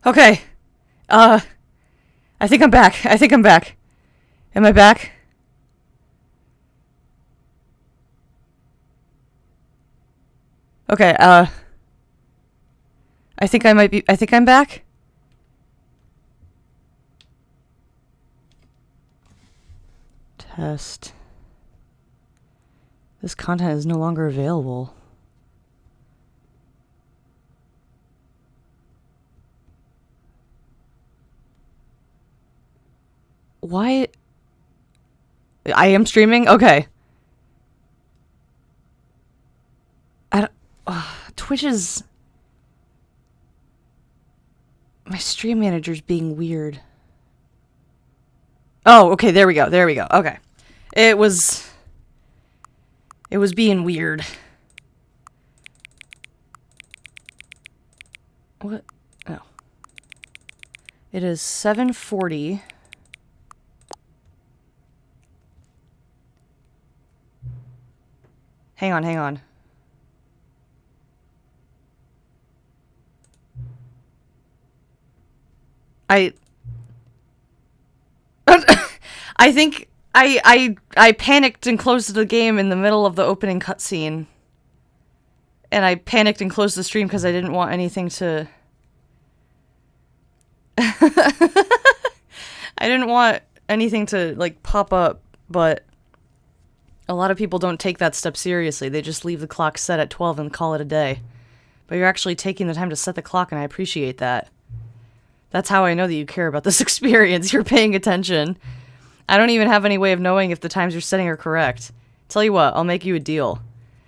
Okay. I think I'm back. I think I'm back. Am I back? Okay, I think I might be- I think I'm back? Test. This content is no longer available. Why? I am streaming? Okay. I don't... Twitch is... My stream manager's being weird. Oh, okay, there we go, there we go, okay. It was being weird. What? Oh. It is 7:40. Hang on, hang on. I think I panicked and closed the game in the middle of the opening cutscene. And I panicked and closed the stream because I didn't want anything to... I didn't want anything to, like, pop up, but a lot of people don't take that step seriously. They just leave the clock set at 12 and call it a day. But you're actually taking the time to set the clock, and I appreciate that. That's how I know that you care about this experience. You're paying attention. I don't even have any way of knowing if the times you're setting are correct. Tell you what, I'll make you a deal.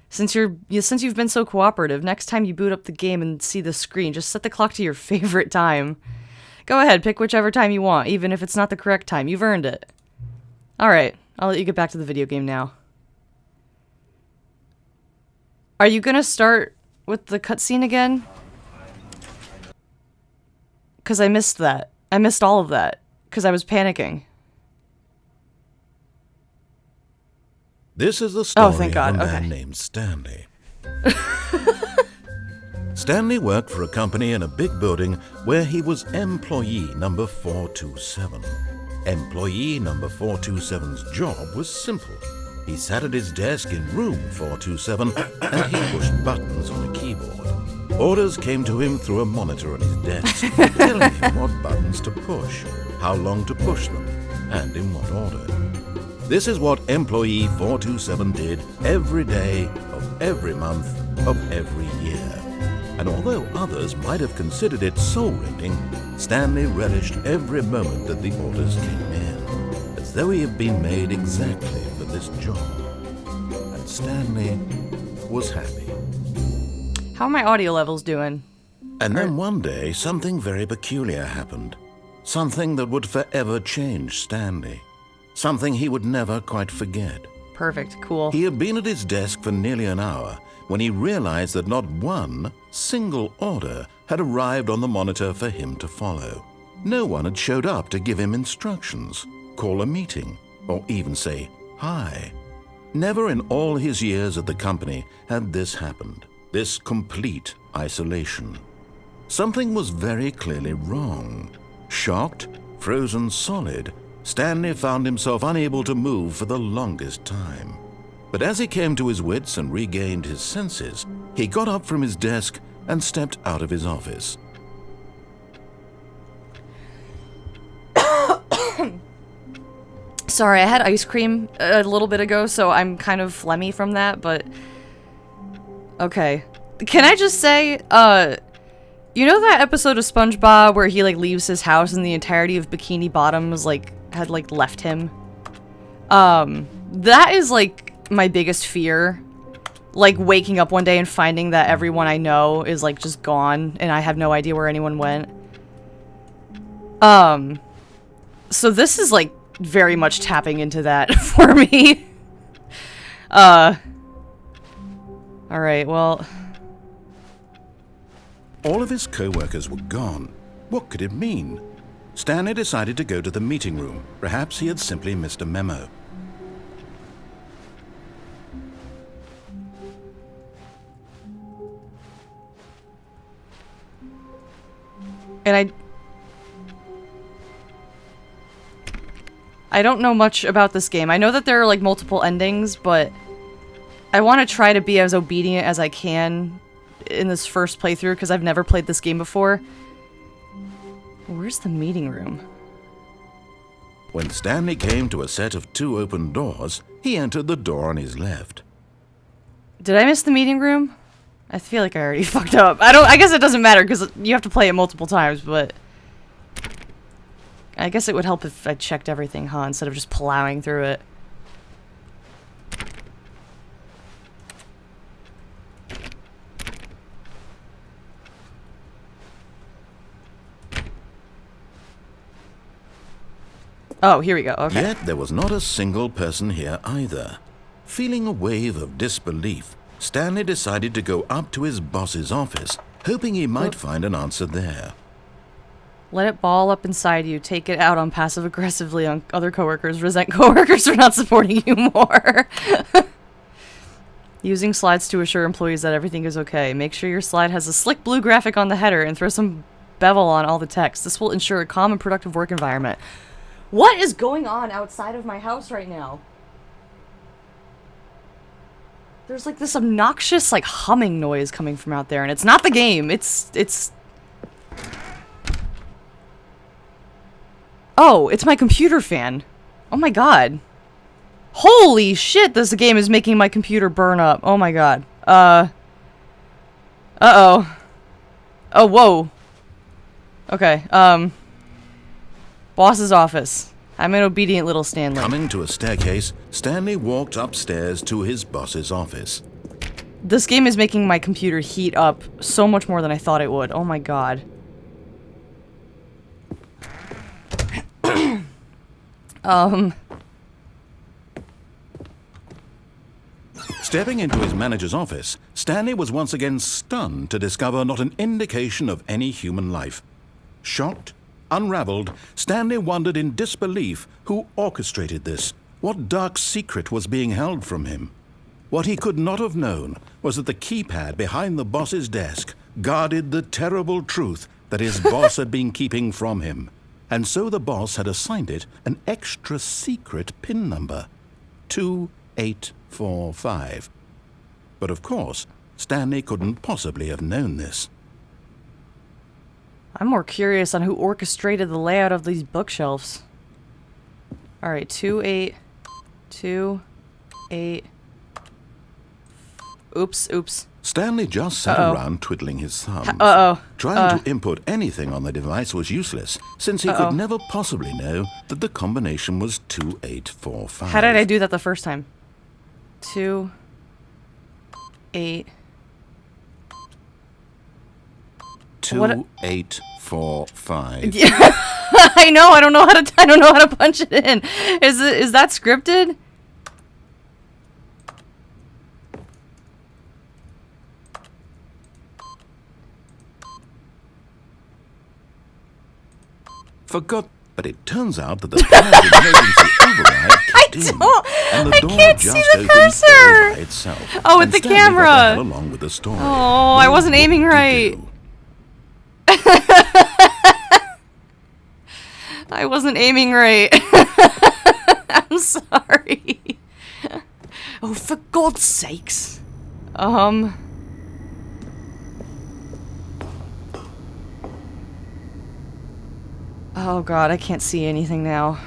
Since you've been so cooperative, next time you boot up the game and see the screen, just set the clock to your favorite time. Go ahead, pick whichever time you want, even if it's not the correct time. You've earned it. Alright, I'll let you get back to the video game now. Are you gonna start with the cutscene again? Because I missed that. I missed all of that. Because I was panicking. This is the story thank God. of a man named Stanley. Stanley worked for a company in a big building where he was employee number 427. Employee number 427's job was simple. He sat at his desk in room 427 and he pushed buttons on a keyboard. Orders came to him through a monitor on his desk, telling him what buttons to push, how long to push them, and in what order. This is what employee 427 did every day of every month of every year. And although others might have considered it soul-rending, Stanley relished every moment that the orders came in, as though he had been made exactly for this job. And Stanley was happy. How are my audio levels doing? And then one day, something very peculiar happened. Something that would forever change Stanley. Something he would never quite forget. Perfect, cool. He had been at his desk for nearly an hour when he realized that not one single order had arrived on the monitor for him to follow. No one had showed up to give him instructions, call a meeting, or even say hi. Never in all his years at the company had this happened, this complete isolation. Something was very clearly wrong. Shocked, frozen solid, Stanley found himself unable to move for the longest time. But as he came to his wits and regained his senses, he got up from his desk and stepped out of his office. Sorry, I had ice cream a little bit ago, so I'm kind of phlegmy from that, but... Okay. Can I just say, you know that episode of SpongeBob where he, like, leaves his house and the entirety of Bikini Bottom's, like, had, like, left him? That is, like, my biggest fear. Like, waking up one day and finding that everyone I know is, like, just gone, and I have no idea where anyone went. So this is, like, very much tapping into that for me. Alright, well... All of his co-workers were gone. What could it mean? Stanley decided to go to the meeting room. Perhaps he had simply missed a memo. And I don't know much about this game. I know that there are, like, multiple endings, but I want to try to be as obedient as I can in this first playthrough, because I've never played this game before. Where's the meeting room? When Stanley came to a set of 2 open doors, he entered the door on his left. Did I miss the meeting room? I feel like I already fucked up. I guess it doesn't matter, because you have to play it multiple times, but... I guess it would help if I checked everything, huh? Instead of just plowing through it. Oh, here we go. Okay. Yet there was not a single person here either. Feeling a wave of disbelief, Stanley decided to go up to his boss's office, hoping he might find an answer there. Let it ball up inside you. Take it out on passive-aggressively on other coworkers. Resent coworkers for not supporting you more. Using slides to assure employees that everything is okay. Make sure your slide has a slick blue graphic on the header and throw some bevel on all the text. This will ensure a calm and productive work environment. What is going on outside of my house right now? There's like this obnoxious like humming noise coming from out there, and it's not the game. It's Oh, it's my computer fan. Oh my god. Holy shit, this game is making my computer burn up. Oh my god. Uh-oh. Oh, whoa. Okay, boss's office. I'm an obedient little Stanley. Coming to a staircase, Stanley walked upstairs to his boss's office. This game is making my computer heat up so much more than I thought it would. Oh my god. Stepping into his manager's office, Stanley was once again stunned to discover not an indication of any human life. Shocked, unraveled, Stanley wondered in disbelief who orchestrated this, what dark secret was being held from him. What he could not have known was that the keypad behind the boss's desk guarded the terrible truth that his boss had been keeping from him. And so the boss had assigned it an extra secret PIN number, 2845. But of course, Stanley couldn't possibly have known this. I'm more curious on who orchestrated the layout of these bookshelves. Alright, 2828. Oops. Stanley just sat around twiddling his thumbs. Trying to input anything on the device was useless, since he could never possibly know that the combination was 2845. How did I do that the first time? 2 8 2845. Yeah. I know. I don't know how to punch it in. Is that scripted? Forgot, but it turns out that the bad emergency override kicked in, and the door can't just see the opened cursor. all by itself. Oh, with And the Stanley got camera. the hell along with the story. Oh, I wasn't aiming right. I wasn't aiming right. I'm sorry. Oh, for God's sakes. Oh god, I can't see anything now.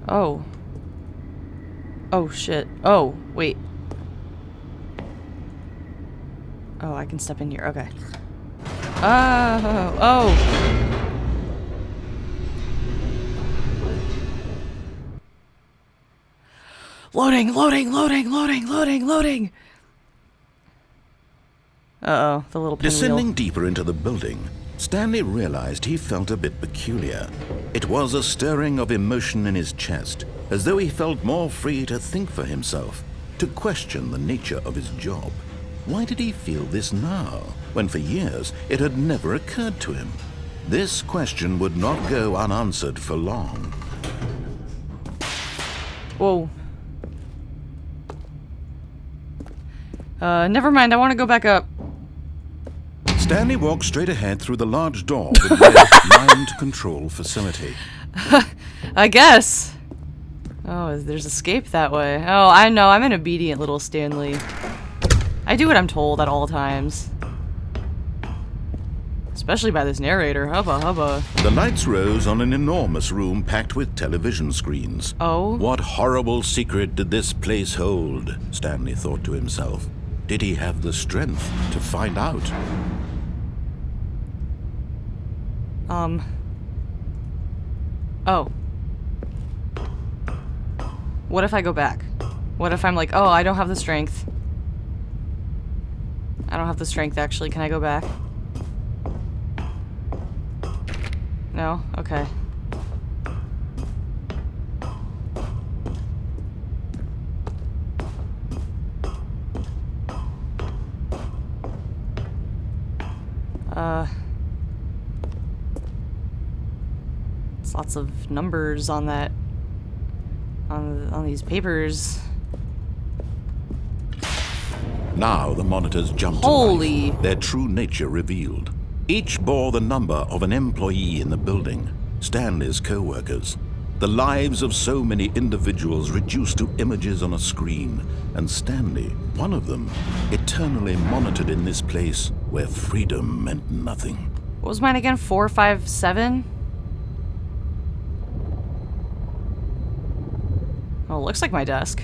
Oh. Oh shit. Oh, wait. Oh, I can step in here. Okay. Oh. Loading. Uh-oh, the little pinwheel. Descending deeper into the building, Stanley realized he felt a bit peculiar. It was a stirring of emotion in his chest, as though he felt more free to think for himself, to question the nature of his job. Why did he feel this now, when for years it had never occurred to him? This question would not go unanswered for long. Whoa. Never mind, I want to go back up. Stanley walked straight ahead through the large door with the mind control facility. I guess. Oh, there's escape that way. Oh, I know. I'm an obedient little Stanley. I do what I'm told at all times. Especially by this narrator. Hubba hubba. The lights rose on an enormous room packed with television screens. Oh? What horrible secret did this place hold? Stanley thought to himself. Did he have the strength to find out? Oh. What if I go back? What if I'm like, oh, I don't have the strength. I don't have the strength, actually. Can I go back? No? Okay. It's lots of numbers on that, on these papers. Now the monitors jumped to Holy! life, their true nature revealed. Each bore the number of an employee in the building, Stanley's co-workers. The lives of so many individuals reduced to images on a screen, and Stanley, one of them, eternally monitored in this place where freedom meant nothing. What was mine again? 457? Oh, it looks like my desk.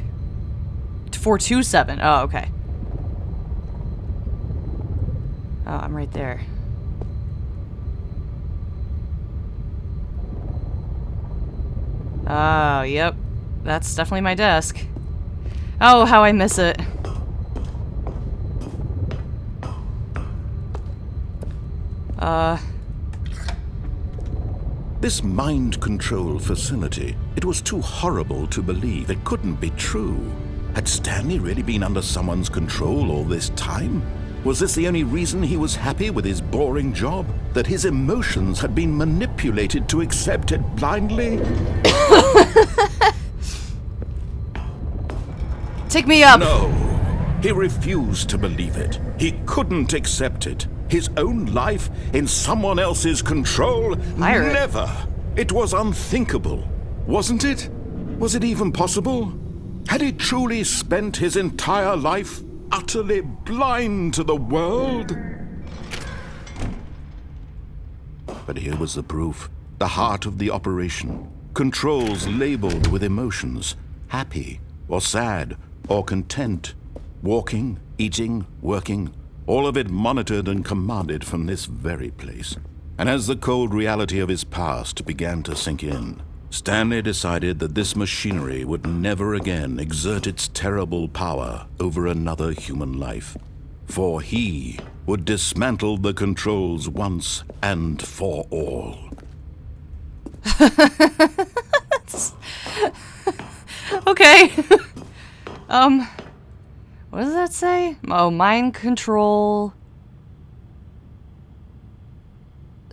427. Oh, okay. Oh, I'm right there. Oh, yep. That's definitely my desk. Oh, how I miss it. This mind control facility, it was too horrible to believe. It couldn't be true. Had Stanley really been under someone's control all this time? Was this the only reason he was happy with his boring job? That his emotions had been manipulated to accept it blindly? Take me up! No. He refused to believe it. He couldn't accept it. His own life in someone else's control? Pirate. Never. It was unthinkable. Wasn't it? Was it even possible? Had he truly spent his entire life utterly blind to the world? But here was the proof. The heart of the operation. Controls labeled with emotions. Happy, or sad, or content. Walking, eating, working. All of it monitored and commanded from this very place. And as the cold reality of his past began to sink in, Stanley decided that this machinery would never again exert its terrible power over another human life. For he would dismantle the controls once and for all. Okay. What does that say? Oh, mind control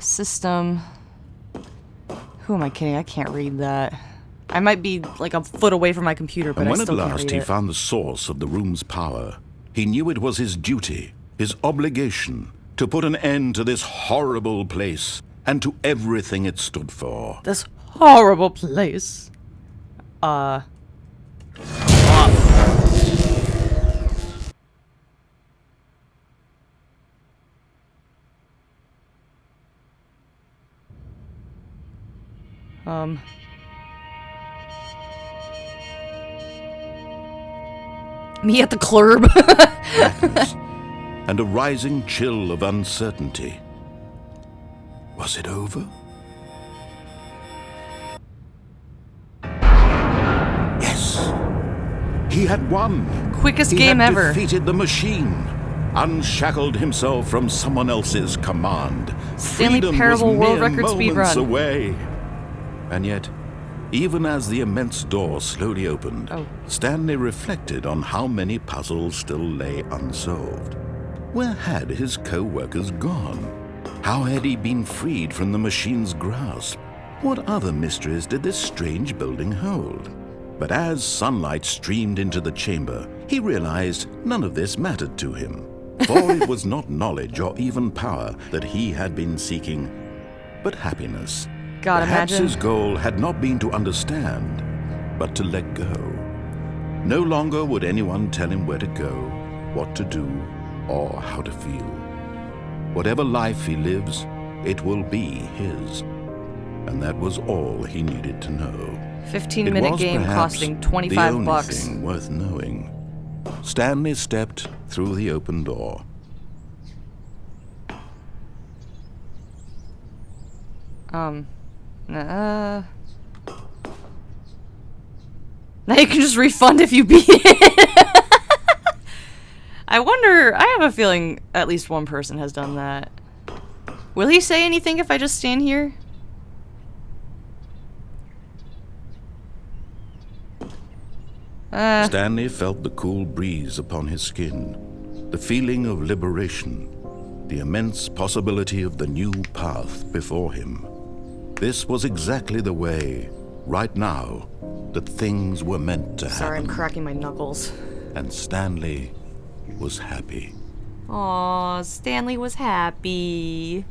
system. Who am I kidding? I can't read that. I might be like a foot away from my computer, but And I when at still can't last read he it. found the source of the room's power, he knew it was his duty, his obligation, to put an end to this horrible place and to everything it stood for. This horrible place. Me at the club. Darkness and a rising chill of uncertainty. Was it over? Yes! He had won! Quickest He game had ever. defeated the machine, unshackled himself from someone else's command. Stanley Freedom Parable was World mere Record speed moments run. away. And yet, even as the immense door slowly opened, Stanley reflected on how many puzzles still lay unsolved. Where had his co-workers gone? How had he been freed from the machine's grasp? What other mysteries did this strange building hold? But as sunlight streamed into the chamber, he realized none of this mattered to him. For it was not knowledge or even power that he had been seeking, but happiness. God, Perhaps imagine. his goal had not been to understand, but to let go. No longer would anyone tell him where to go, what to do, or how to feel. Whatever life he lives, it will be his. And that was all he needed to know. 15-minute game costing the $25 only bucks. thing worth knowing. Stanley stepped through the open door. Now you can just refund if you beat it. I wonder, I have a feeling at least one person has done that. Will he say anything if I just stand here? Stanley felt the cool breeze upon his skin, the feeling of liberation, the immense possibility of the new path before him. This was exactly the way, right now, that things were meant to happen. Sorry, I'm cracking my knuckles. And Stanley was happy. Aw, Stanley was happy.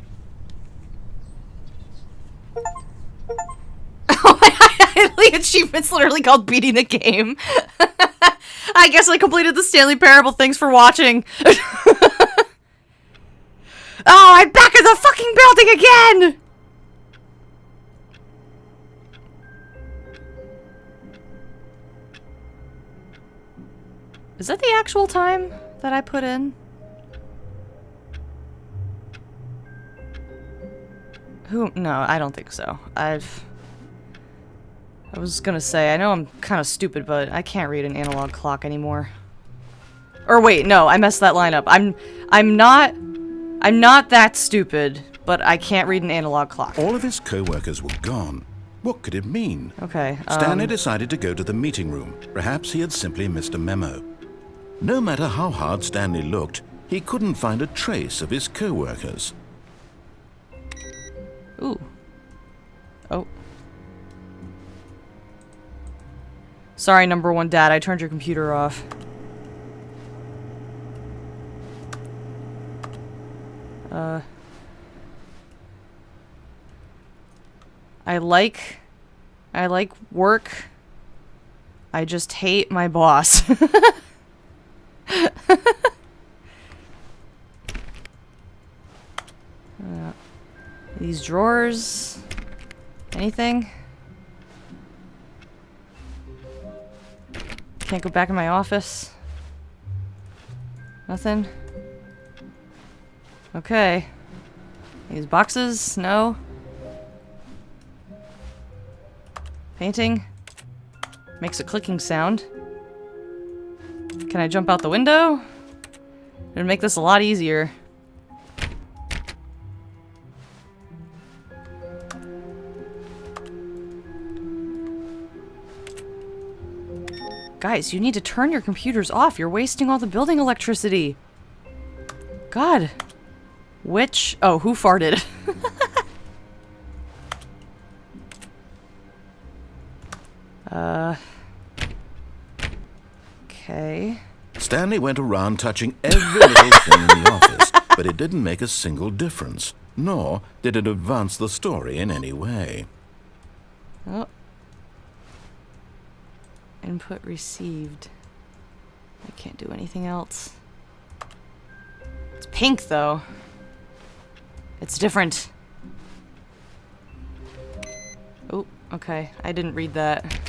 The achievement's literally called beating the game. I guess I completed the Stanley Parable. Thanks for watching. Oh, I'm back in the fucking building again! Is that the actual time that I put in? No, I don't think so. I was gonna say, I know I'm kind of stupid, but I can't read an analog clock anymore. Or wait, no, I messed that line up. I'm not that stupid, but I can't read an analog clock. All of his co-workers were gone. What could it mean? Okay, Stanley decided to go to the meeting room. Perhaps he had simply missed a memo. No matter how hard Stanley looked, he couldn't find a trace of his co-workers. Ooh. Oh. Sorry, number one dad, I turned your computer off. I like work. I just hate my boss. These drawers. Anything? Can't go back in my office. Nothing? Okay. These boxes? No. Painting? Makes a clicking sound. Can I jump out the window? It'd make this a lot easier. Guys, you need to turn your computers off. You're wasting all the building electricity. God. Which? Oh, who farted? Okay. Stanley went around touching every little thing in the office, but it didn't make a single difference, nor did it advance the story in any way. Oh. Input received. I can't do anything else. It's pink, though. It's different. Oh, okay. I didn't read that.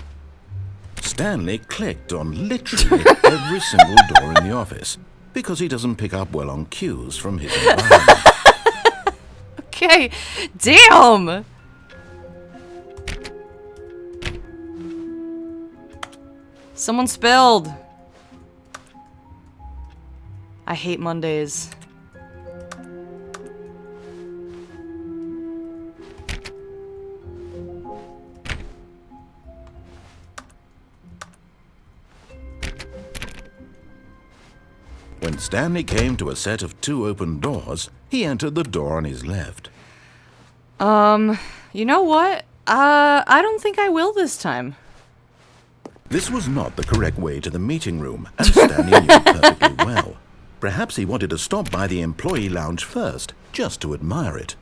Stanley clicked on literally every single door in the office, because he doesn't pick up well on cues from his environment. Okay, damn! Someone spilled. I hate Mondays. When Stanley came to a set of 2 open doors, he entered the door on his left. You know what? I don't think I will this time. This was not the correct way to the meeting room, and Stanley knew perfectly well. Perhaps he wanted to stop by the employee lounge first, just to admire it.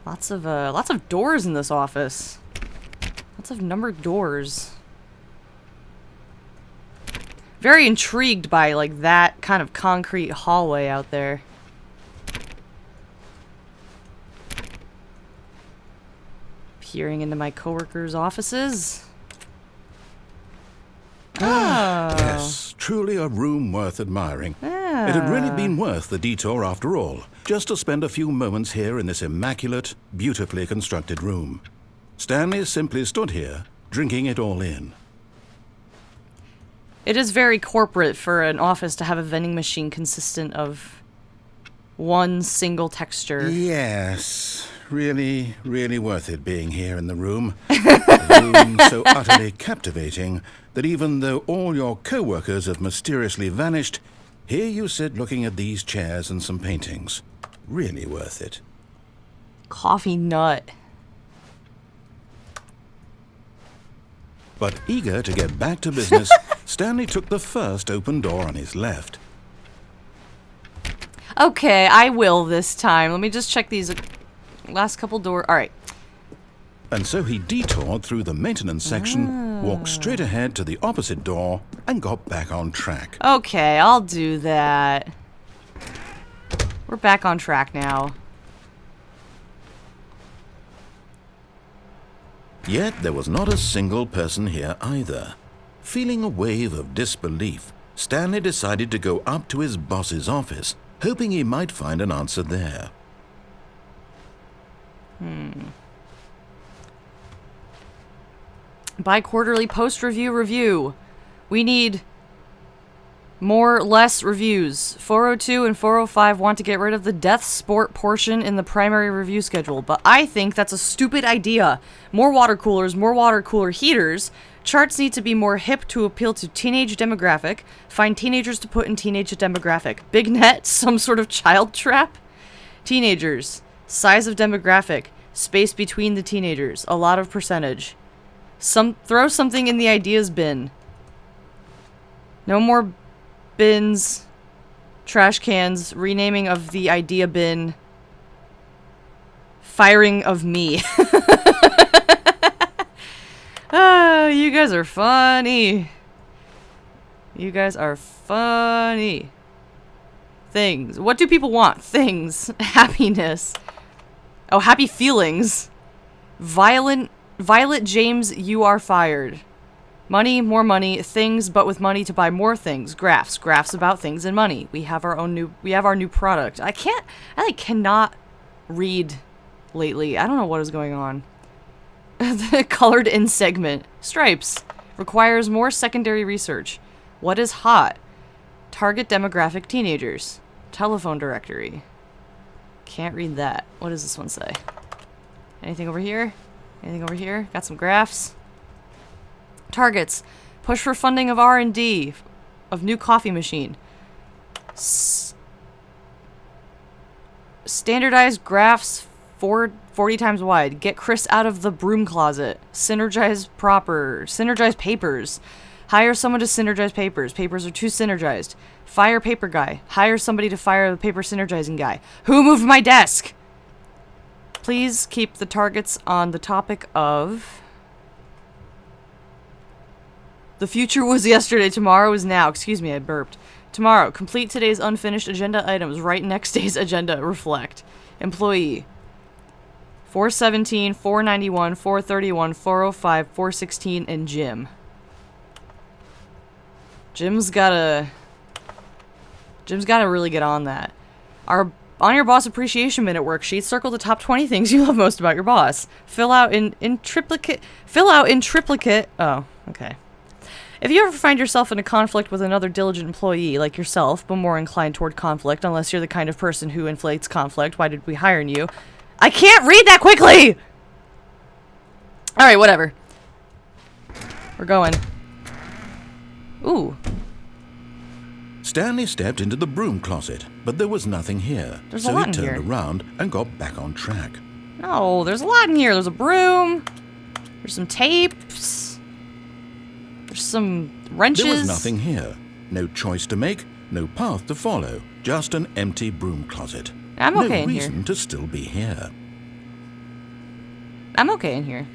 Lots of doors in this office. Lots of numbered doors. Very intrigued by, like, that kind of concrete hallway out there. Peering into my coworkers' offices. Oh. Yes, truly a room worth admiring. It had really been worth the detour after all, just to spend a few moments here in this immaculate, beautifully constructed room. Stanley simply stood here, drinking it all in. It is very corporate for an office to have a vending machine consistent of one single texture. Yes, really, really worth it being here in the room. A room so utterly captivating that even though all your co-workers have mysteriously vanished, here you sit looking at these chairs and some paintings. Really worth it. Coffee nut. But eager to get back to business, Stanley took the first open door on his left. Okay, I will this time. Let me just check these last couple doors. Alright. And so he detoured through the maintenance section, walked straight ahead to the opposite door, and got back on track. Okay, I'll do that. We're back on track now. Yet there was not a single person here either. Feeling a wave of disbelief, Stanley decided to go up to his boss's office, hoping he might find an answer there. Bi-quarterly post-review review. We need less reviews. 402 and 405 want to get rid of the death sport portion in the primary review schedule, but I think that's a stupid idea. More water coolers, more water cooler heaters. Charts need to be more hip to appeal to teenage demographic. Find teenagers to put in teenage demographic. Big net, some sort of child trap. Teenagers. Size of demographic. Space between the teenagers. A lot of percentage. Throw something in the ideas bin. No more bins. Trash cans. Renaming of the idea bin. Firing of me. You guys are funny. You guys are funny. Things. What do people want? Things. Happiness. Oh, happy feelings. Violet James, you are fired. Money, more money. Things, but with money to buy more things. Graphs. Graphs about things and money. We have our new product. I cannot read lately. I don't know what is going on. The colored in segment. Stripes. Requires more secondary research. What is hot? Target demographic teenagers. Telephone directory. Can't read that. What does this one say? Anything over here? Anything over here? Got some graphs. Targets. Push for funding of R&D. Of new coffee machine. Standardized graphs 40 times wide. Get Chris out of the broom closet. Synergize papers. Hire someone to synergize papers. Papers are too synergized. Fire paper guy. Hire somebody to fire the paper synergizing guy. Who moved my desk? Please keep the targets on the topic of... The future was yesterday, tomorrow is now. Excuse me, I burped. Tomorrow, complete today's unfinished agenda items. Write next day's agenda. Reflect. Employee. 417, 491, 431, 405, 416, and Jim. Jim's gotta really get on that. On your boss appreciation minute worksheet, circle the top 20 things you love most about your boss. Fill out in triplicate. Oh, okay. If you ever find yourself in a conflict with another diligent employee like yourself, but more inclined toward conflict, unless you're the kind of person who inflates conflict, why did we hire you? I can't read that quickly! Alright, whatever. We're going. Ooh. Stanley stepped into the broom closet, but there was nothing here. There's a so lot he in turned here. around and got back on track. No, there's a lot in here. There's a broom. There's some tapes. There's some wrenches. There was nothing here. No choice to make, no path to follow. Just an empty broom closet. I'm okay in no here. reason to still be here. I'm okay in here.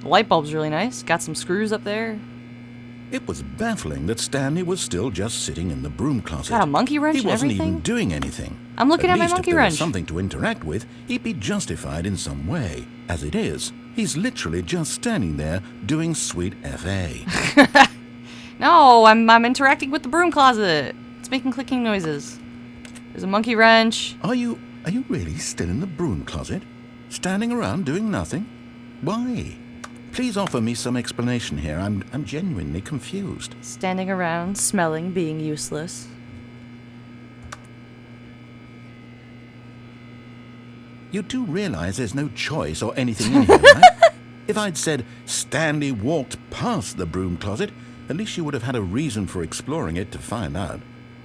The light bulb's really nice. Got some screws up there. It was baffling that Stanley was still just sitting in the broom closet. Got a monkey wrench He and wasn't everything. even doing anything. I'm looking at my least monkey if there wrench. was something to interact with, he'd be justified in some way. As it is, he's literally just standing there doing sweet FA. No, I'm interacting with the broom closet. It's making clicking noises. There's a monkey wrench. Are you really still in the broom closet? Standing around doing nothing? Why? Please offer me some explanation here. I'm genuinely confused. Standing around, smelling, being useless. You do realize there's no choice or anything in here, right? If I'd said Stanley walked past the broom closet, at least you would have had a reason for exploring it to find out.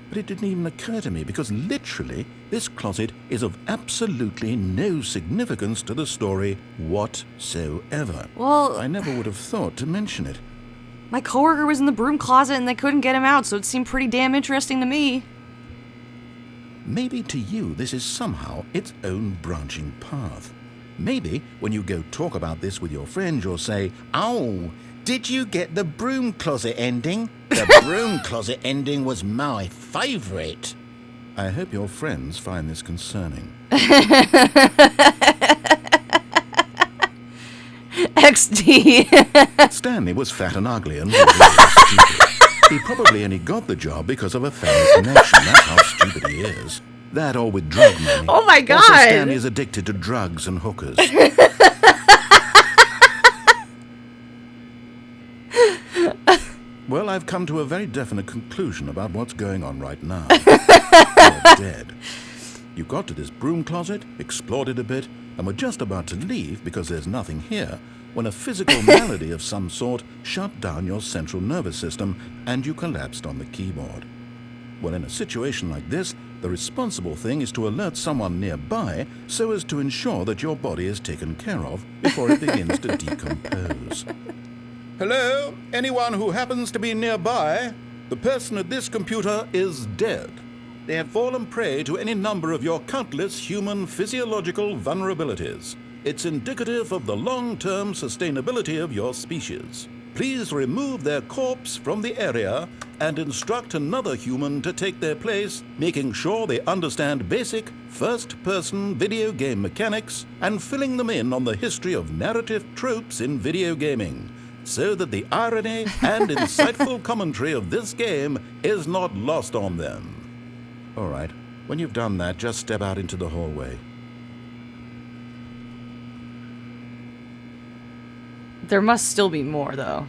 But it didn't even occur to me because literally this closet is of absolutely no significance to the story whatsoever. Well, I never would have thought to mention it. my coworker was in the broom closet and they couldn't get him out, so it seemed pretty damn interesting to me. Maybe to you this is somehow its own branching path. Maybe when you go talk about this with your friends, you'll say, "Oh, did you get the broom closet ending? The broom closet ending was my favourite." I hope your friends find this concerning. XD. Stanley was fat and ugly and really stupid. He probably only got the job because of a family connection. That's how stupid he is. That or with drug money. Oh my God. Also, Stanley is addicted to drugs and hookers. Well, I've come to a very definite conclusion about what's going on right now. You're dead. You got to this broom closet, explored it a bit, and were just about to leave because there's nothing here, when a physical malady of some sort shut down your central nervous system and you collapsed on the keyboard. Well, in a situation like this, the responsible thing is to alert someone nearby so as to ensure that your body is taken care of before it begins to decompose. Hello? Anyone who happens to be nearby? The person at this computer is dead. They have fallen prey to any number of your countless human physiological vulnerabilities. It's indicative of the long-term sustainability of your species. Please remove their corpse from the area and instruct another human to take their place, making sure they understand basic first-person video game mechanics and filling them in on the history of narrative tropes in video gaming, so that the irony and insightful commentary of this game is not lost on them. All right, when you've done that, just step out into the hallway. There must still be more, though.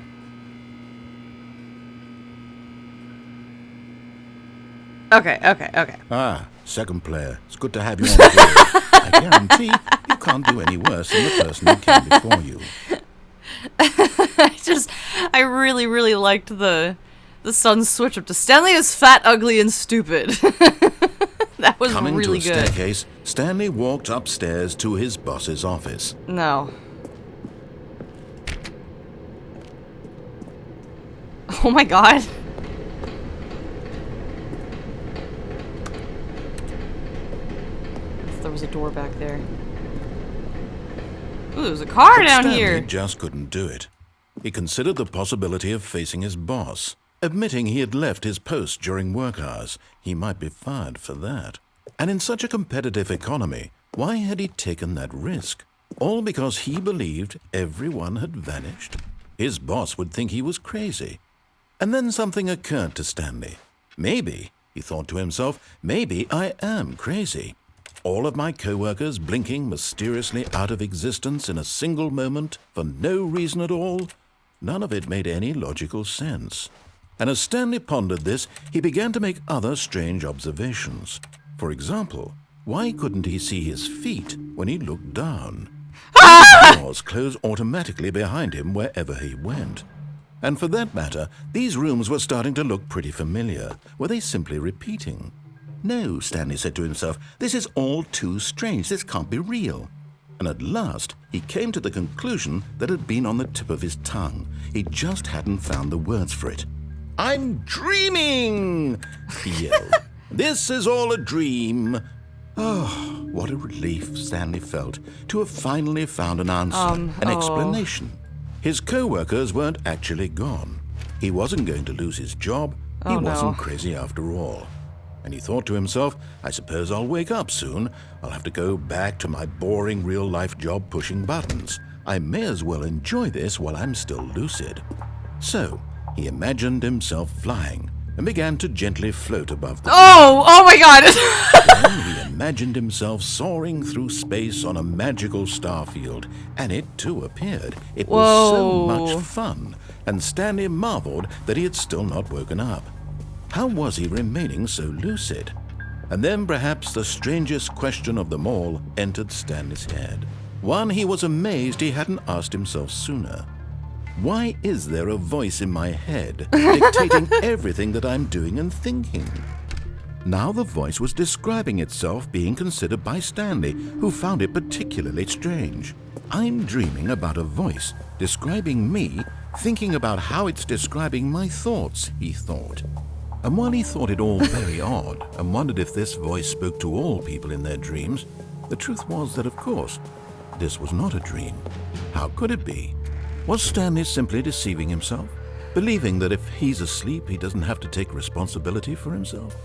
Okay. Ah, second player. It's good to have you on board. I guarantee you can't do any worse than the person who came before you. I really, really liked the sun's switch up to Stanley is fat, ugly, and stupid. That was Coming really to a good. staircase, Stanley walked upstairs to his boss's office. No. Oh my God. If there was a door back there. Ooh, there's a car But down Stanley here. just couldn't do it. He considered the possibility of facing his boss. Admitting he had left his post during work hours, he might be fired for that. And in such a competitive economy, why had he taken that risk? All because he believed everyone had vanished? His boss would think he was crazy. And then something occurred to Stanley. Maybe, he thought to himself, maybe I am crazy. All of my co-workers blinking mysteriously out of existence in a single moment for no reason at all? None of it made any logical sense. And as Stanley pondered this, he began to make other strange observations. For example, why couldn't he see his feet when he looked down? The doors closed automatically behind him wherever he went. And for that matter, these rooms were starting to look pretty familiar. Were they simply repeating? No, Stanley said to himself, this is all too strange. This can't be real. and at last he came to the conclusion that had been on the tip of his tongue. He just hadn't found the words for it. "I'm dreaming!" he yelled. "This is all a dream." Oh, what a relief Stanley felt to have finally found an answer, an explanation. His co-workers weren't actually gone. He wasn't going to lose his job. He wasn't crazy after all. And he thought to himself, I suppose I'll wake up soon. I'll have to go back to my boring real-life job pushing buttons. I may as well enjoy this while I'm still lucid. So, he imagined himself flying and began to gently float above the Oh my god! Then he imagined himself soaring through space on a magical star field, and it too appeared. It was so much fun, and Stanley marveled that he had still not woken up. How was he remaining so lucid? And then perhaps the strangest question of them all entered Stanley's head. One he was amazed he hadn't asked himself sooner. Why is there a voice in my head dictating everything that I'm doing and thinking? Now the voice was describing itself being considered by Stanley, who found it particularly strange. I'm dreaming about a voice describing me, thinking about how it's describing my thoughts, he thought. And while he thought it all very odd and wondered if this voice spoke to all people in their dreams, the truth was that, of course, this was not a dream. How could it be? Was Stanley simply deceiving himself, believing that if he's asleep, he doesn't have to take responsibility for himself?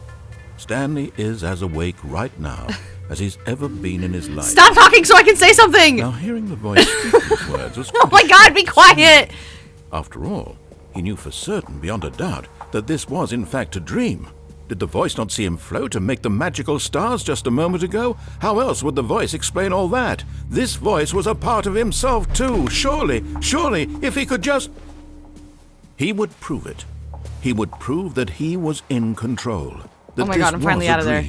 Stanley is as awake right now as he's ever been in his life. Stop talking so I can say something! Now, hearing the voice speak these words was Oh my god, be quiet! After all, he knew for certain, beyond a doubt, that this was in fact a dream. Did the voice not see him float and make the magical stars just a moment ago? How else would the voice explain all that? This voice was a part of himself too. Surely, if he could just... He would prove it. He would prove that he was in control. That oh my god, I'm finally out of there.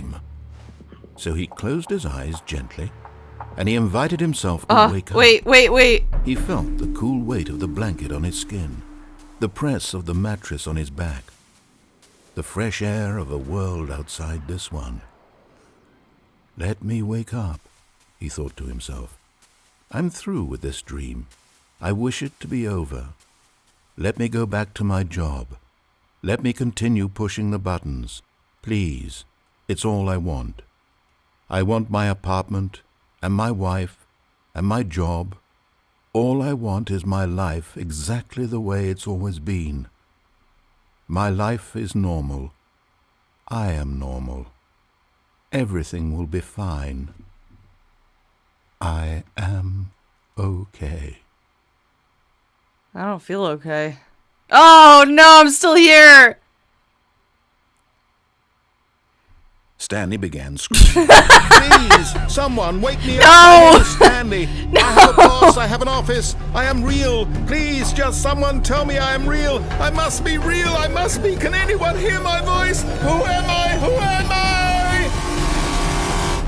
So he closed his eyes gently, and he invited himself to wake up. Wait. He felt the cool weight of the blanket on his skin, the press of the mattress on his back, the fresh air of a world outside this one. Let me wake up, he thought to himself. I'm through with this dream. I wish it to be over. Let me go back to my job. Let me continue pushing the buttons. Please, it's all I want. I want my apartment and my wife and my job. All I want is my life exactly the way it's always been. My life is normal. I am normal. Everything will be fine. I am okay. I don't feel okay. Oh no, I'm still here! Stanley began screaming. Please, someone wake me up. No! My name is Stanley. No! I have a boss. I have an office. I am real. Please, just someone tell me I am real. I must be real. I must be. Can anyone hear my voice? Who am I? Who am I?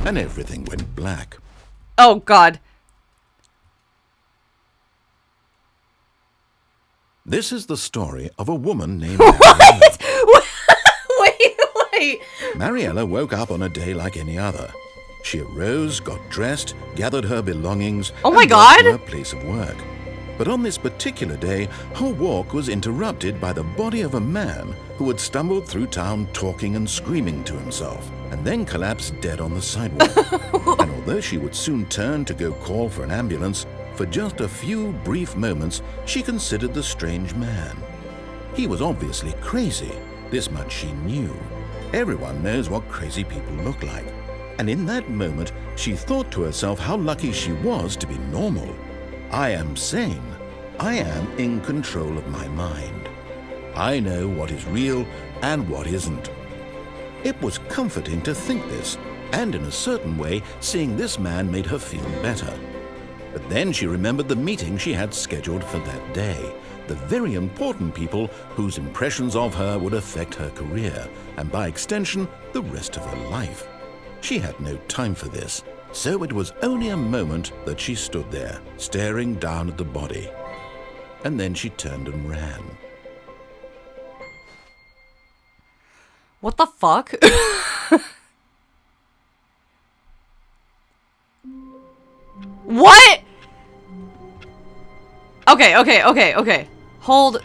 And everything went black. Oh god. This is the story of a woman named What? Wait. Mariella woke up on a day like any other. She arose, got dressed, gathered her belongings, oh my and god, walked to her place of work. But on this particular day, her walk was interrupted by the body of a man who had stumbled through town talking and screaming to himself, and then collapsed dead on the sidewalk. And although she would soon turn to go call for an ambulance, for just a few brief moments she considered the strange man. He was obviously crazy, this much she knew. Everyone knows what crazy people look like. And in that moment, she thought to herself how lucky she was to be normal. I am sane. I am in control of my mind. I know what is real and what isn't. It was comforting to think this, and in a certain way, seeing this man made her feel better. But then she remembered the meeting she had scheduled for that day, the very important people whose impressions of her would affect her career, and by extension, the rest of her life. She had no time for this, so it was only a moment that she stood there, staring down at the body. And then she turned and ran. what the fuck? What? Okay. Hold.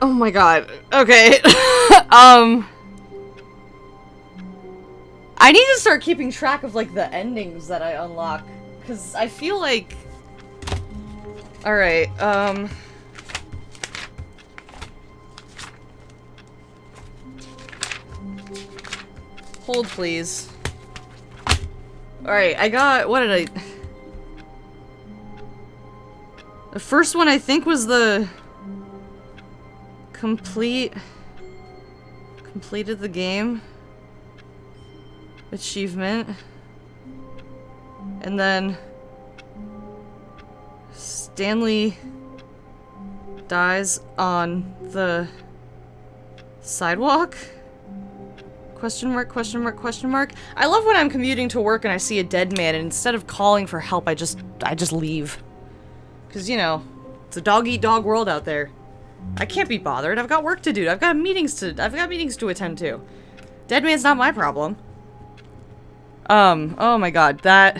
Oh my god. Okay. I need to start keeping track of, like, the endings that I unlock. Because I feel like... Alright, hold, please. Alright, I got... What did I... The first one, I think, was the... Completed the game achievement. And then... Stanley dies on the sidewalk? Question mark. I love when I'm commuting to work and I see a dead man, and instead of calling for help, I just leave. Cause, you know, it's a dog-eat-dog world out there. I can't be bothered. I've got work to do. I've got meetings to attend to. Dead man's not my problem. Oh my god, that...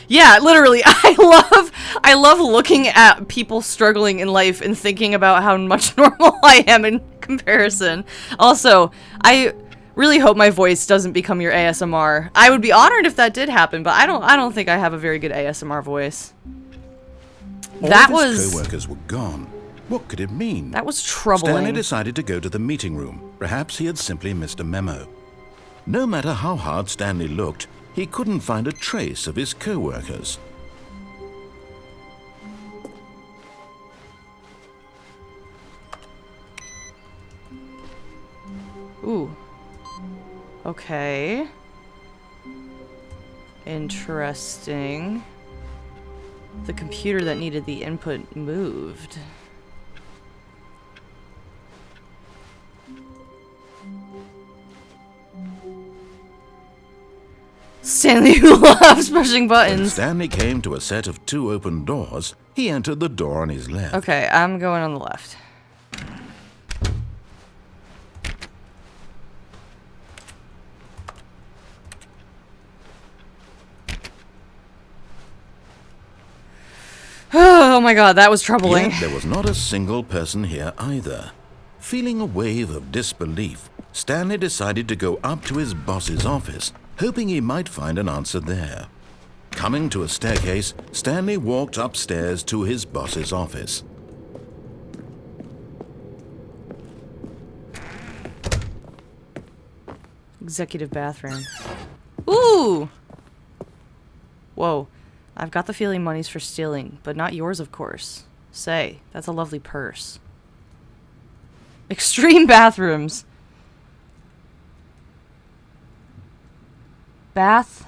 Yeah, literally, I love looking at people struggling in life and thinking about how much normal I am in comparison. Also, I really hope my voice doesn't become your ASMR. I would be honored if that did happen, but I don't think I have a very good ASMR voice. All of his co-workers were gone. What could it mean? That was troubling. Stanley decided to go to the meeting room. Perhaps he had simply missed a memo. No matter how hard Stanley looked, he couldn't find a trace of his co-workers. Ooh. Okay. Interesting. The computer that needed the input moved. Stanley who loves pushing buttons. When Stanley came to a set of 2 open doors, he entered the door on his left. Okay, I'm going on the left. Oh my god, that was troubling. Yet there was not a single person here either. Feeling a wave of disbelief, Stanley decided to go up to his boss's office, hoping he might find an answer there. Coming to a staircase, Stanley walked upstairs to his boss's office. Executive bathroom. Ooh! Whoa. I've got the feeling money's for stealing, but not yours, of course. Say, that's a lovely purse. Extreme bathrooms. Bath.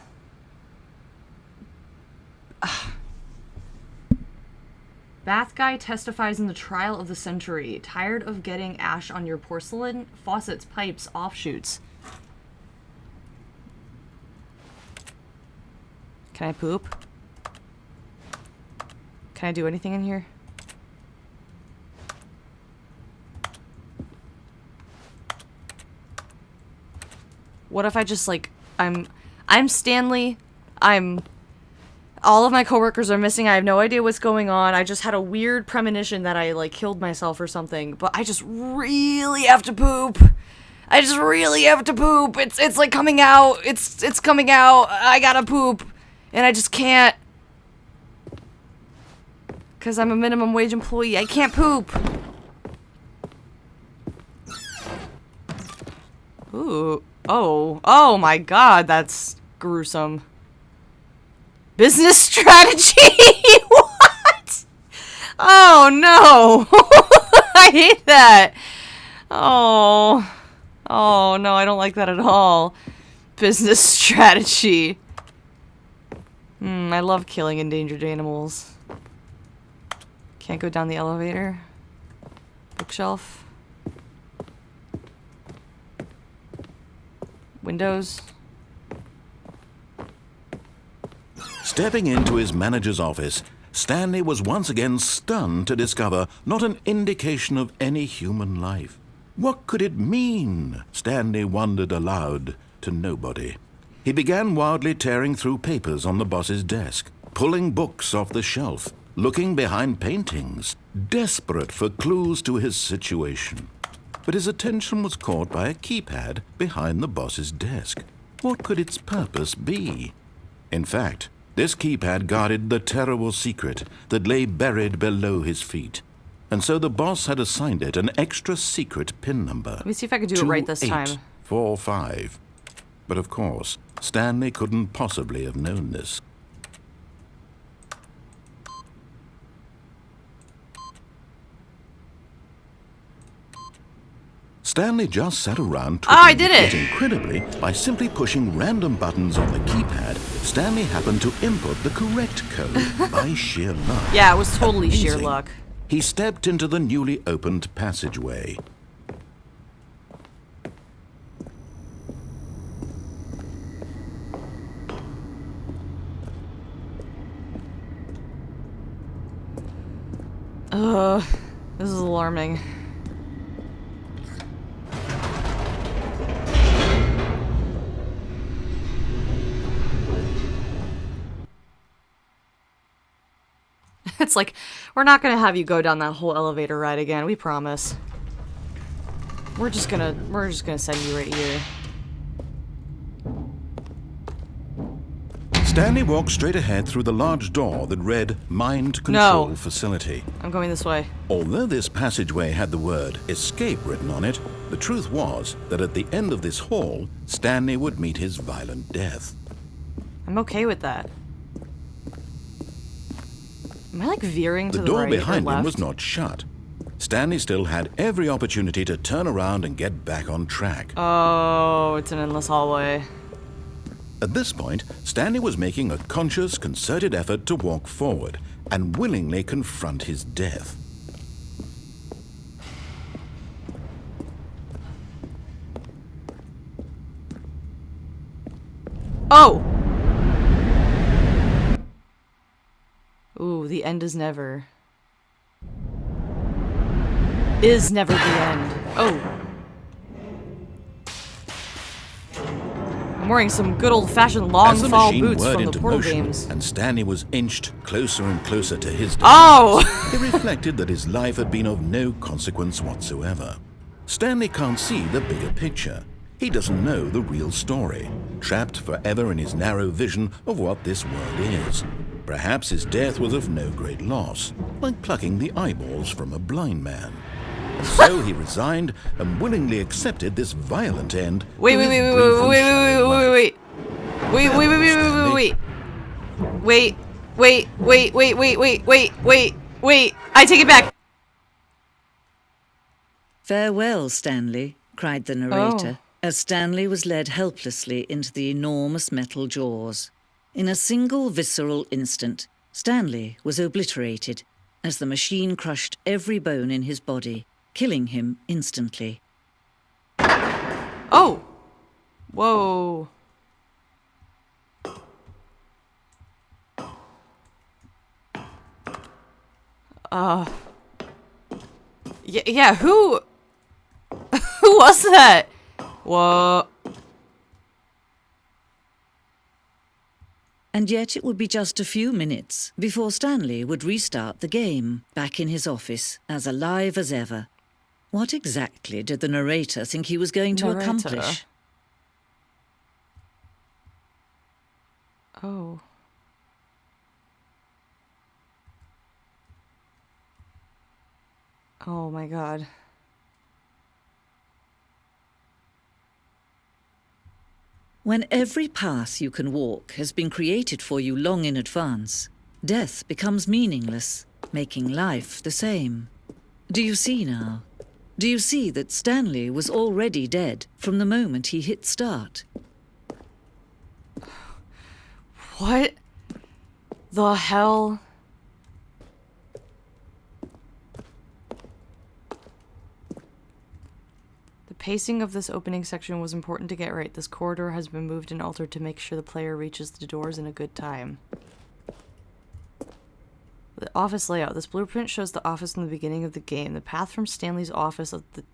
Bath guy testifies in the trial of the century. Tired of getting ash on your porcelain? Faucets, pipes, offshoots. Can I poop? Can I do anything in here? What if I just, like, I'm Stanley, all of my coworkers are missing, I have no idea what's going on, I just had a weird premonition that I, like, killed myself or something, but I just really have to poop. I just really have to poop. It's like coming out. It's coming out. I gotta poop. And I just can't. Because I'm a minimum wage employee. I can't poop. Ooh. Oh my god, that's gruesome. Business strategy? What? Oh no. I hate that. Oh no, I don't like that at all. Business strategy. I love killing endangered animals. Can't go down the elevator. Bookshelf. Windows. Stepping into his manager's office, Stanley was once again stunned to discover not an indication of any human life. What could it mean? Stanley wondered aloud to nobody. He began wildly tearing through papers on the boss's desk, pulling books off the shelf, looking behind paintings, desperate for clues to his situation. But his attention was caught by a keypad behind the boss's desk. What could its purpose be? In fact, this keypad guarded the terrible secret that lay buried below his feet. And so the boss had assigned it an extra secret PIN number. Let me see if I can do it right this time. 2845. But of course, Stanley couldn't possibly have known this. Stanley just sat around I did it! But incredibly, by simply pushing random buttons on the keypad, Stanley happened to input the correct code by sheer luck. Yeah, it was totally sheer Amazing. luck. He stepped into the newly opened passageway. This is alarming. It's like, we're not gonna have you go down that whole elevator ride again, we promise. We're just gonna send you right here. Stanley walked straight ahead through the large door that read Mind Control Facility. I'm going this way. Although this passageway had the word Escape written on it, the truth was that at the end of this hall, Stanley would meet his violent death. I'm okay with that. Am I like veering to the right The or door left? behind him was not shut. Stanley still had every opportunity to turn around and get back on track. Oh, it's an endless hallway. At this point, Stanley was making a conscious, concerted effort to walk forward and willingly confront his death. Oh! Ooh, the end is never. Is never the end. Oh. I'm wearing some good old-fashioned long As the fall machine boots whirred from the into Portal motion, games. and Stanley was inched closer and closer to his death. Oh! He reflected that his life had been of no consequence whatsoever. Stanley can't see the bigger picture. He doesn't know the real story, trapped forever in his narrow vision of what this world is. Perhaps his death was of no great loss, like plucking the eyeballs from a blind man. And so he resigned and willingly accepted this violent end. Wait. Wait. I take it back. Farewell, Stanley, cried the narrator, as Stanley was led helplessly into the enormous metal jaws. In a single visceral instant, Stanley was obliterated as the machine crushed every bone in his body, killing him instantly. Oh! Whoa. Yeah, who was that? Whoa. And yet it would be just a few minutes before Stanley would restart the game, back in his office, as alive as ever. What exactly did the narrator think he was going to accomplish? Oh. Oh my god. When every path you can walk has been created for you long in advance, death becomes meaningless, making life the same. Do you see now? Do you see that Stanley was already dead from the moment he hit start? What the hell? The pacing of this opening section was important to get right. This corridor has been moved and altered to make sure the player reaches the doors in a good time. The office layout. This blueprint shows the office in the beginning of the game. The path from Stanley's office of the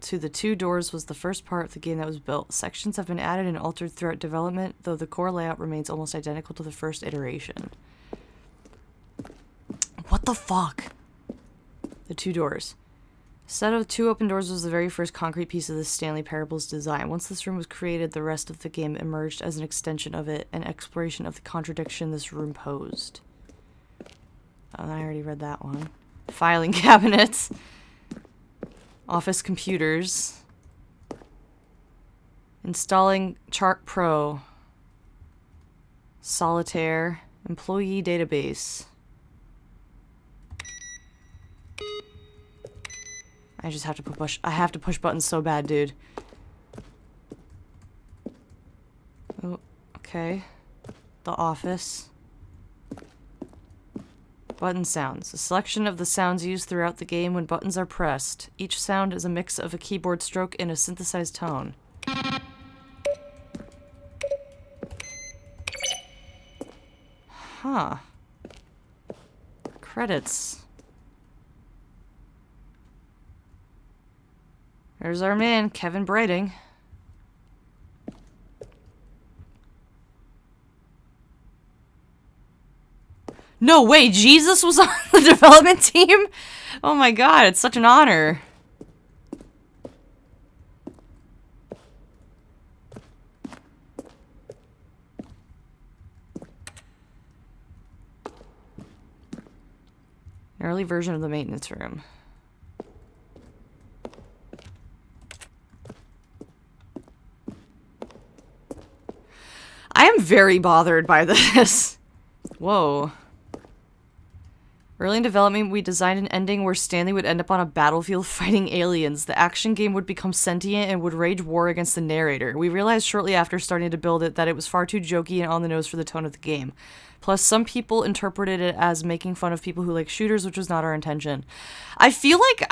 to the two doors was the first part of the game that was built. Sections have been added and altered throughout development, though the core layout remains almost identical to the first iteration. What the fuck? The two doors. A set of two open doors was the very first concrete piece of the Stanley Parable's design. Once this room was created, the rest of the game emerged as an extension of it, an exploration of the contradiction this room posed. Oh, I already read that one. Filing cabinets. Office computers. Installing Chart Pro. Solitaire. Employee database. I just have to push. I have to push buttons so bad, dude. Oh, okay. The office. Button sounds. A selection of the sounds used throughout the game when buttons are pressed. Each sound is a mix of a keyboard stroke and a synthesized tone. Huh. Credits. There's our man, Kevin Brighting. No way, Jesus was on the development team? Oh my god, it's such an honor. An early version of the maintenance room. I am very bothered by this. Whoa. Early in development, we designed an ending where Stanley would end up on a battlefield fighting aliens. The action game would become sentient and would wage war against the narrator. We realized shortly after starting to build it that it was far too jokey and on the nose for the tone of the game. Plus, some people interpreted it as making fun of people who like shooters, which was not our intention. I feel like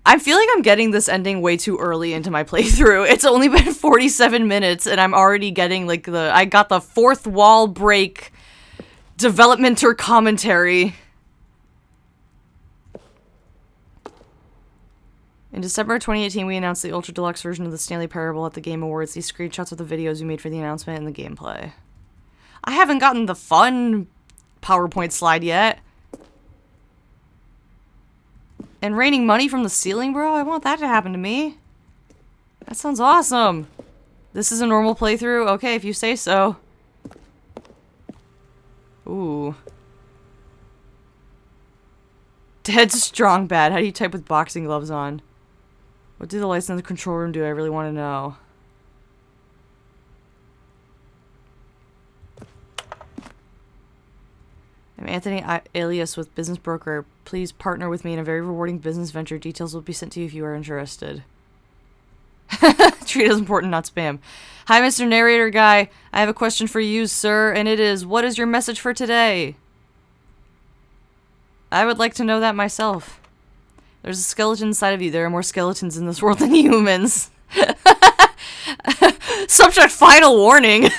I feel like I'm getting this ending way too early into my playthrough. It's only been 47 minutes and I'm already getting like I got the fourth wall break developmenter commentary. In December 2018, we announced the Ultra Deluxe version of the Stanley Parable at the Game Awards. These screenshots of the videos we made for the announcement and the gameplay. I haven't gotten the fun PowerPoint slide yet. And raining money from the ceiling, bro? I want that to happen to me. That sounds awesome. This is a normal playthrough? Okay, if you say so. Ooh. Dead strong bad. How do you type with boxing gloves on? What do the lights in the control room do? I really want to know. I'm Anthony alias with Business Broker. Please partner with me in a very rewarding business venture. Details will be sent to you if you are interested. Treat it as important, not spam. Hi, Mr. Narrator Guy. I have a question for you, sir, and it is, what is your message for today? I would like to know that myself. There's a skeleton inside of you. There are more skeletons in this world than humans. Subject final warning.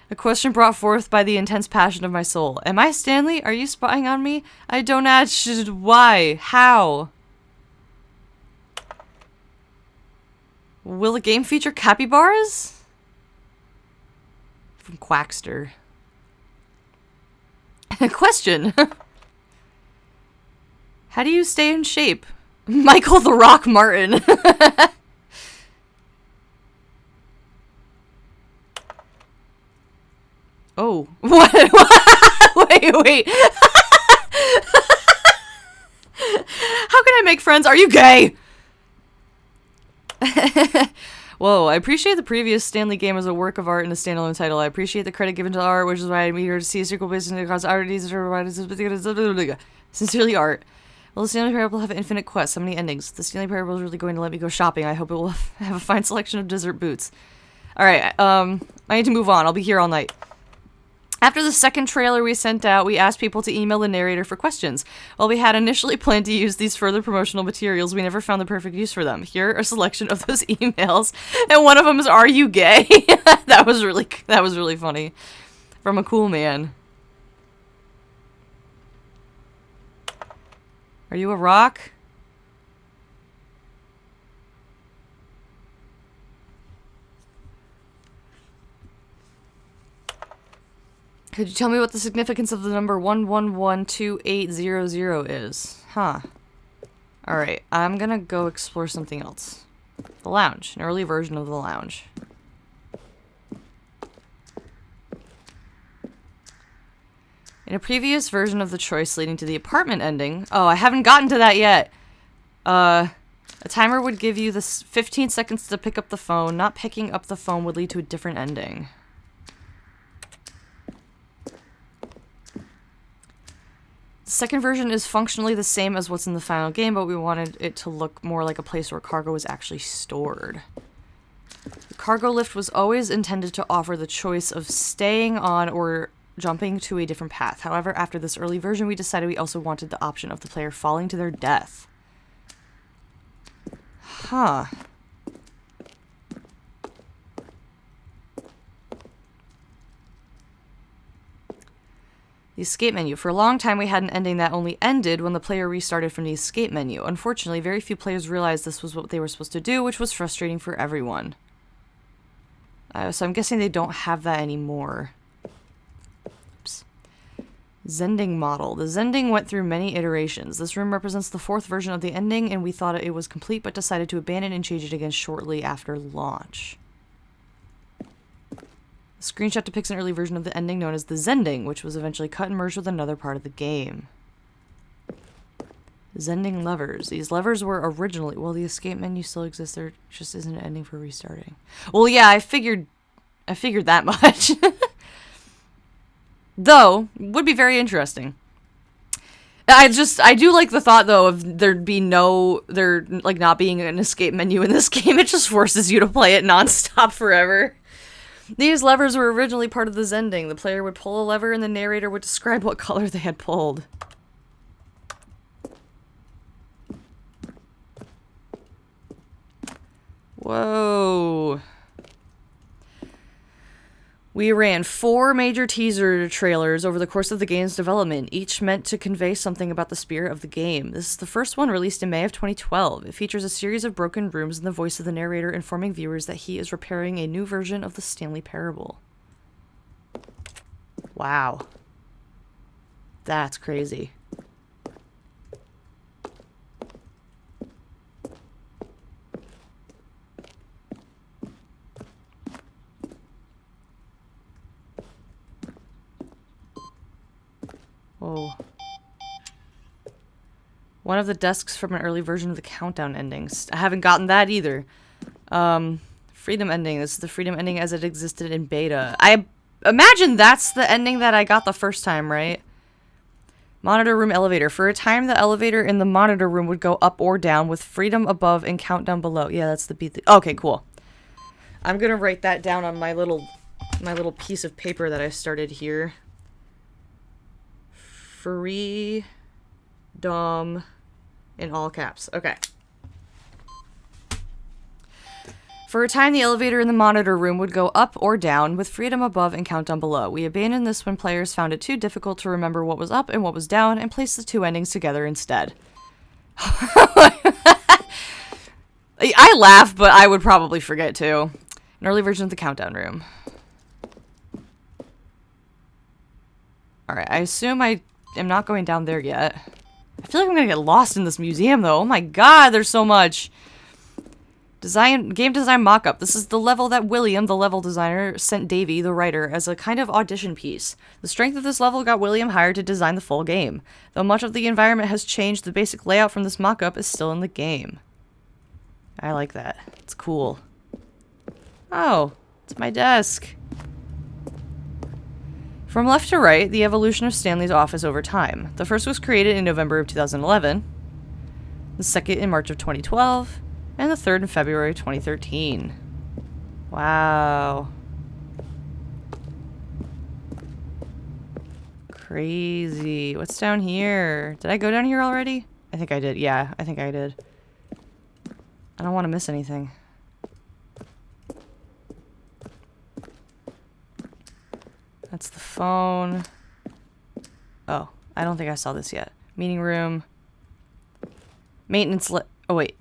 A question brought forth by the intense passion of my soul. Am I Stanley? Are you spying on me? I don't ask why. How? Will the game feature capybaras? From Quackster. Question. How do you stay in shape? Michael the Rock Martin. Oh. What? Wait. How can I make friends? Are you gay? Whoa, I appreciate the previous Stanley game as a work of art and a standalone title. I appreciate the credit given to art, which is why I'm eager to see a sequel based on the cause art. Sincerely, Art. Will the Stanley Parable have infinite quests? How many endings? The Stanley Parable is really going to let me go shopping. I hope it will have a fine selection of dessert boots. Alright, I need to move on. I'll be here all night. After the second trailer we sent out, we asked people to email the narrator for questions. While we had initially planned to use these further promotional materials, we never found the perfect use for them. Here are a selection of those emails, and one of them is, "Are you gay?" That was really funny. From a cool man. Are you a rock? Could you tell me what the significance of the number 1112800 is? Huh. Alright, I'm gonna go explore something else. The lounge. An early version of the lounge. In a previous version of the choice leading to the apartment ending... Oh, I haven't gotten to that yet! A timer would give you this 15 seconds to pick up the phone. Not picking up the phone would lead to a different ending. The second version is functionally the same as what's in the final game, but we wanted it to look more like a place where cargo was actually stored. The cargo lift was always intended to offer the choice of staying on or jumping to a different path. However, after this early version, we decided we also wanted the option of the player falling to their death. Huh. The escape menu. For a long time, we had an ending that only ended when the player restarted from the escape menu. Unfortunately, very few players realized this was what they were supposed to do, which was frustrating for everyone. So I'm guessing they don't have that anymore. Oops. Zending model. The Zending went through many iterations. This room represents the fourth version of the ending, and we thought it was complete, but decided to abandon and change it again shortly after launch. The screenshot depicts an early version of the ending known as the Zending, which was eventually cut and merged with another part of the game. Zending levers. These levers were originally... Well, the escape menu still exists. There just isn't an ending for restarting. Well, yeah, I figured that much. Though, would be very interesting. I do like the thought, though, of there not being an escape menu in this game. It just forces you to play it nonstop forever. These levers were originally part of the Zending. The player would pull a lever and the narrator would describe what color they had pulled. Whoa. We ran 4 major teaser trailers over the course of the game's development, each meant to convey something about the spirit of the game. This is the first one, released in May of 2012. It features a series of broken rooms and the voice of the narrator informing viewers that he is repairing a new version of the Stanley Parable. Wow. That's crazy. Whoa. One of the desks from an early version of the Countdown endings. I haven't gotten that either. Freedom ending. This is the Freedom ending as it existed in beta. I imagine that's the ending that I got the first time, right? Monitor room elevator. For a time, the elevator in the monitor room would go up or down with freedom above and countdown below. Yeah, that's the beat. Okay, cool. I'm gonna write that down on my little piece of paper that I started here. Freedom in all caps. Okay. For a time, the elevator in the monitor room would go up or down with freedom above and countdown below. We abandoned this when players found it too difficult to remember what was up and what was down and placed the two endings together instead. I laugh, but I would probably forget too. An early version of the countdown room. Alright, I assume I am not going down there yet. I feel like I'm gonna get lost in this museum though. Oh my god, there's so much. Game design mock-up. This is the level that William, the level designer, sent Davey, the writer, as a kind of audition piece. The strength of this level got William hired to design the full game. Though much of the environment has changed, the basic layout from this mock-up is still in the game. I like that. It's cool. Oh, it's my desk. From left to right, the evolution of Stanley's office over time. The first was created in November of 2011, the second in March of 2012, and the third in February 2013. Wow. Crazy. What's down here? Did I go down here already? I think I did. Yeah, I think I did. I don't want to miss anything. That's the phone. Oh, I don't think I saw this yet. Meeting room. Maintenance oh wait.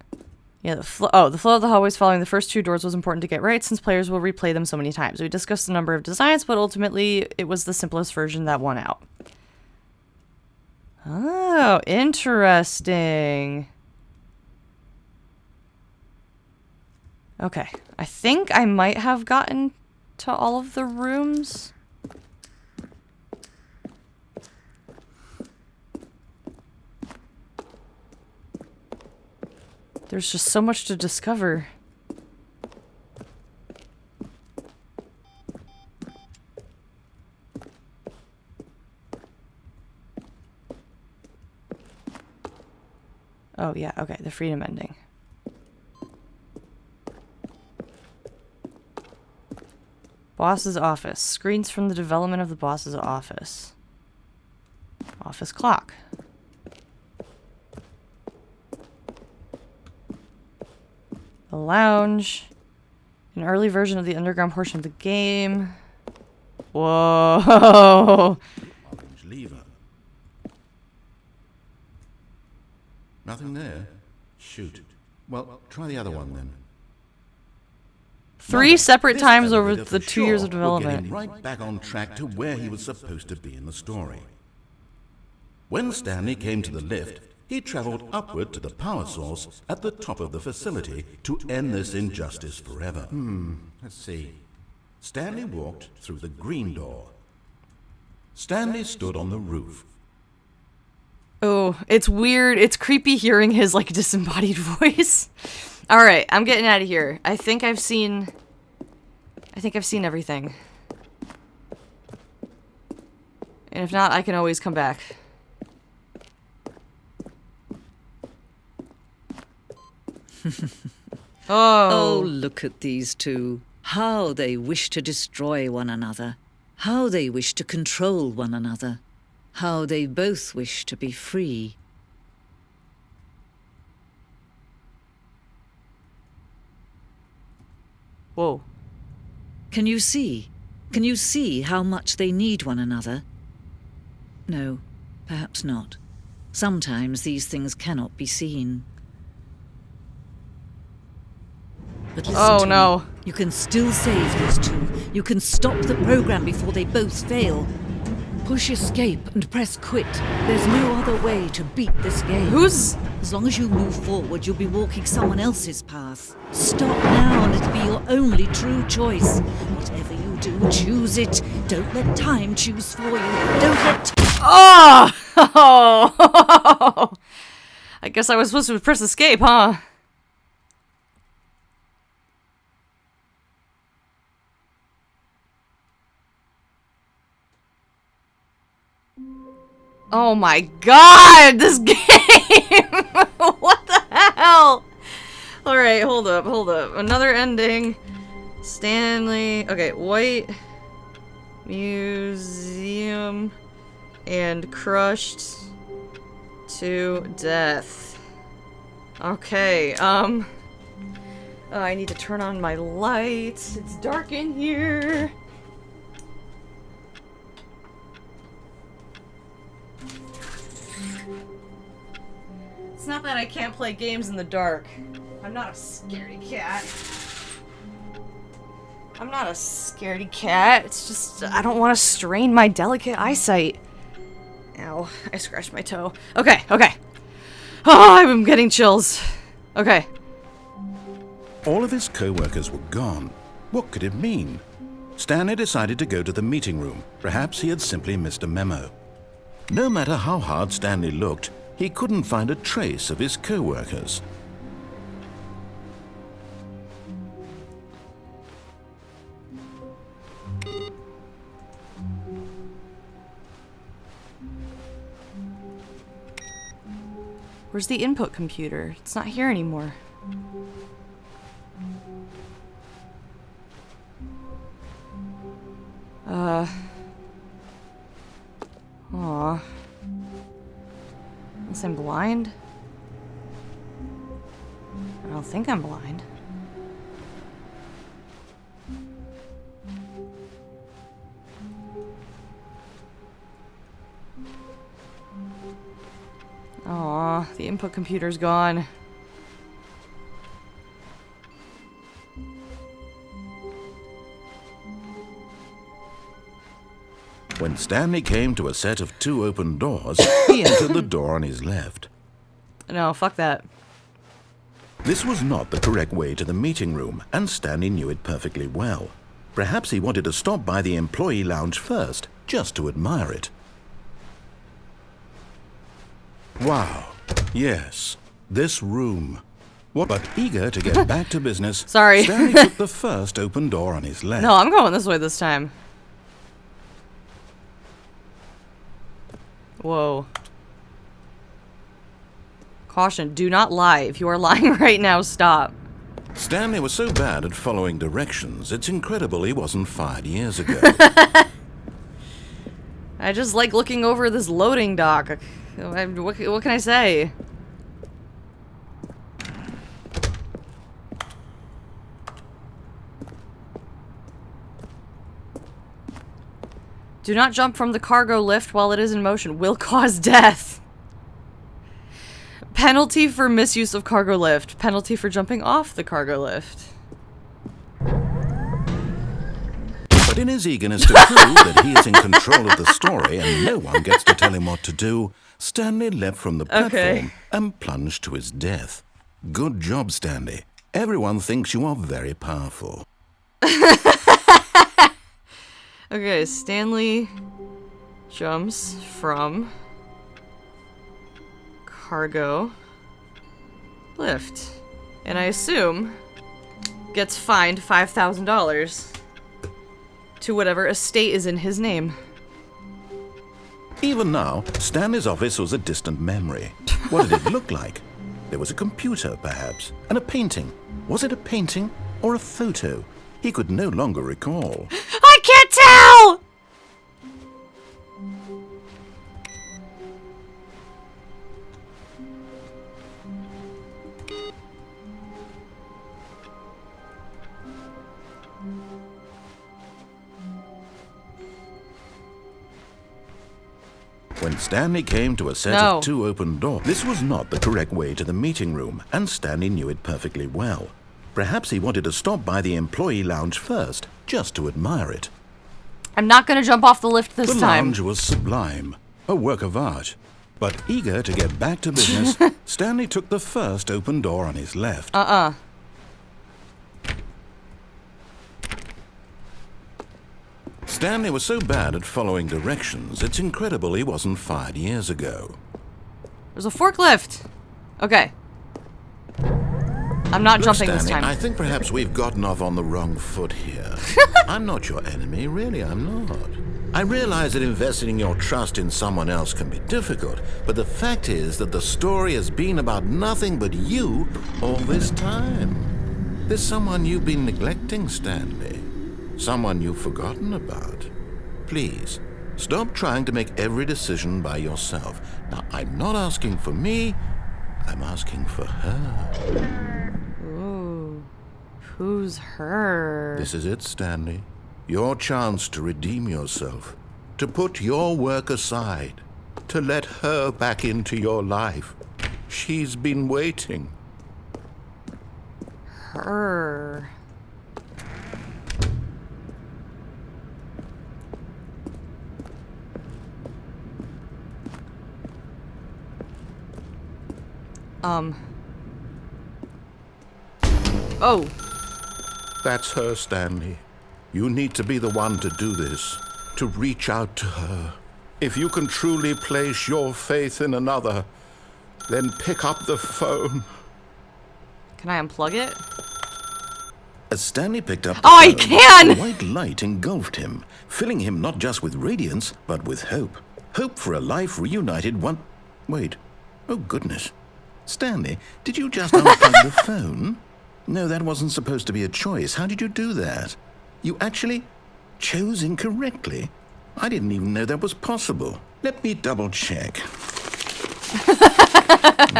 Yeah, the flow of the hallways following the first 2 doors was important to get right since players will replay them so many times. We discussed a number of designs, but ultimately it was the simplest version that won out. Oh, interesting. Okay, I think I might have gotten to all of the rooms. There's just so much to discover. Oh yeah, okay, the freedom ending. Boss's office. Screens from the development of the boss's office. Office clock. The lounge. An early version of the underground portion of the game. Whoa. Orange lever. Nothing there? Shoot. Well, try the other one then. 3 separate This times over elevator the for 2 years of sure will get development. him right back on track to where he was supposed to be in the story. When Stanley came to the lift, he traveled upward to the power source at the top of the facility to end this injustice forever. Let's see. Stanley walked through the green door. Stanley stood on the roof. Oh, it's weird. It's creepy hearing his, like, disembodied voice. Alright, I'm getting out of here. I think I've seen everything. And if not, I can always come back. Oh, look at these two. How they wish to destroy one another. How they wish to control one another. How they both wish to be free. Whoa. Can you see? Can you see how much they need one another? No, perhaps not. Sometimes these things cannot be seen. But listen Oh, to no. me. You can still save these two. You can stop the program before they both fail. Push escape and press quit. There's no other way to beat this game. Who's... As long as you move forward, you'll be walking someone else's path. Stop now and it'll be your only true choice. Whatever you do, choose it. Don't let time choose for you. Don't let... Oh! I guess I was supposed to press escape, huh? Oh my god, this game! What the hell? Alright, hold up. Another ending. Stanley. Okay, White Museum and crushed to death. Okay, I need to turn on my lights. It's dark in here. It's not that I can't play games in the dark. I'm not a scaredy cat. I'm not a scaredy cat. It's just I don't want to strain my delicate eyesight. Ow, I scratched my toe. Okay. Oh, I'm getting chills. Okay. All of his co-workers were gone. What could it mean? Stanley decided to go to the meeting room. Perhaps he had simply missed a memo. No matter how hard Stanley looked, he couldn't find a trace of his co-workers. Where's the input computer? It's not here anymore. Aw. Unless I'm blind? I don't think I'm blind. Aw, The input computer's gone. When Stanley came to a set of 2 open doors, he entered the door on his left. No, fuck that. This was not the correct way to the meeting room, and Stanley knew it perfectly well. Perhaps he wanted to stop by the employee lounge first, just to admire it. Wow. Yes, this room. But eager to get back to business, Sorry. Stanley took the first open door on his left. No, I'm going this way this time. Whoa. Caution, do not lie. If you are lying right now, stop. Stanley was so bad at following directions, it's incredible he wasn't fired years ago. I just like looking over this loading dock. What can I say? Do not jump from the cargo lift while it is in motion. Will cause death. Penalty for misuse of cargo lift. Penalty for jumping off the cargo lift. But in his eagerness to prove that he is in control of the story and no one gets to tell him what to do, Stanley leapt from the platform and plunged to his death. Good job, Stanley. Everyone thinks you are very powerful. Okay, Stanley jumps from cargo lift. And I assume gets fined $5,000 to whatever estate is in his name. Even now, Stanley's office was a distant memory. What did it look like? There was a computer, perhaps, and a painting. Was it a painting or a photo? He could no longer recall. I can't tell! When Stanley came to a set of 2 open doors, this was not the correct way to the meeting room, and Stanley knew it perfectly well. Perhaps he wanted to stop by the employee lounge first, just to admire it. I'm not gonna jump off the lift this The time. lounge was sublime, a work of art. But eager to get back to business, Stanley took the first open door on his left. Stanley was so bad at following directions, it's incredible he wasn't fired years ago. There's a forklift. Okay. I'm not Look, jumping Stanley, this time. I think perhaps we've gotten off on the wrong foot here. I'm not your enemy, really, I'm not. I realize that investing your trust in someone else can be difficult, but the fact is that the story has been about nothing but you all this time. There's someone you've been neglecting, Stanley. Someone you've forgotten about. Please, stop trying to make every decision by yourself. Now, I'm not asking for me, I'm asking for her. Ooh. Who's her? This is it, Stanley. Your chance to redeem yourself. To put your work aside. To let her back into your life. She's been waiting. Her. Oh. That's her, Stanley. You need to be the one to do this. To reach out to her. If you can truly place your faith in another, then pick up the phone. Can I unplug it? As Stanley picked up the Oh, I phone, can! a white light engulfed him, filling him not just with radiance, but with hope. Hope for a life reunited one... Wait. Oh, goodness. Stanley, did you just unplug the phone? No, that wasn't supposed to be a choice. How did you do that? You actually chose incorrectly? I didn't even know that was possible. Let me double check.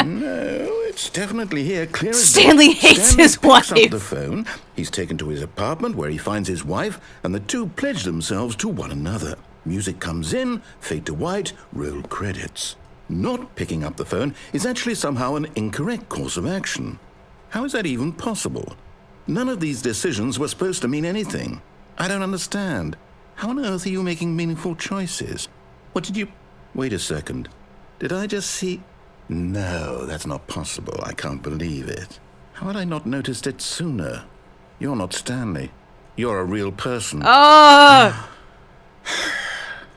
No, it's definitely here, clear as Stanley day. hates Stanley his picks wife. up the phone. He's taken to his apartment where he finds his wife, and the two pledge themselves to one another. Music comes in, fade to white, roll credits. Not picking up the phone is actually somehow an incorrect course of action. How is that even possible? None of these decisions were supposed to mean anything. I don't understand. How on earth are you making meaningful choices? What did you... Wait a second. Did I just see... No, that's not possible. I can't believe it. How had I not noticed it sooner? You're not Stanley. You're a real person. Oh! I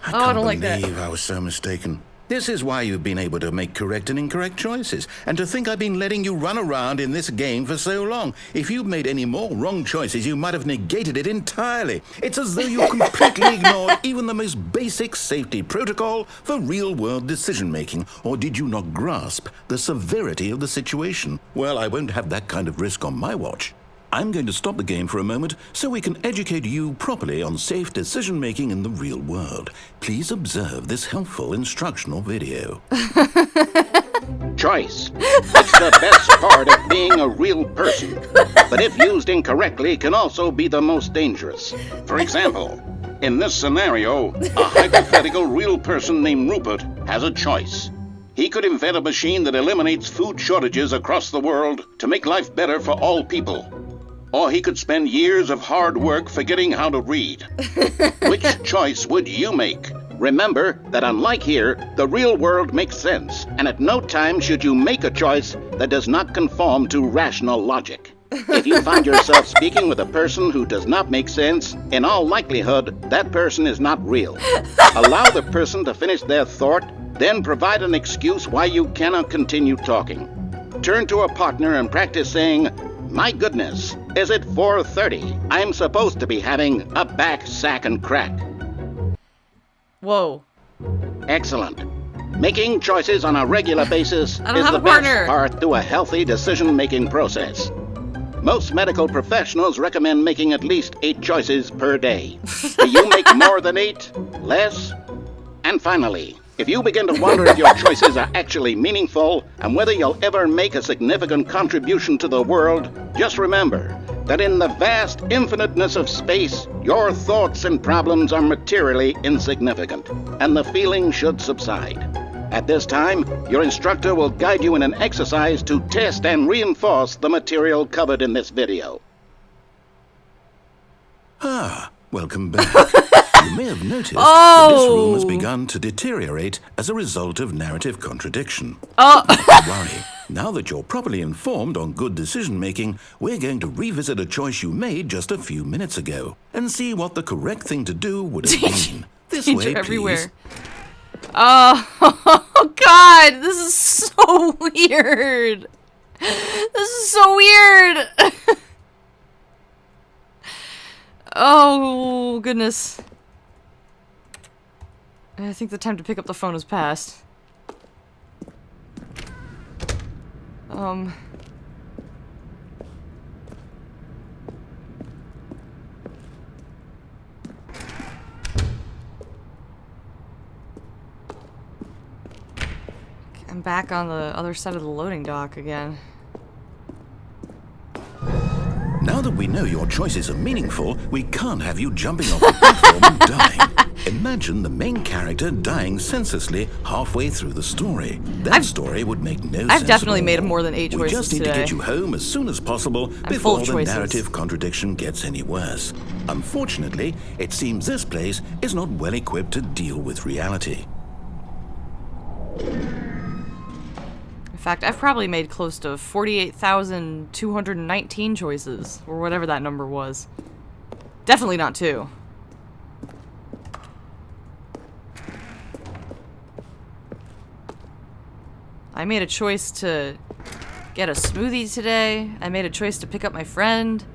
can't I don't like believe that. I was so mistaken. This is why you've been able to make correct and incorrect choices. And to think I've been letting you run around in this game for so long. If you'd made any more wrong choices, you might have negated it entirely. It's as though you completely ignored even the most basic safety protocol for real-world decision-making. Or did you not grasp the severity of the situation? Well, I won't have that kind of risk on my watch. I'm going to stop the game for a moment so we can educate you properly on safe decision-making in the real world. Please observe this helpful instructional video. Choice. It's the best part of being a real person. But if used incorrectly, can also be the most dangerous. For example, in this scenario, a hypothetical real person named Rupert has a choice. He could invent a machine that eliminates food shortages across the world to make life better for all people. Or he could spend years of hard work forgetting how to read. Which choice would you make? Remember that unlike here, the real world makes sense, and at no time should you make a choice that does not conform to rational logic. If you find yourself speaking with a person who does not make sense, in all likelihood, that person is not real. Allow the person to finish their thought, then provide an excuse why you cannot continue talking. Turn to a partner and practice saying, "My goodness, is it 4:30? I'm supposed to be having a back, sack, and crack." Whoa. Excellent. Making choices on a regular basis I don't is have the a partner. best part to a healthy decision-making process. Most medical professionals recommend making at least 8 choices per day. Do you make more than 8? Less? And finally, if you begin to wonder if your choices are actually meaningful and whether you'll ever make a significant contribution to the world, just remember that in the vast infiniteness of space, your thoughts and problems are materially insignificant, and the feeling should subside. At this time, your instructor will guide you in an exercise to test and reinforce the material covered in this video. Ah, welcome back. You may have noticed that this room has begun to deteriorate as a result of narrative contradiction. Not to worry. Now that you're properly informed on good decision-making, we're going to revisit a choice you made just a few minutes ago and see what the correct thing to do would have been. This way, everywhere. please. Oh, God, this is so weird. This is so weird. Oh, goodness. I think the time to pick up the phone has passed. I'm back on the other side of the loading dock again. Now that we know your choices are meaningful, we can't have you jumping off the platform and dying. Imagine the main character dying senselessly halfway through the story. That story would make no sense. I've definitely at all. made more than 8 choices We just need today. to get you home as soon as possible full before of the choices. narrative contradiction gets any worse. Unfortunately, it seems this place is not well equipped to deal with reality. In fact, I've probably made close to 48,219 choices, or whatever that number was. Definitely not 2. I made a choice to get a smoothie today. I made a choice to pick up my friend.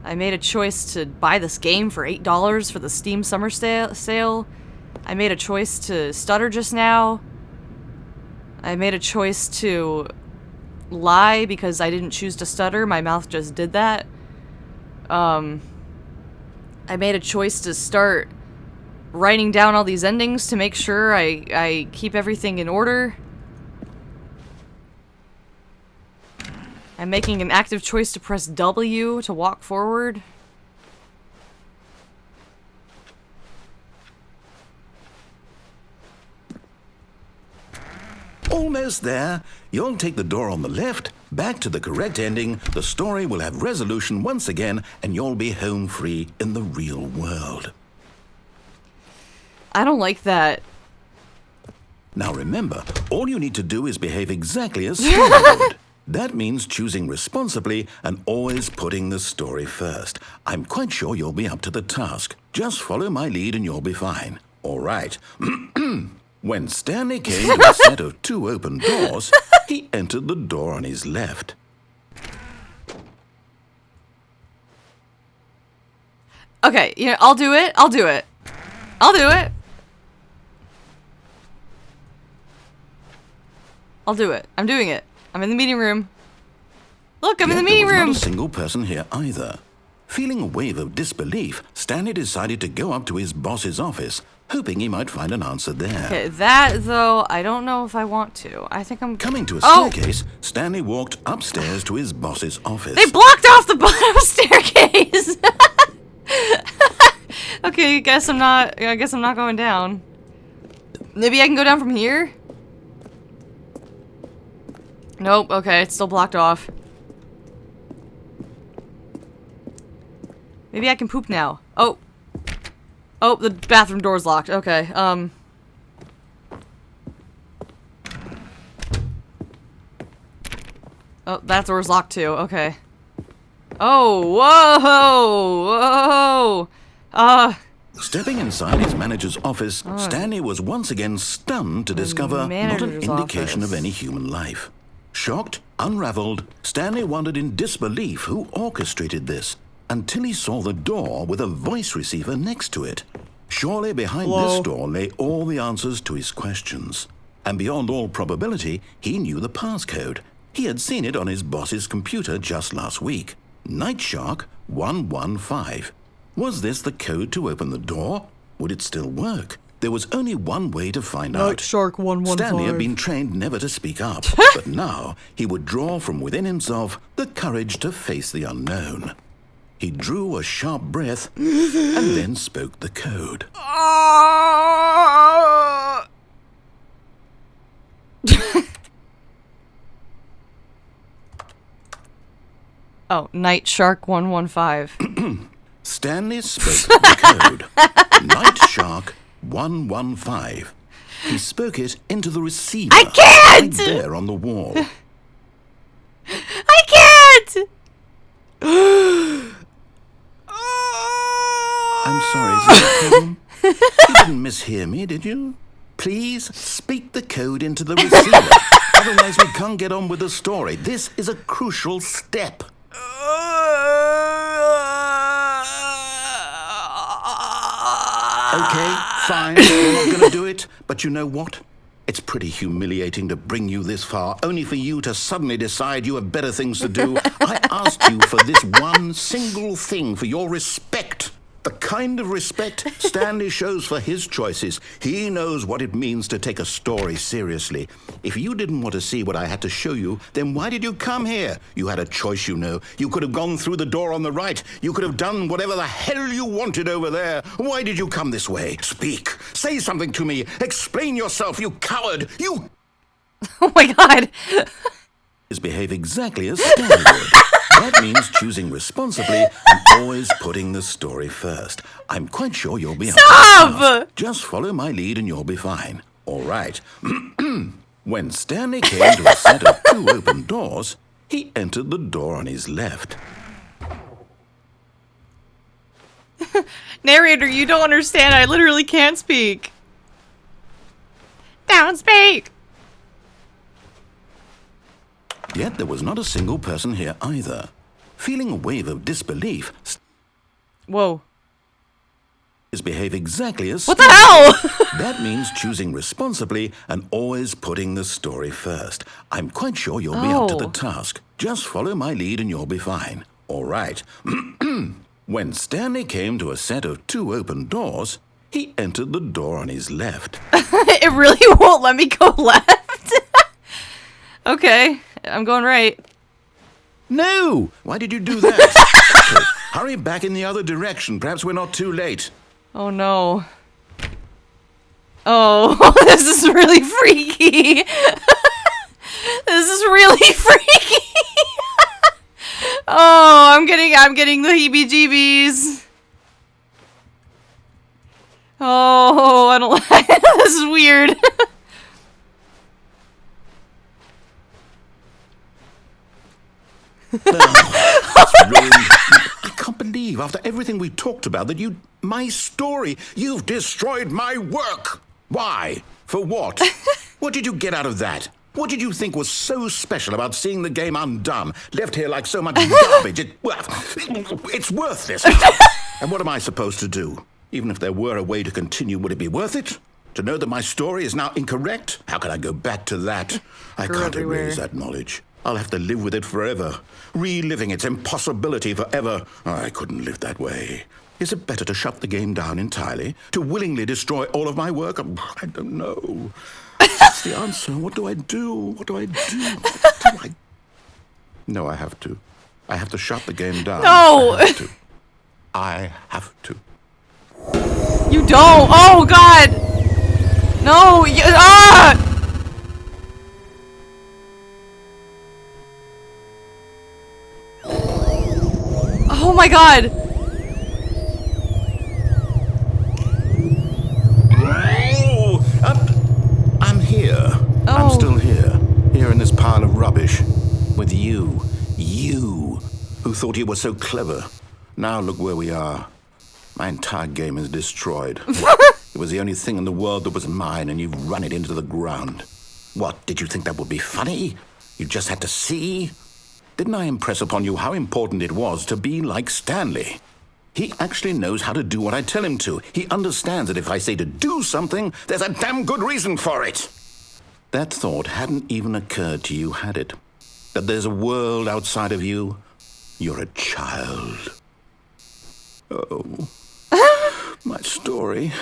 I made a choice to buy this game for $8 for the Steam Summer sale. I made a choice to stutter just now. I made a choice to lie because I didn't choose to stutter. My mouth just did that. I made a choice to start writing down all these endings to make sure I keep everything in order. I'm making an active choice to press W to walk forward. Almost there. You'll take the door on the left, back to the correct ending, the story will have resolution once again, and you'll be home free in the real world. I don't like that. Now remember, all you need to do is behave exactly as Stanley would. That means choosing responsibly and always putting the story first. I'm quite sure you'll be up to the task. Just follow my lead and you'll be fine. All right. When Stanley came to a set of 2 open doors, he entered the door on his left. Okay, yeah, I'll do it. I'll do it. I'll do it. I'll do it. I'm doing it. I'm in the meeting room. Look, I'm in the meeting room. Not a single person here either. Feeling a wave of disbelief, Stanley decided to go up to his boss's office, hoping he might find an answer there. Okay, that, though, I don't know if I want to. I think I'm... Coming to a staircase, Stanley walked upstairs to his boss's office. They blocked off the bottom staircase! Okay, I guess I'm not going down. Maybe I can go down from here? Nope, okay, it's still blocked off. Maybe I can poop now. Oh. Oh, the bathroom door's locked. Okay, Oh, that door's locked too. Okay. Oh, whoa! Stepping inside his manager's office, Stanley was once again stunned to discover not an indication of any human life. Shocked, unraveled, Stanley wondered in disbelief who orchestrated this, until he saw the door with a voice receiver next to it. Surely behind this door lay all the answers to his questions. And beyond all probability, he knew the passcode. He had seen it on his boss's computer just last week. Night Shark 115. Was this the code to open the door? Would it still work? There was only one way to find out. Night Shark 115. Stanley had been trained never to speak up, but now he would draw from within himself the courage to face the unknown. He drew a sharp breath and then spoke the code. Oh, Night Shark 115. Stanley spoke the code. Night Shark 115. He spoke it into the receiver. I can't! Right there on the wall. I can't! I'm sorry, is there a problem? You didn't mishear me, did you? Please speak the code into the receiver. Otherwise, we can't get on with the story. This is a crucial step. Okay, fine, you're not going to do it, but you know what? It's pretty humiliating to bring you this far, only for you to suddenly decide you have better things to do. I asked you for this one single thing, for your respect. The kind of respect Stanley shows for his choices. He knows what it means to take a story seriously. If you didn't want to see what I had to show you, then why did you come here? You had a choice, you know. You could have gone through the door on the right. You could have done whatever the hell you wanted over there. Why did you come this way? Speak. Say something to me. Explain yourself, you coward. You... Oh my god. Behave exactly as Stanley would. That means choosing responsibly and always putting the story first. I'm quite sure you'll be Stop! Just follow my lead and you'll be fine. All right. When Stanley came to a set of 2 open doors, he entered the door on his left. Narrator, you don't understand. I literally can't speak. Don't speak! Yet there was not a single person here either. Feeling a wave of disbelief, Whoa. behave exactly as What the hell? That means choosing responsibly and always putting the story first. I'm quite sure you'll be up to the task. Just follow my lead and you'll be fine. All right. When Stanley came to a set of 2 open doors, he entered the door on his left. It really won't let me go left. Okay, I'm going right. No! Why did you do that? Okay, hurry back in the other direction. Perhaps we're not too late. Oh no. Oh, this is really freaky. This is really freaky. Oh, I'm getting the heebie-jeebies. Oh, I don't like this is weird. I can't believe, after everything we talked about, that my story, you've destroyed my work. Why? For what? What did you get out of that? What did you think was so special about seeing the game undone, left here like so much garbage? It's worthless. And what am I supposed to do? Even if there were a way to continue, would it be worth it? To know that my story is now incorrect? How can I go back to that? I can't erase that knowledge. I'll have to live with it forever, reliving its impossibility forever. I couldn't live that way. Is it better to shut the game down entirely? To willingly destroy all of my work? I don't know. That's the answer. What do I do? What do I do? No, I have to. I have to shut the game down. No! I have to. You don't! Oh, God! No! Oh my God! I'm here. Oh. I'm still here. Here in this pile of rubbish. With you. You. Who thought you were so clever. Now look where we are. My entire game is destroyed. It was the only thing in the world that was mine, and you've run it into the ground. What, did you think that would be funny? You just had to see? Didn't I impress upon you how important it was to be like Stanley? He actually knows how to do what I tell him to. He understands that if I say to do something, there's a damn good reason for it. That thought hadn't even occurred to you, had it? That there's a world outside of you? You're a child. Oh, my story.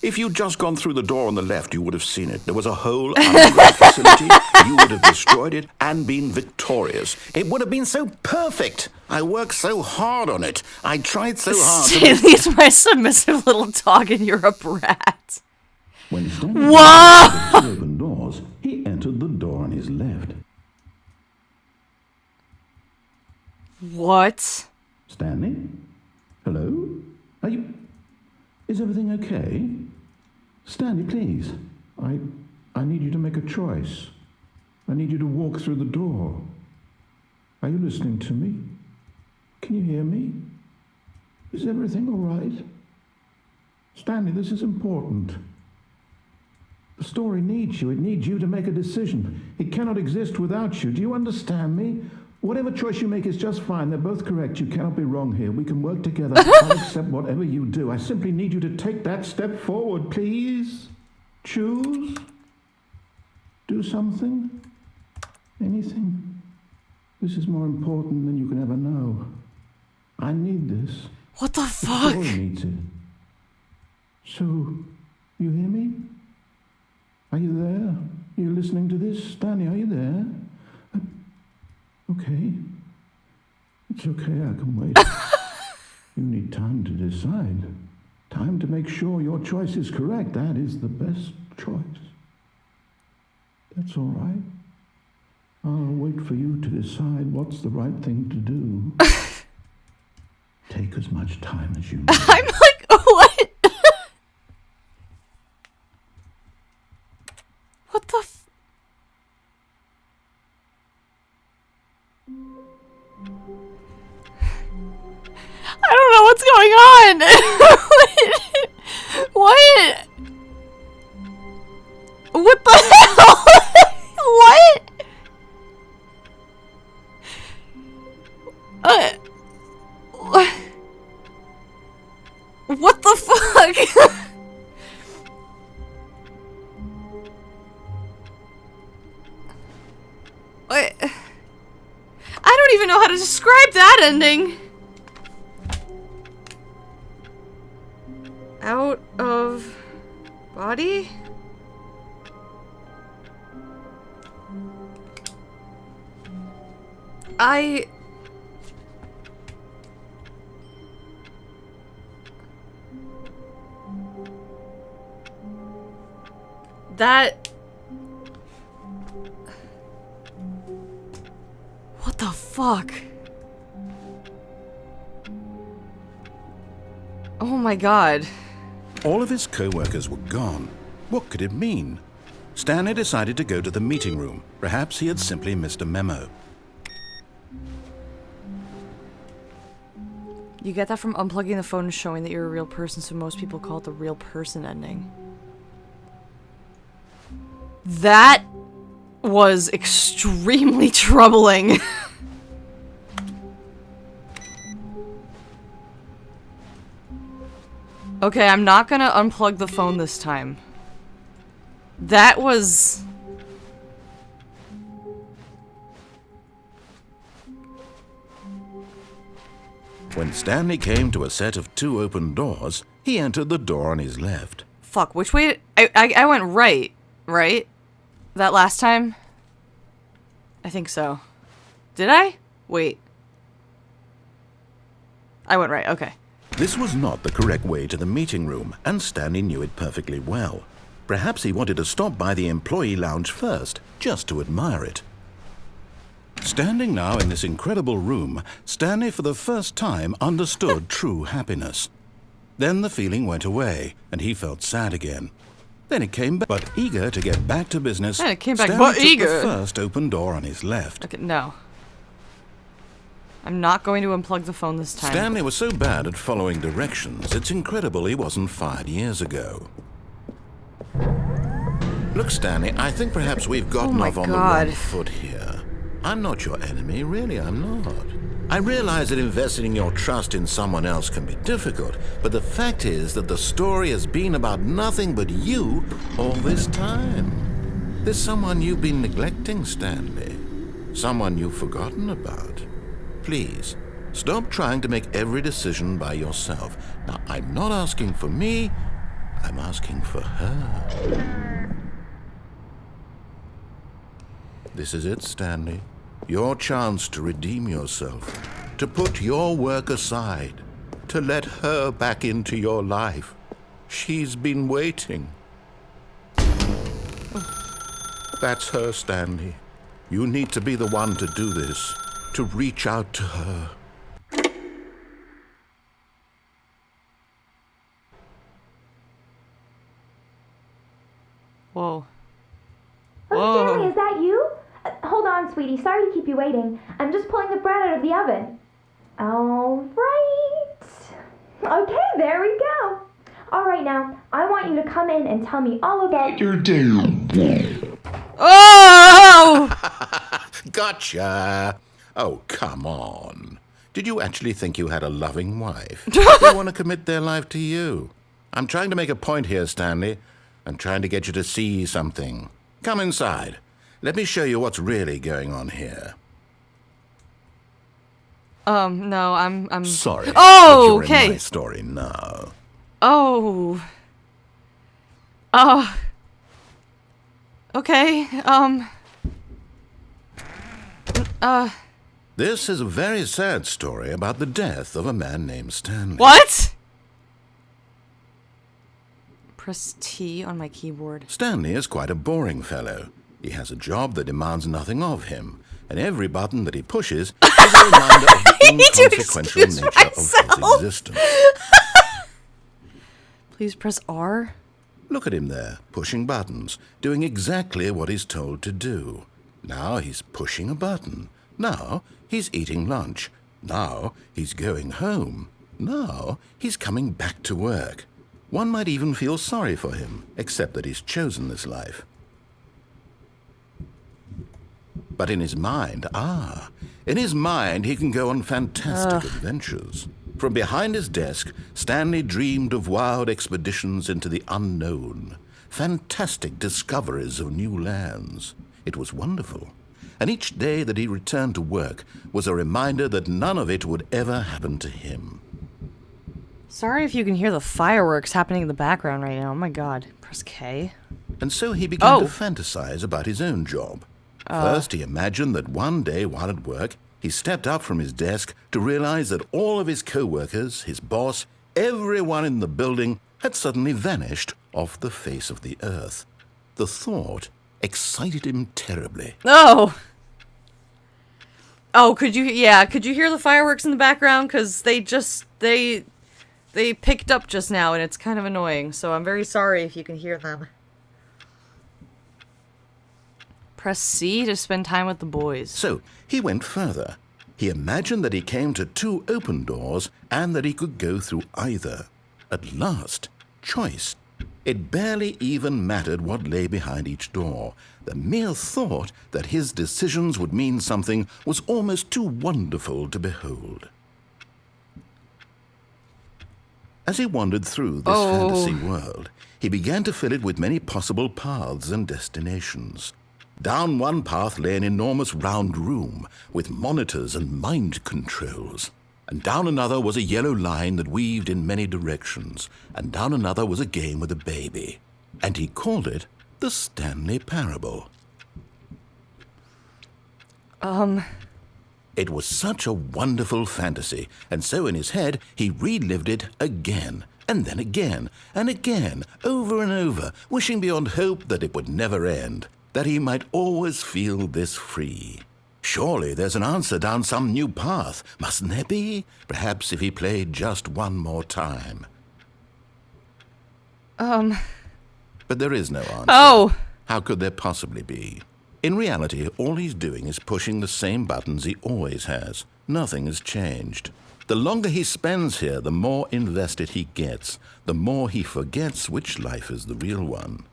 If you'd just gone through the door on the left, you would have seen it. There was a whole underground facility. You would have destroyed it and been victorious. It would have been so perfect. I worked so hard on it. I tried so hard. Stanley's my submissive little dog and you're a brat. When Stanley Whoa! opened doors, he entered the door on his left. What? Stanley? Hello? Are you... Is everything okay? Stanley, please. I need you to make a choice. I need you to walk through the door. Are you listening to me? Can you hear me? Is everything all right? Stanley, this is important. The story needs you. It needs you to make a decision. It cannot exist without you. Do you understand me? Whatever choice you make is just fine. They're both correct. You cannot be wrong here. We can work together. I'll accept whatever you do. I simply need you to take that step forward, please. Choose. Do something. Anything. This is more important than you can ever know. I need this. What the The fuck? story needs it. So, you hear me? Are you there? Are you listening to this? Stanley, are you there? Okay. It's okay, I can wait. You need time to decide. Time to make sure your choice is correct. That is the best choice. That's all right. I'll wait for you to decide what's the right thing to do. Take as much time as you need. I'm like, what? What the f- I don't know what's going on. What? What the hell? What? What the fuck? What? I don't even know how to describe that ending. Out of body? That fuck? Oh my god. All of his co-workers were gone. What could it mean? Stanley decided to go to the meeting room. Perhaps he had simply missed a memo. You get that from unplugging the phone and showing that you're a real person, so most people call it the real person ending. That was extremely troubling. Okay, I'm not gonna unplug the phone this time. That was... When Stanley came to a set of 2 open doors, he entered the door on his left. Fuck, which way? I went right, right? That last time? I think so. Did I? Wait. I went right, okay. This was not the correct way to the meeting room, and Stanley knew it perfectly well. Perhaps he wanted to stop by the employee lounge first, just to admire it. Standing now in this incredible room, Stanley for the first time understood true happiness. Then the feeling went away, and he felt sad again. Then it came back, but eager to get back to business, Then it came back, Stanley but took eager. the first open door on his left. Okay, no. I'm not going to unplug the phone this time. Stanley was so bad at following directions, it's incredible he wasn't fired years ago. Look, Stanley, I think perhaps we've gotten off on the wrong foot here. I'm not your enemy, really, I'm not. I realize that investing your trust in someone else can be difficult, but the fact is that the story has been about nothing but you all this time. There's someone you've been neglecting, Stanley. Someone you've forgotten about. Please, stop trying to make every decision by yourself. Now, I'm not asking for me, I'm asking for her. This is it, Stanley. Your chance to redeem yourself, to put your work aside, to let her back into your life. She's been waiting. That's her, Stanley. You need to be the one to do this, to reach out to her. Whoa. Oh, Stanley, is that you? Hold on, sweetie. Sorry to keep you waiting. I'm just pulling the bread out of the oven. All right. Okay, there we go. All right, now, I want you to come in and tell me all about your day. Oh! Gotcha! Oh, come on. Did you actually think you had a loving wife? They want to commit their life to you. I'm trying to make a point here, Stanley. I'm trying to get you to see something. Come inside. Let me show you what's really going on here. No, I'm... Sorry. Oh, but you're okay. in my story now. Oh. Okay, This is a very sad story about the death of a man named Stanley. What? Press T on my keyboard. Stanley is quite a boring fellow. He has a job that demands nothing of him, and every button that he pushes is a reminder of the inconsequential nature of his existence. Please press R. Look at him there, pushing buttons, doing exactly what he's told to do. Now he's pushing a button. Now he's eating lunch. Now he's going home. Now he's coming back to work. One might even feel sorry for him, except that he's chosen this life. But in his mind, he can go on fantastic adventures. From behind his desk, Stanley dreamed of wild expeditions into the unknown, fantastic discoveries of new lands. It was wonderful. And each day that he returned to work was a reminder that none of it would ever happen to him. Sorry if you can hear the fireworks happening in the background right now. Oh my god. Press K. And so he began to fantasize about his own job. First, he imagined that one day while at work, he stepped up from his desk to realize that all of his co-workers, his boss, everyone in the building had suddenly vanished off the face of the earth. The thought excited him terribly. Oh! Oh, could you hear the fireworks in the background? Because they picked up just now, and it's kind of annoying, so I'm very sorry if you can hear them. Press C to spend time with the boys. So, he went further. He imagined that he came to 2 open doors and that he could go through either. At last, choice. It barely even mattered what lay behind each door. The mere thought that his decisions would mean something was almost too wonderful to behold. As he wandered through this fantasy world, he began to fill it with many possible paths and destinations. Down one path lay an enormous round room with monitors and mind controls. And down another was a yellow line that weaved in many directions. And down another was a game with a baby. And he called it the Stanley Parable. It was such a wonderful fantasy, and so in his head he relived it again, and then again, and again, over and over, wishing beyond hope that it would never end, that he might always feel this free. Surely there's an answer down some new path, mustn't there be? Perhaps if he played just one more time. But there is no answer. Oh! How could there possibly be? In reality, all he's doing is pushing the same buttons he always has. Nothing has changed. The longer he spends here, the more invested he gets, the more he forgets which life is the real one.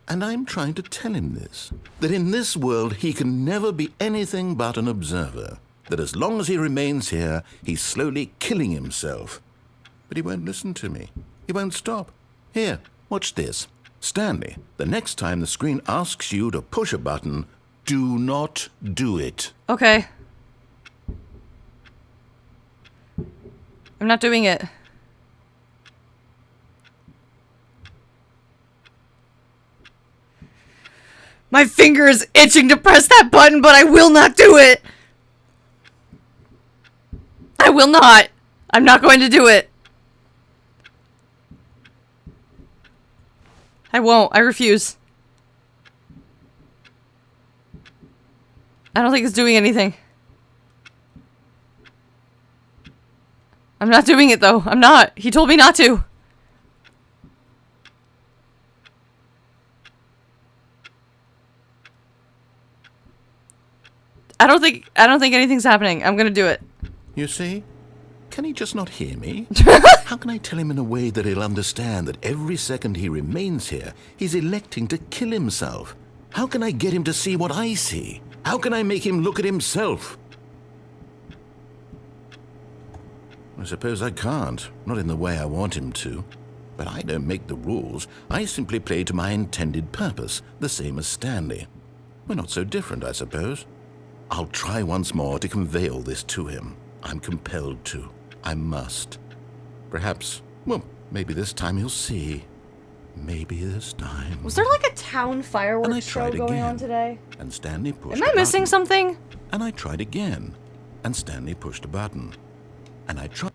And I'm trying to tell him this, that in this world he can never be anything but an observer, that as long as he remains here, he's slowly killing himself. But he won't listen to me. He won't stop. Here, watch this. Stanley, the next time the screen asks you to push a button, do not do it. Okay. I'm not doing it. My finger is itching to press that button, but I will not do it. I will not. I'm not going to do it. I won't. I refuse. I don't think it's doing anything. I'm not doing it, though. I'm not. He told me not to. I don't think anything's happening. I'm gonna do it. You see? Can he just not hear me? How can I tell him in a way that he'll understand that every second he remains here, he's electing to kill himself? How can I get him to see what I see? How can I make him look at himself? I suppose I can't, not in the way I want him to. But I don't make the rules. I simply play to my intended purpose, the same as Stanley. We're not so different, I suppose. I'll try once more to convey all this to him. I'm compelled to. I must. Perhaps, well, maybe this time he'll see. Maybe this time. Was there like a town fireworks show going on today? And Stanley pushed Am I missing something? And I tried again. And Stanley pushed a button. And I tried.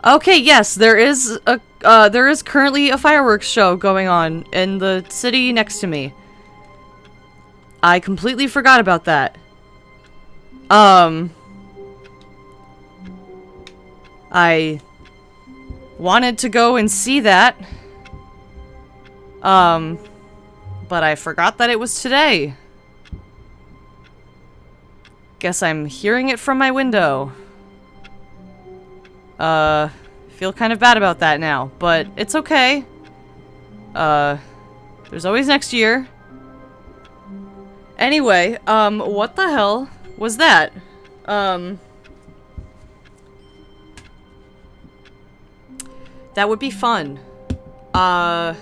Okay, yes, there is currently a fireworks show going on in the city next to me. I completely forgot about that. I wanted to go and see that. But I forgot that it was today. Guess I'm hearing it from my window. Feel kind of bad about that now, but it's okay. There's always next year. Anyway, what the hell was that? That would be fun. I'm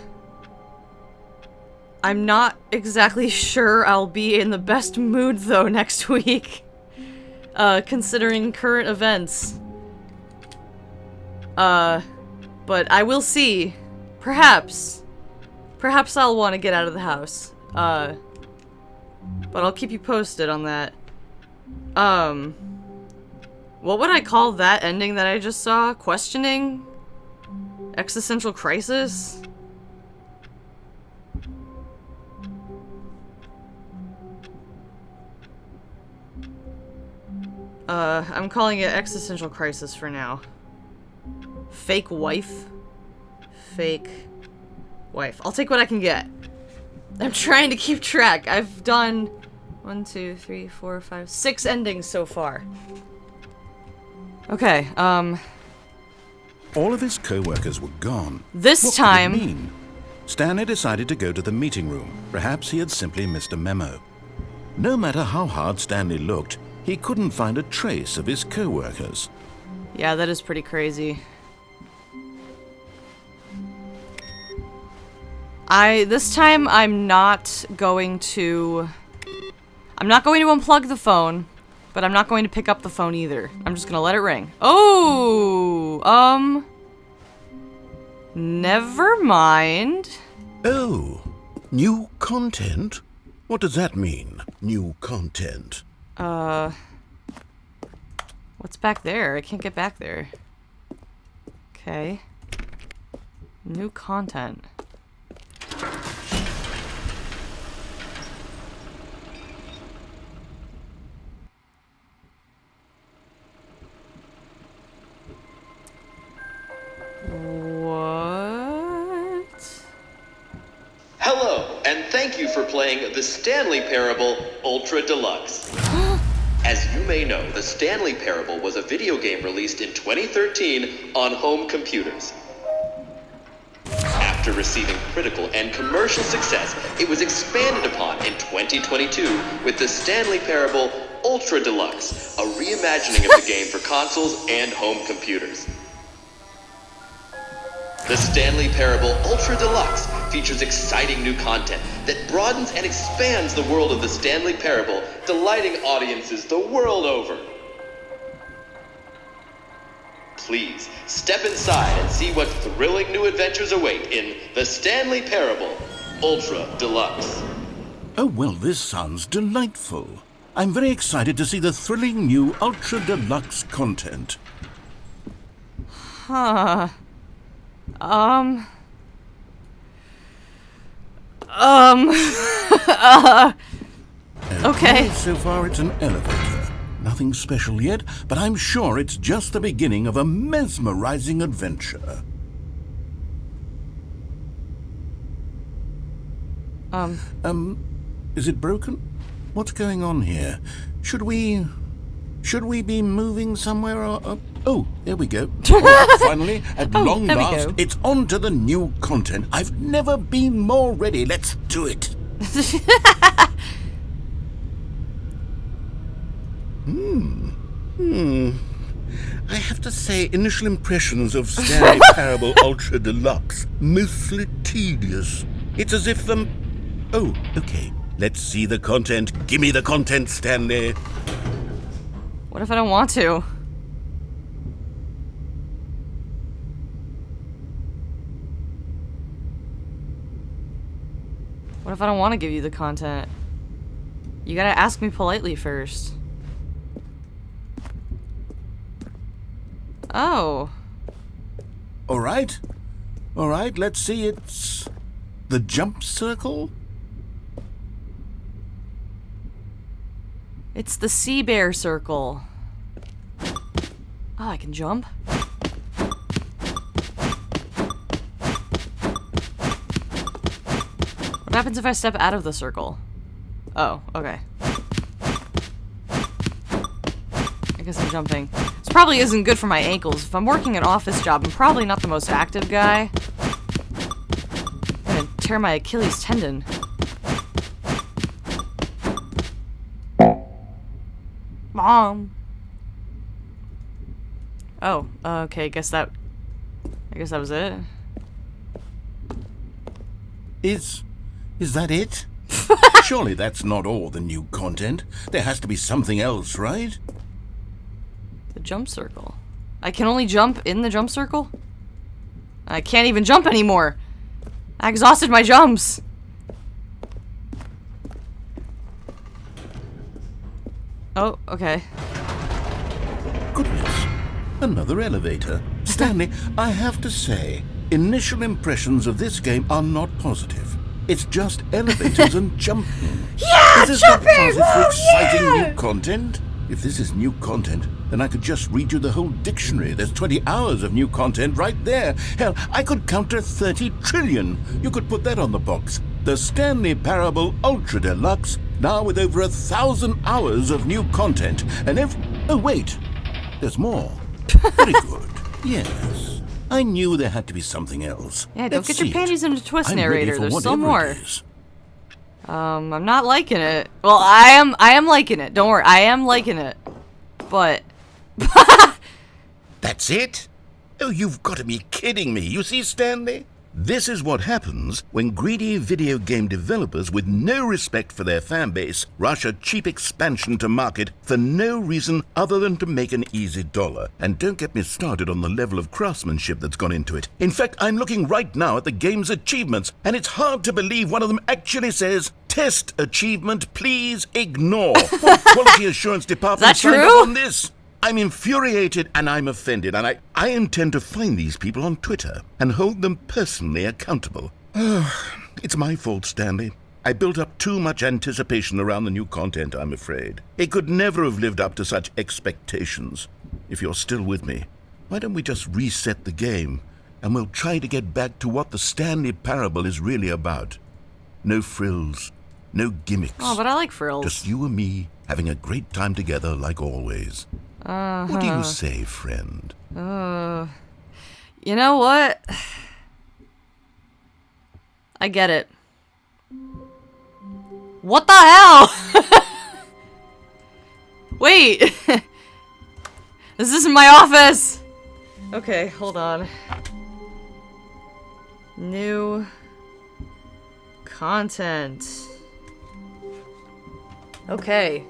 not exactly sure I'll be in the best mood, though, next week. Considering current events. But I will see. Perhaps. Perhaps I'll want to get out of the house. But I'll keep you posted on that. What would I call that ending that I just saw? Questioning? Existential crisis? I'm calling it existential crisis for now. Fake wife? Fake wife. I'll take what I can get. I'm trying to keep track. I've done 1, 2, 3, 4, 5, 6 endings so far. Okay, All of his co-workers were gone. This What time... could it mean? Stanley decided to go to the meeting room. Perhaps he had simply missed a memo. No matter how hard Stanley looked, he couldn't find a trace of his co-workers. Yeah, that is pretty crazy. This time I'm not going to unplug the phone, but I'm not going to pick up the phone either. I'm just gonna let it ring. Oh, never mind. Oh, new content? What does that mean, new content? What's back there? I can't get back there. Okay. New content. What? Hello, and thank you for playing the Stanley Parable Ultra Deluxe. As you may know, the Stanley Parable was a video game released in 2013 on home computers. After receiving critical and commercial success, it was expanded upon in 2022 with the Stanley Parable Ultra Deluxe, a reimagining of the game for consoles and home computers. The Stanley Parable Ultra Deluxe features exciting new content that broadens and expands the world of the Stanley Parable, delighting audiences the world over. Please, step inside and see what thrilling new adventures await in the Stanley Parable Ultra Deluxe. Oh, well, this sounds delightful. I'm very excited to see the thrilling new Ultra Deluxe content. Huh. Okay. So far it's an elevator. Nothing special yet, but I'm sure it's just the beginning of a mesmerizing adventure. Is it broken? What's going on here? Should we be moving somewhere or... Oh, there we go. Oh, finally, at long there we last, go. it's on to the new content. I've never been more ready. Let's do it. I have to say, initial impressions of Stanley Parable Ultra Deluxe, mostly tedious. It's as if Oh, okay. Let's see the content. Gimme the content, Stanley. What if I don't want to? What if I don't want to give you the content? You gotta ask me politely first. Oh. All right, let's see. It's the jump circle? It's the sea bear circle. Oh, I can jump? What happens if I step out of the circle? Oh, okay. I guess I'm jumping. This probably isn't good for my ankles. If I'm working an office job, I'm probably not the most active guy. I'm gonna tear my Achilles tendon. Mom. Oh, okay, I guess that was it. Is that it? Surely that's not all the new content. There has to be something else, right? The jump circle. I can only jump in the jump circle? I can't even jump anymore. I exhausted my jumps. Oh, okay. Goodness, another elevator. Stanley, I have to say, initial impressions of this game are not positive. It's just elevators and jumping. Yeah, is this jumping! not positive for Woo, exciting yeah! new content? If this is new content, then I could just read you the whole dictionary. There's 20 hours of new content right there. Hell, I could counter 30 trillion. You could put that on the box. The Stanley Parable Ultra Deluxe, now with over 1,000 hours of new content. And oh, wait. There's more. Very good. Yes. I knew there had to be something else. Yeah, don't Let's get your see panties it. in a twist, I'm narrator. ready for There's still whatever more. it is. I'm not liking it. Well, I am liking it. Don't worry, I am liking it. But That's it? Oh, you've got to be kidding me. You see, Stanley? This is what happens when greedy video game developers with no respect for their fan base rush a cheap expansion to market for no reason other than to make an easy dollar. And don't get me started on the level of craftsmanship that's gone into it. In fact, I'm looking right now at the game's achievements, and it's hard to believe one of them actually says, "Test achievement, please ignore." What quality assurance department signed true? off on this? I'm infuriated and I'm offended, and I intend to find these people on Twitter and hold them personally accountable. It's my fault, Stanley. I built up too much anticipation around the new content, I'm afraid. It could never have lived up to such expectations. If you're still with me, why don't we just reset the game, and we'll try to get back to what the Stanley Parable is really about. No frills, no gimmicks. oh, but I like frills. Just you and me having a great time together like always. What do you say, friend? You know what? I get it. What the hell? Wait. This isn't my office. Okay, hold on. New content. Okay.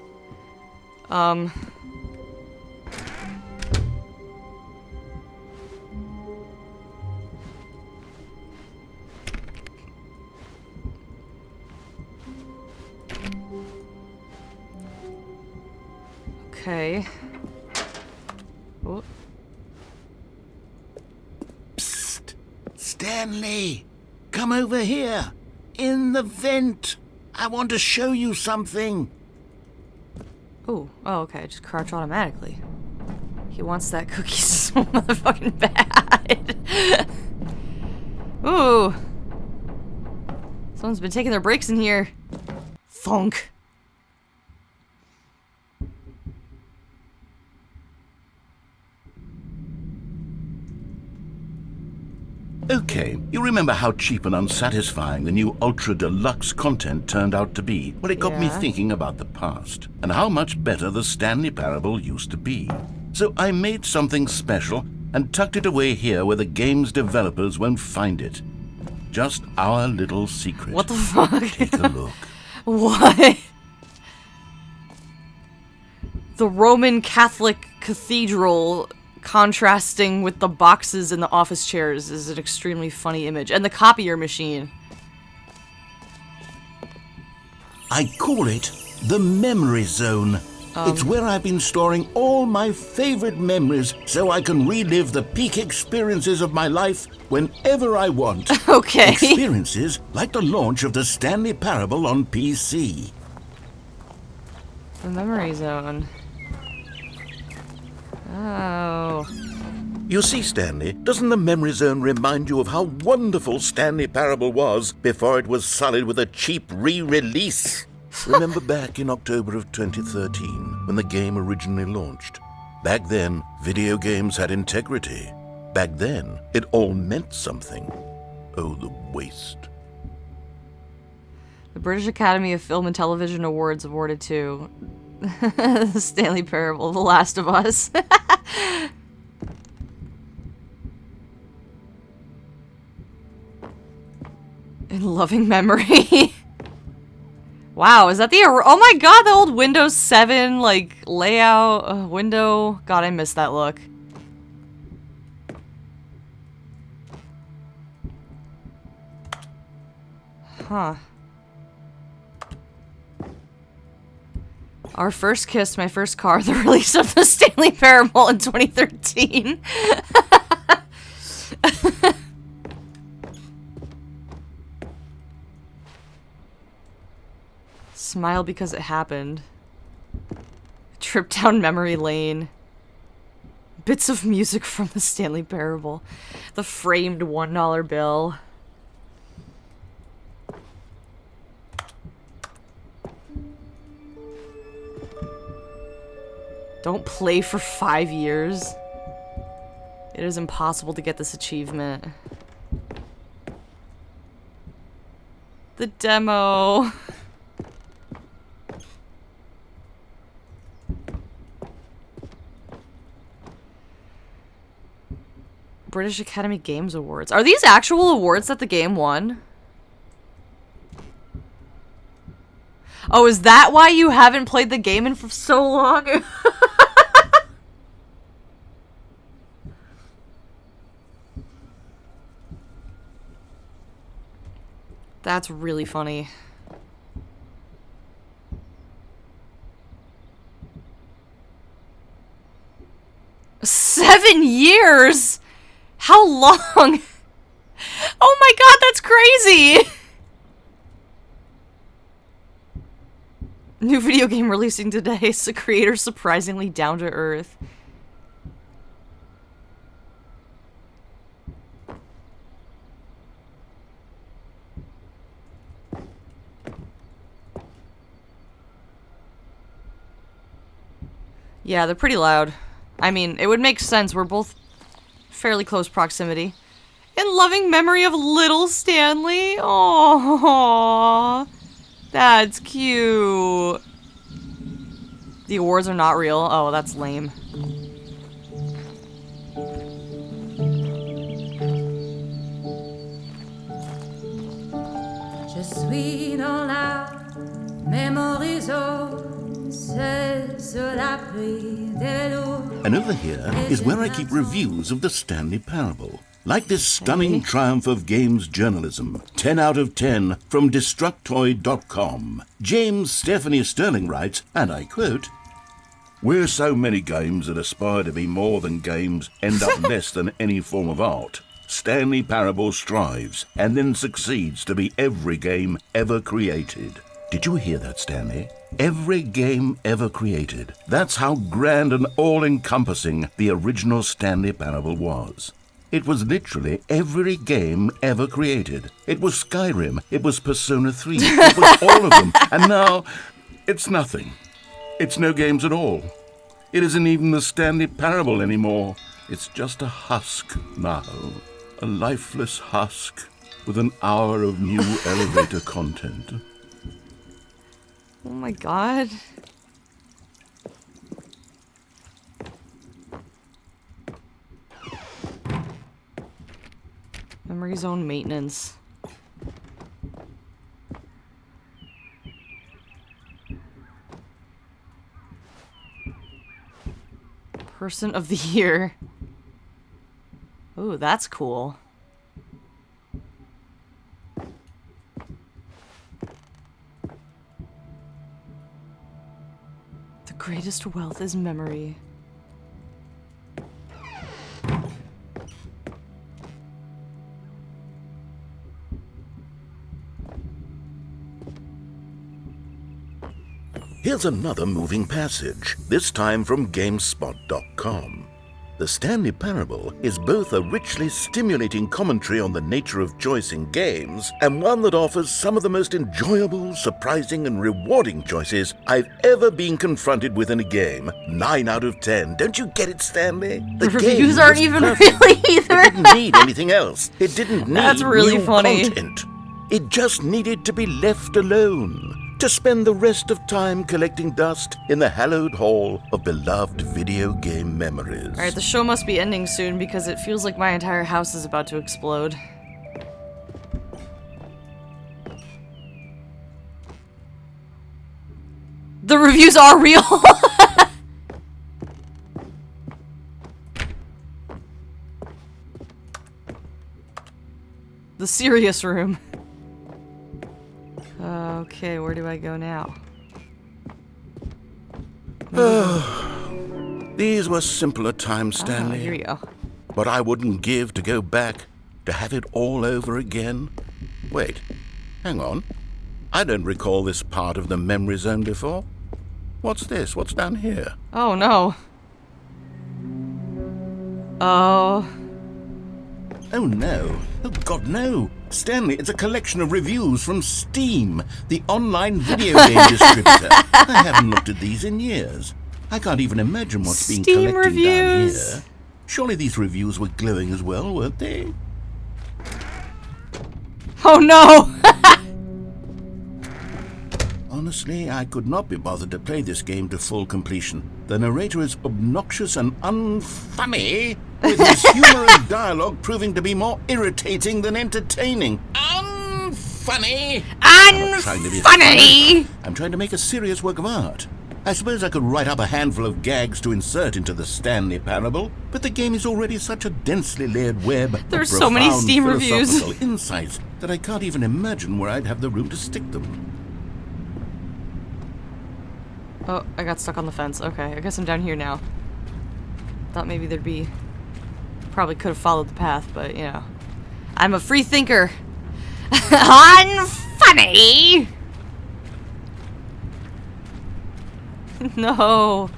Okay. Oh. Psst! Stanley! Come over here! In the vent! I want to show you something! Oh, okay, just crouch automatically. He wants that cookie so motherfucking bad. Ooh. Someone's been taking their breaks in here. Thunk. Okay, you remember how cheap and unsatisfying the new Ultra Deluxe content turned out to be? Well, it got me Yeah. thinking about the past, and how much better the Stanley Parable used to be. So I made something special and tucked it away here where the game's developers won't find it. Just our little secret. What the fuck? Take a look. What? The Roman Catholic cathedral contrasting with the boxes in the office chairs is an extremely funny image. And the copier machine. I call it the memory zone. It's where I've been storing all my favorite memories so I can relive the peak experiences of my life whenever I want. Okay. Experiences like the launch of the Stanley Parable on PC. The memory zone. Oh. You see, Stanley, doesn't the memory zone remind you of how wonderful Stanley Parable was before it was sullied with a cheap re-release? Remember back in October of 2013, when the game originally launched? Back then, video games had integrity. Back then, it all meant something. Oh, the waste. The British Academy of Film and Television Awards awarded to the Stanley Parable, The Last of Us. In loving memory. Wow, is that the... Oh my god, the old Windows 7, like, layout window. God, I miss that look. Huh. Our First Kiss, My First Car, the release of the Stanley Parable in 2013. Smile Because It Happened. Trip Down Memory Lane. Bits of music from the Stanley Parable. The framed $1 bill. Don't play for 5 years. It is impossible to get this achievement. The demo. British Academy Games Awards. Are these actual awards that the game won? Oh, is that why you haven't played the game in for so long? That's really funny. $7 years? How long? Oh my god, that's crazy! New video game releasing today. Is the creator surprisingly down to earth? Yeah, they're pretty loud. I mean, it would make sense. We're both fairly close proximity. In loving memory of little Stanley. Aww. That's cute. The awards are not real. Oh, that's lame. Je suis dans la mémorisation. And over here is where I keep reviews of the Stanley Parable. Like this stunning triumph of games journalism, 10 out of 10 from Destructoid.com. James Stephanie Sterling writes, and I quote, "Where so many games that aspire to be more than games end up less than any form of art, Stanley Parable strives and then succeeds to be every game ever created." Did you hear that, Stanley? Every game ever created. That's how grand and all-encompassing the original Stanley Parable was. It was literally every game ever created. It was Skyrim, it was Persona 3, it was all of them, and now it's nothing. It's no games at all. It isn't even the Stanley Parable anymore. It's just a husk now. A lifeless husk with an hour of new elevator content. Oh my god. Memory zone maintenance. Person of the year. Ooh, that's cool. Greatest wealth is memory. Here's another moving passage, this time from GameSpot.com. The Stanley Parable is both a richly stimulating commentary on the nature of choice in games and one that offers some of the most enjoyable, surprising, and rewarding choices I've ever been confronted with in a game. 9 out of 10. Don't you get it, Stanley? The reviews aren't even perfect. really either. It didn't need anything else. It didn't need That's really new funny. content. It just needed to be left alone. To spend the rest of time collecting dust in the hallowed hall of beloved video game memories. Alright, the show must be ending soon because it feels like my entire house is about to explode. The reviews are real! The serious room. Okay, where do I go now? These were simpler times, Stanley. Here you go. But I wouldn't give to go back, to have it all over again. Wait, hang on. I don't recall this part of the memory zone before. What's this? What's down here? Oh, no. Oh. Oh, no. Oh, God, no. Stanley, it's a collection of reviews from Steam, the online video game distributor. I haven't looked at these in years. I can't even imagine what's being Steam collected down reviews. here. Surely these reviews were glowing as well, weren't they? Oh, no. Honestly, I could not be bothered to play this game to full completion. The narrator is obnoxious and unfunny, with his humor and dialogue proving to be more irritating than entertaining. Unfunny! Unfunny! I'm trying to make a serious work of art. I suppose I could write up a handful of gags to insert into the Stanley Parable, but the game is already such a densely layered web There's of so many profound Steam reviews. philosophical insights that I can't even imagine where I'd have the room to stick them. Oh, I got stuck on the fence. Okay, I guess I'm down here now. Thought maybe there'd be... Probably could have followed the path, but, you know. I'm a free thinker. Unfunny! No.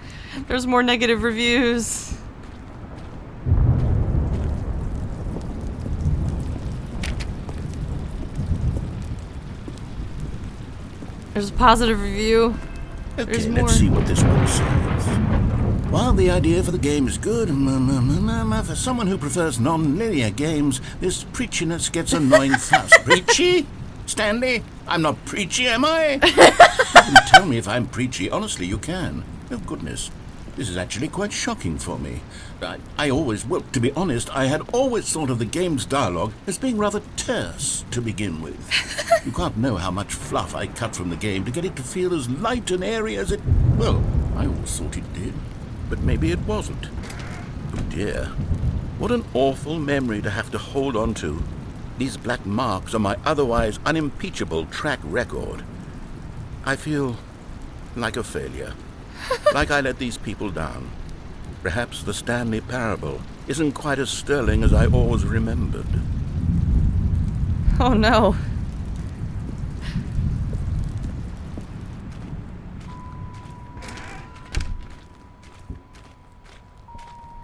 There's more negative reviews. There's a positive review. There's Okay, more. let's see what this one says. While the idea for the game is good, for someone who prefers non-linear games, this preachiness gets annoying fast. Preachy? Stanley? I'm not preachy, am I? You can tell me if I'm preachy. Honestly, you can. Oh, goodness. This is actually quite shocking for me. Well, to be honest, I had always thought of the game's dialogue as being rather terse to begin with. You can't know how much fluff I cut from the game to get it to feel as light and airy as it... Well, I always thought it did. But maybe it wasn't. Oh dear. What an awful memory to have to hold on to. These black marks are my otherwise unimpeachable track record. I feel like a failure. Like I let these people down. Perhaps the Stanley Parable isn't quite as sterling as I always remembered. Oh no.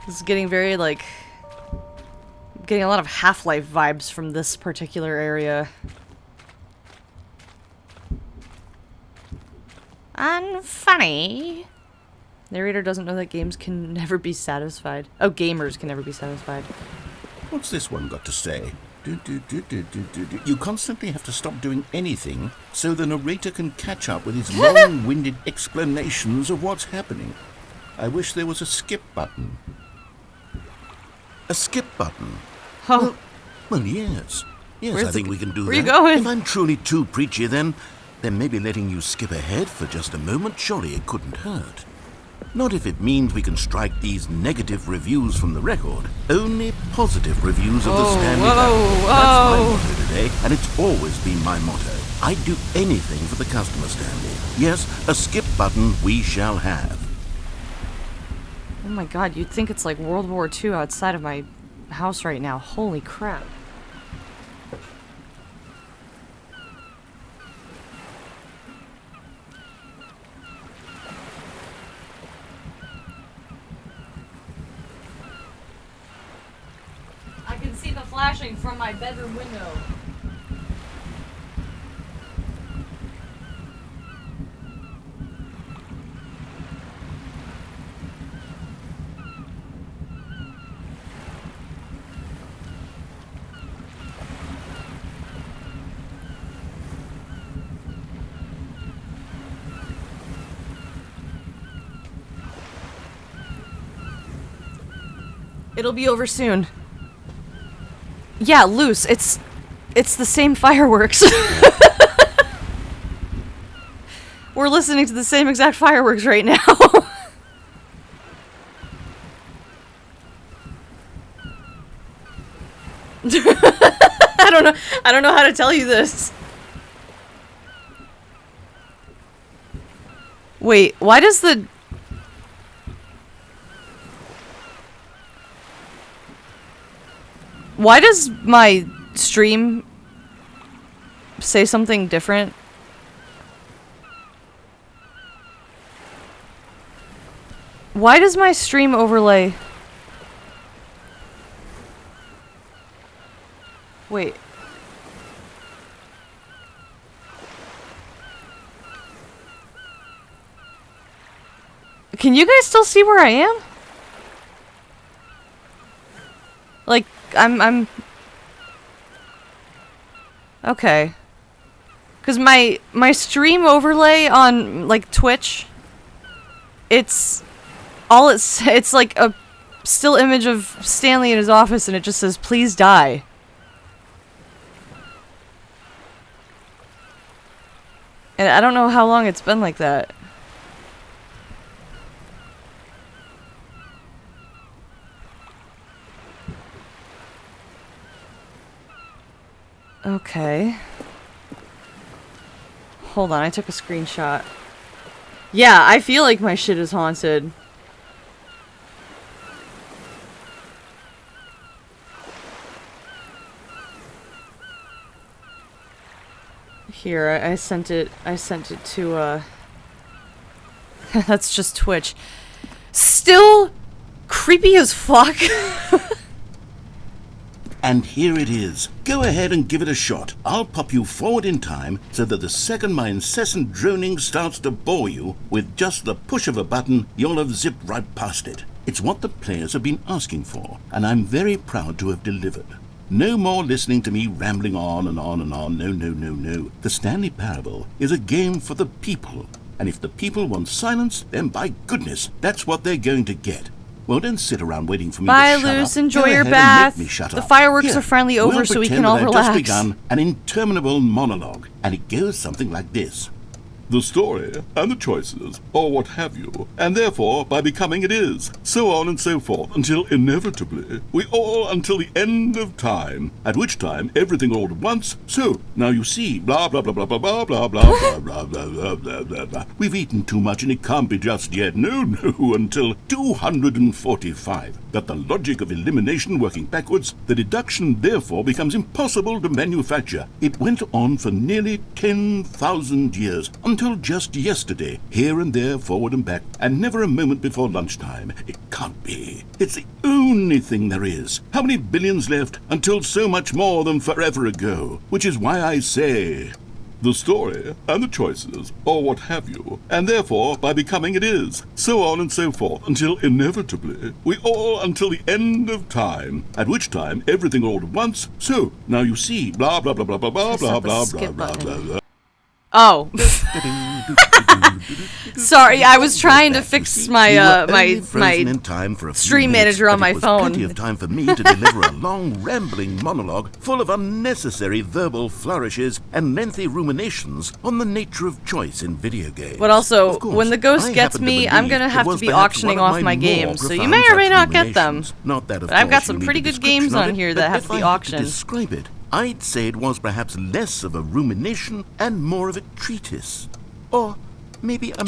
This is getting very, like... Getting a lot of Half-Life vibes from this particular area. Unfunny. Narrator doesn't know that games can never be satisfied. Oh, gamers can never be satisfied. What's this one got to say? You constantly have to stop doing anything so the narrator can catch up with his long-winded explanations of what's happening. I wish there was a skip button. A skip button? Oh. Well, yes. Yes, Where's I think we can do that. where you going? If I'm truly too preachy, then maybe letting you skip ahead for just a moment, surely it couldn't hurt. Not if it means we can strike these negative reviews from the record. Only positive reviews of the Stanley Parable. That's my motto today, and it's always been my motto. I'd do anything for the customer, Stanley. Yes, a skip button we shall have. Oh my god, you'd think it's like World War II outside of my house right now. Holy crap. I can see the flashing from my bedroom window. It'll be over soon. Yeah, Luce, it's the same fireworks. We're listening to the same exact fireworks right now. I don't know how to tell you this. Wait, why does the Why does my stream say something different? Why does my stream overlay... Wait. Can you guys still see where I am? Like, I'm... Okay. Because my stream overlay on, like, Twitch, it's like a still image of Stanley in his office, and it just says, "Please die." And I don't know how long it's been like that. Okay. Hold on, I took a screenshot. Yeah, I feel like my shit is haunted. Here, I sent it to, that's just Twitch. Still creepy as fuck. And here it is. Go ahead and give it a shot. I'll pop you forward in time so that the second my incessant droning starts to bore you, with just the push of a button, you'll have zipped right past it. It's what the players have been asking for, and I'm very proud to have delivered. No more listening to me rambling on and on and on. No, no, no, no. The Stanley Parable is a game for the people. And if the people want silence, then by goodness, that's what they're going to get. Well, don't sit around waiting for me Bye, to shut Luce. up. Enjoy Go your ahead and bath. make me shut The up. fireworks Here, are finally over, we'll so we pretend can all that I've relax. just begun an interminable monologue, and it goes something like this. The story, and the choices, or what have you, and therefore, by becoming it is, so on and so forth, until inevitably, we all until the end of time, at which time everything all at once, so, now you see, blah blah blah blah blah blah blah blah blah blah blah blah blah blah. We've eaten too much and it can't be just yet, no, until 245. That the logic of elimination working backwards, the deduction therefore becomes impossible to manufacture. It went on for nearly 10,000 years, until just yesterday, here and there, forward and back, and never a moment before lunchtime. It can't be. It's the only thing there is. How many billions left until so much more than forever ago? Which is why I say... the story, and the choices, or what have you, and therefore, by becoming it is, so on and so forth, until inevitably, we all until the end of time, at which time everything all at once, so, now you see, blah blah blah blah blah blah blah blah blah blah blah blah. Oh. Sorry, I was trying to fix my my stream manager on my phone. Plenty of time for me to deliver a long, rambling monologue full of unnecessary verbal flourishes and lengthy ruminations on the nature of choice in video games. But also, course, when the ghost I gets happen to me, believe I'm gonna it have to was be perhaps auctioning one of off my my more games, so you profound may or may such not get them. ruminations. Not that, of But I've got course, some you need pretty a good games description of on it, here but that have if to be I had auctioned. describe it, I'd say it was perhaps less of a rumination and more of a treatise. Or maybe a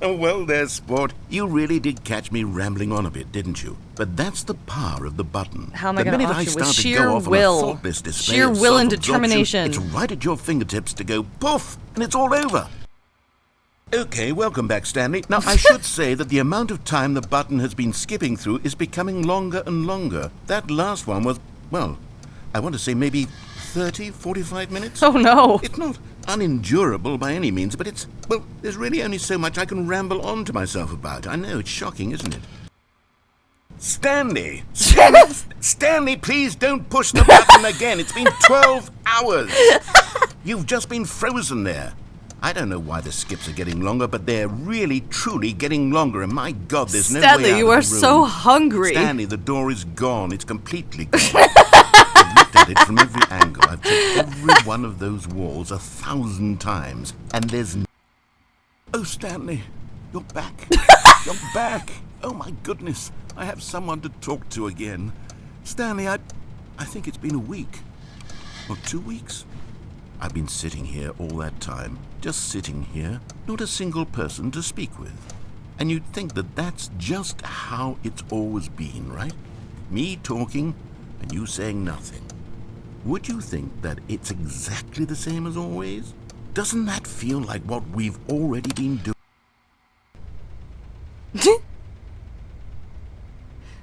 Well there, sport. You really did catch me rambling on a bit, didn't you? But that's the power of the button. How am I the gonna minute I auction? With start to sheer go off will. on a thoughtless display Sheer of will and self-absorption, determination. it's right at your fingertips to go poof, and it's all over. Okay, welcome back, Stanley. Now, I should say that the amount of time the button has been skipping through is becoming longer and longer. That last one was, well, I want to say maybe 30, 45 minutes? Oh no. It's not unendurable by any means, but it's, well, there's really only so much I can ramble on to myself about. I know, it's shocking, isn't it? Stanley! Stanley, please don't push the button again. It's been 12 hours. You've just been frozen there. I don't know why the skips are getting longer, but they're really, truly getting longer, and my God, there's no way out Stanley, of you the are room. so hungry. Stanley, the door is gone. It's completely gone. I've looked at it from every angle. I've checked every one of those walls 1,000 times, and there's no... Oh, Stanley, you're back. You're back. Oh, my goodness. I have someone to talk to again. Stanley, I think it's been a week. Or 2 weeks. I've been sitting here all that time, just sitting here, not a single person to speak with. And you'd think that that's just how it's always been, right? me talking and you saying nothing. Would you think that it's exactly the same as always? Doesn't that feel like what we've already been doing?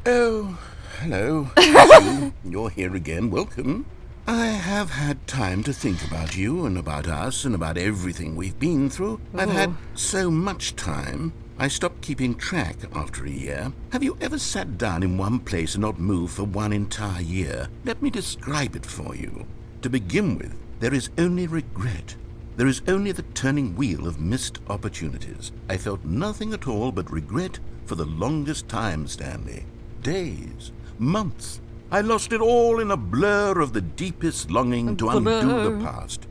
Oh, hello. You're here again. Welcome. I have had time to think about you and about us and about everything we've been through. I've had so much time, I stopped keeping track after a year. Have you ever sat down in one place and not moved for one entire year? Let me describe it for you. To begin with, there is only regret. There is only the turning wheel of missed opportunities. I felt nothing at all but regret for the longest time, Stanley. Days, months. I lost it all in a blur of the deepest longing to undo the past.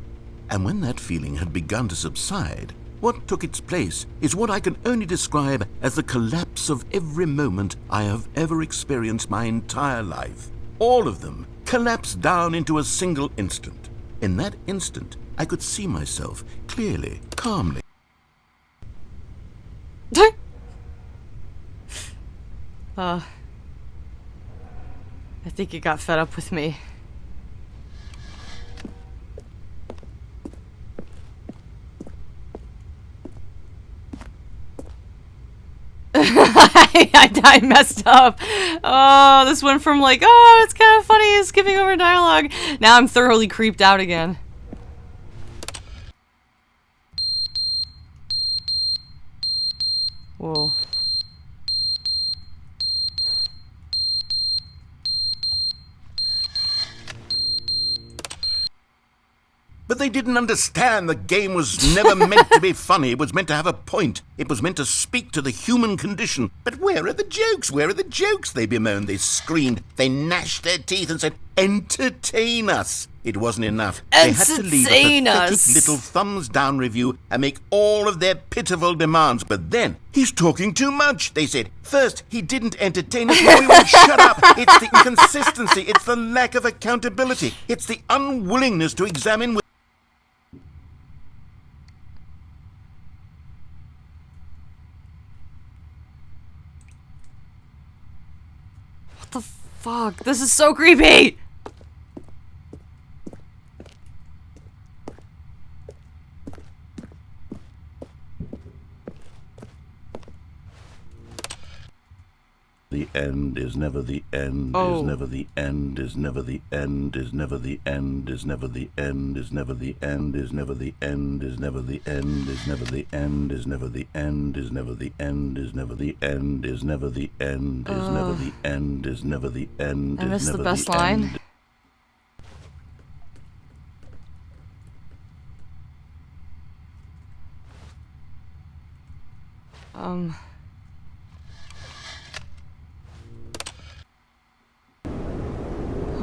And when that feeling had begun to subside, what took its place is what I can only describe as the collapse of every moment I have ever experienced my entire life. All of them collapsed down into a single instant. In that instant, I could see myself clearly, calmly. I think you got fed up with me. I messed up. Oh, this went from like, oh, it's kind of funny, skipping over dialogue. Now I'm thoroughly creeped out again. Whoa. But they didn't understand the game was never meant to be funny. It was meant to have a point. It was meant to speak to the human condition. But where are the jokes? Where are the jokes? They bemoaned, they screamed, they gnashed their teeth and said, entertain us. It wasn't enough. They had to leave a pathetic little thumbs down review and make all of their pitiful demands. But then, he's talking too much, they said. First, he didn't entertain us. We won't shut up. It's the inconsistency. It's the lack of accountability. It's the unwillingness to examine with What the fuck? This is so creepy! The end is never the end, is never the end, is never the end, is never the end, is never the end, is never the end, is never the end, is never the end, is never the end, is never the end, is never the end, is never the end, is never the end, is never the end, is never the end, I missed the best line.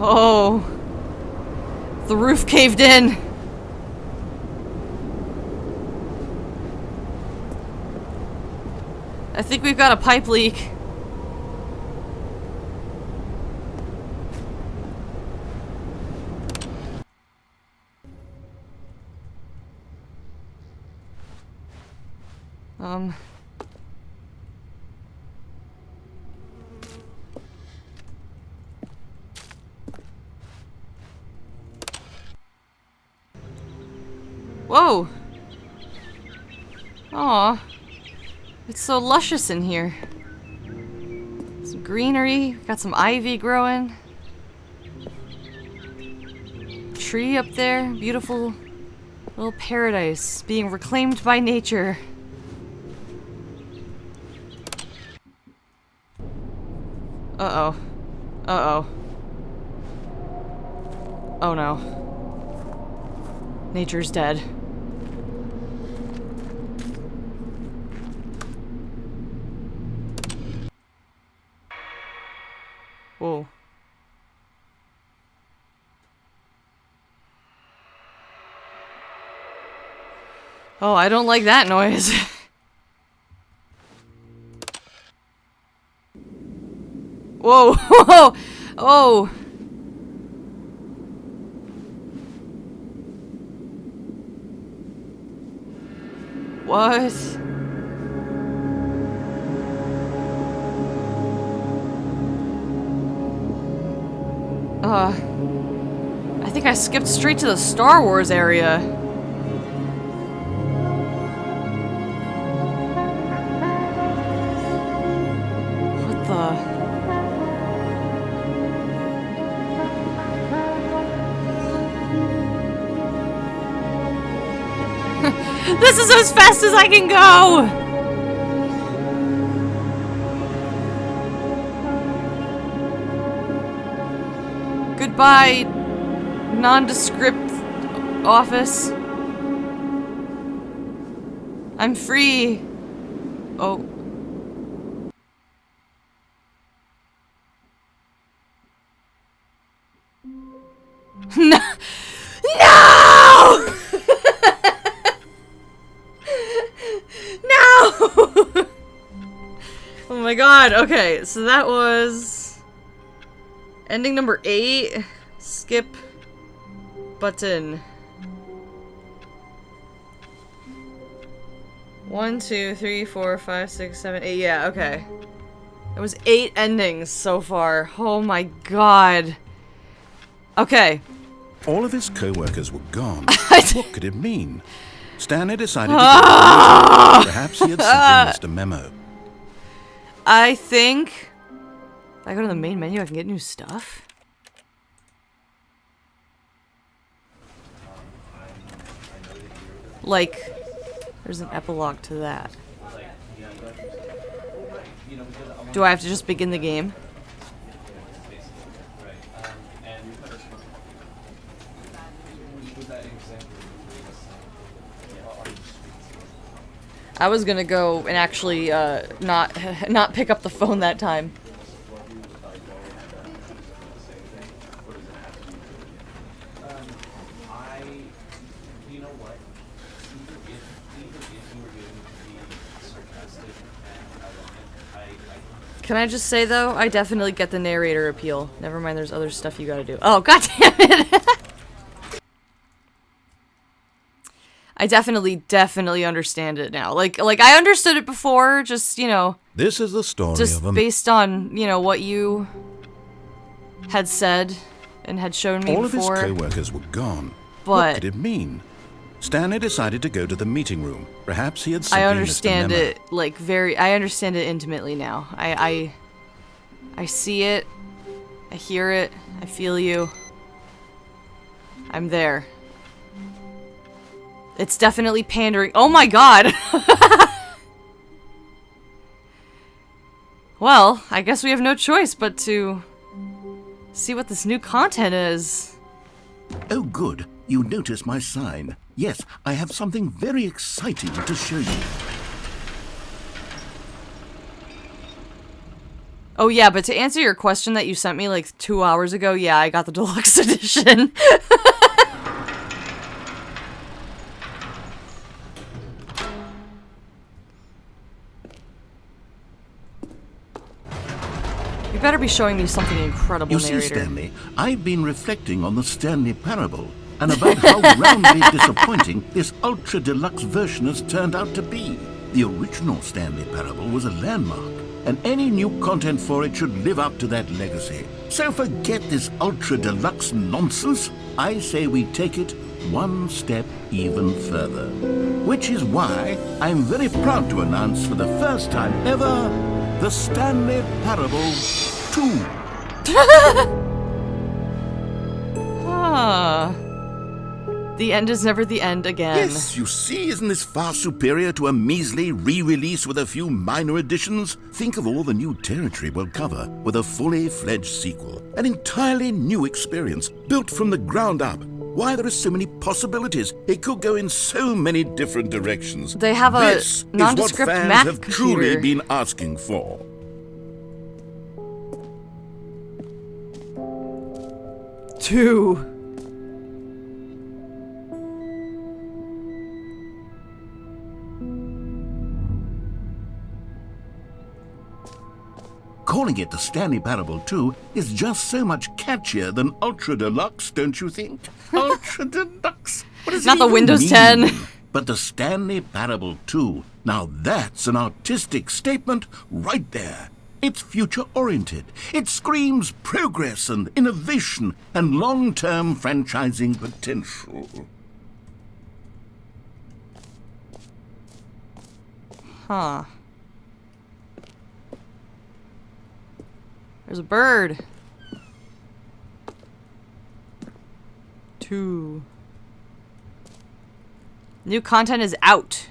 Oh, the roof caved in. I think we've got a pipe leak. Whoa! Aw, it's so luscious in here. Some greenery, got some ivy growing. Tree up there, beautiful little paradise being reclaimed by nature. Uh-oh. Uh-oh. Oh no. Nature's dead. Whoa. Oh, I don't like that noise. Whoa, whoa, oh. What? I think I skipped straight to the Star Wars area. What the... This is as fast as I can go! Goodbye, nondescript office. I'm free. Oh. No! No! No! Oh my god, okay, so that was ending number 8. Skip button. 1, 2, 3, 4, 5, 6, 7, 8. Yeah, okay. It was 8 endings so far. Oh my god. Okay. All of his co-workers were gone. What could it mean? Stanley decided to go. Perhaps he had simply missed a memo. I think if I go to the main menu, I can get new stuff. Like, there's an epilogue to that. Do I have to just begin the game? I was gonna go and actually not pick up the phone that time. Can I just say though, I definitely get the narrator appeal. Never mind, there's other stuff you gotta do. Oh, god damn it! I definitely understand it now. Like I understood it before, just, you know. This is the story just of him. Based on, you know, what you had said and had shown me All before. of his co-workers were gone. But what could it mean? Stanley decided to go to the meeting room. Perhaps he had simply I understand missed a memo. it, like, I understand it intimately now. I see it. I hear it. I feel you. I'm there. It's definitely pandering. Oh my god! Well, I guess we have no choice but to see what this new content is. Oh, good. You notice my sign. Yes, I have something very exciting to show you. Oh yeah, but to answer your question that you sent me like 2 hours ago, yeah, I got the deluxe edition. You better be showing me something incredible, You narrator. see, Stanley, I've been reflecting on the Stanley parable and about how roundly disappointing this ultra deluxe version has turned out to be. The original Stanley parable was a landmark, and any new content for it should live up to that legacy. So forget this ultra deluxe nonsense. I say we take it one step even further. Which is why I'm very proud to announce for the first time ever, the Stanley Parable 2. Ah. The end is never the end again. Yes, you see, isn't this far superior to a measly re-release with a few minor additions? Think of all the new territory we'll cover with a fully fledged sequel. An entirely new experience, built from the ground up. Why, there are so many possibilities. It could go in so many different directions. They have a This nondescript is what fans Mac have computer. truly been asking for. Two. Calling it the Stanley Parable 2 is just so much catchier than Ultra Deluxe, don't you think? Ultra Deluxe? What does it Not the even Windows mean? 10. But the Stanley Parable 2, now that's an artistic statement right there. It's future-oriented. It screams progress and innovation and long-term franchising potential. Huh. There's a bird. 2. New content is out.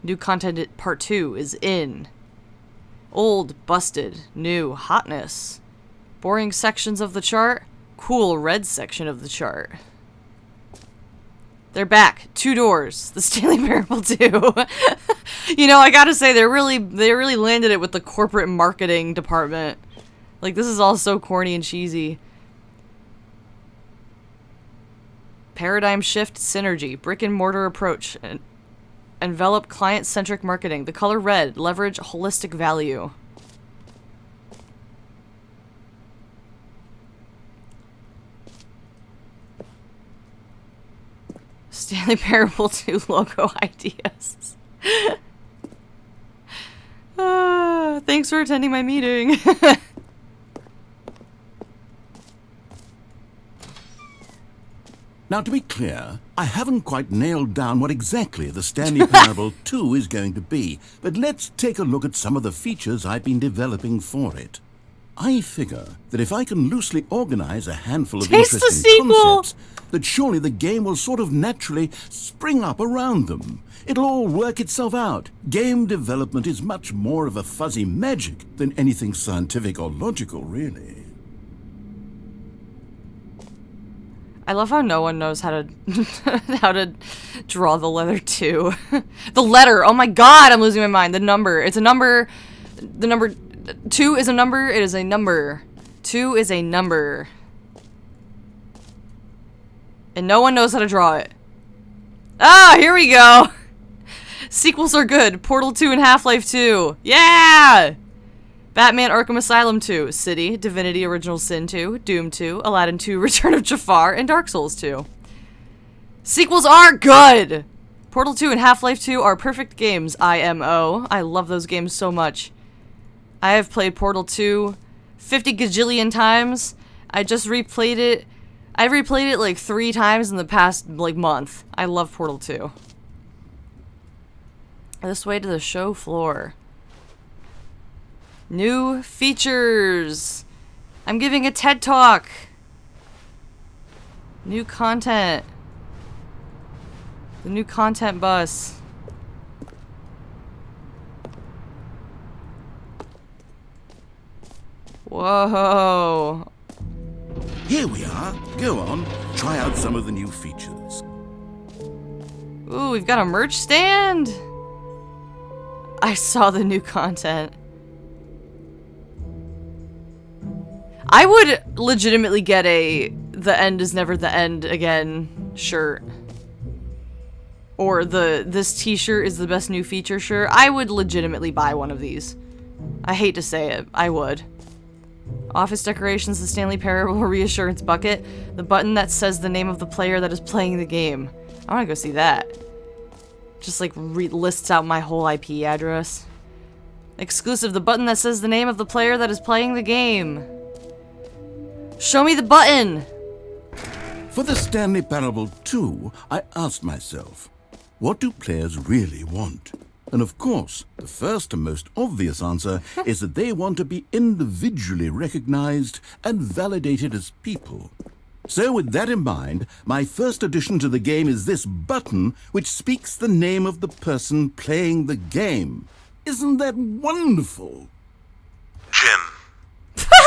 New content part 2 is in. Old, busted, new, hotness. Boring sections of the chart, cool red section of the chart. They're back. 2 doors. The Stanley Parable 2. You know, I gotta say, they really landed it with the corporate marketing department. Like, this is all so corny and cheesy. Paradigm shift synergy. Brick and mortar approach. And envelop client-centric marketing. The color red. Leverage holistic value. Stanley Parable 2 logo ideas. Thanks for attending my meeting. Now, to be clear, I haven't quite nailed down what exactly the Stanley Parable 2 is going to be, but let's take a look at some of the features I've been developing for it. I figure that if I can loosely organize a handful of interesting concepts, that surely the game will sort of naturally spring up around them. It'll all work itself out. Game development is much more of a fuzzy magic than anything scientific or logical, really. I love how no one knows how to how to draw the letter 2. The letter. Oh my god, I'm losing my mind. The number. It's a number. The number 2 is a number. It is a number. 2 is a number. And no one knows how to draw it. Ah, here we go. Sequels are good. Portal 2 and Half-Life 2. Yeah! Batman Arkham Asylum 2, City, Divinity Original Sin 2, Doom 2, Aladdin 2, Return of Jafar, and Dark Souls 2. Sequels are good! Portal 2 and Half-Life 2 are perfect games, IMO. I love those games so much. I have played Portal 2 50 gajillion times. I just replayed it. I replayed it like 3 times in the past, like, month. I love Portal 2. This way to the show floor. New features. I'm giving a TED Talk. New content. The new content bus. Whoa. Here we are. Go on. Try out some of the new features. Ooh, we've got a merch stand. I saw the new content. I would legitimately get a "The end is never the end again" shirt. Or "This t-shirt is the best new feature" shirt. I would legitimately buy one of these. I hate to say it. I would. Office decorations, the Stanley Parable reassurance bucket. The button that says the name of the player that is playing the game. I want to go see that. Just like lists out my whole IP address. Exclusive, the button that says the name of the player that is playing the game. Show me the button! For the Stanley Parable 2, I asked myself, what do players really want? And of course, the first and most obvious answer is that they want to be individually recognized and validated as people. So with that in mind, my first addition to the game is this button which speaks the name of the person playing the game. Isn't that wonderful? Jim.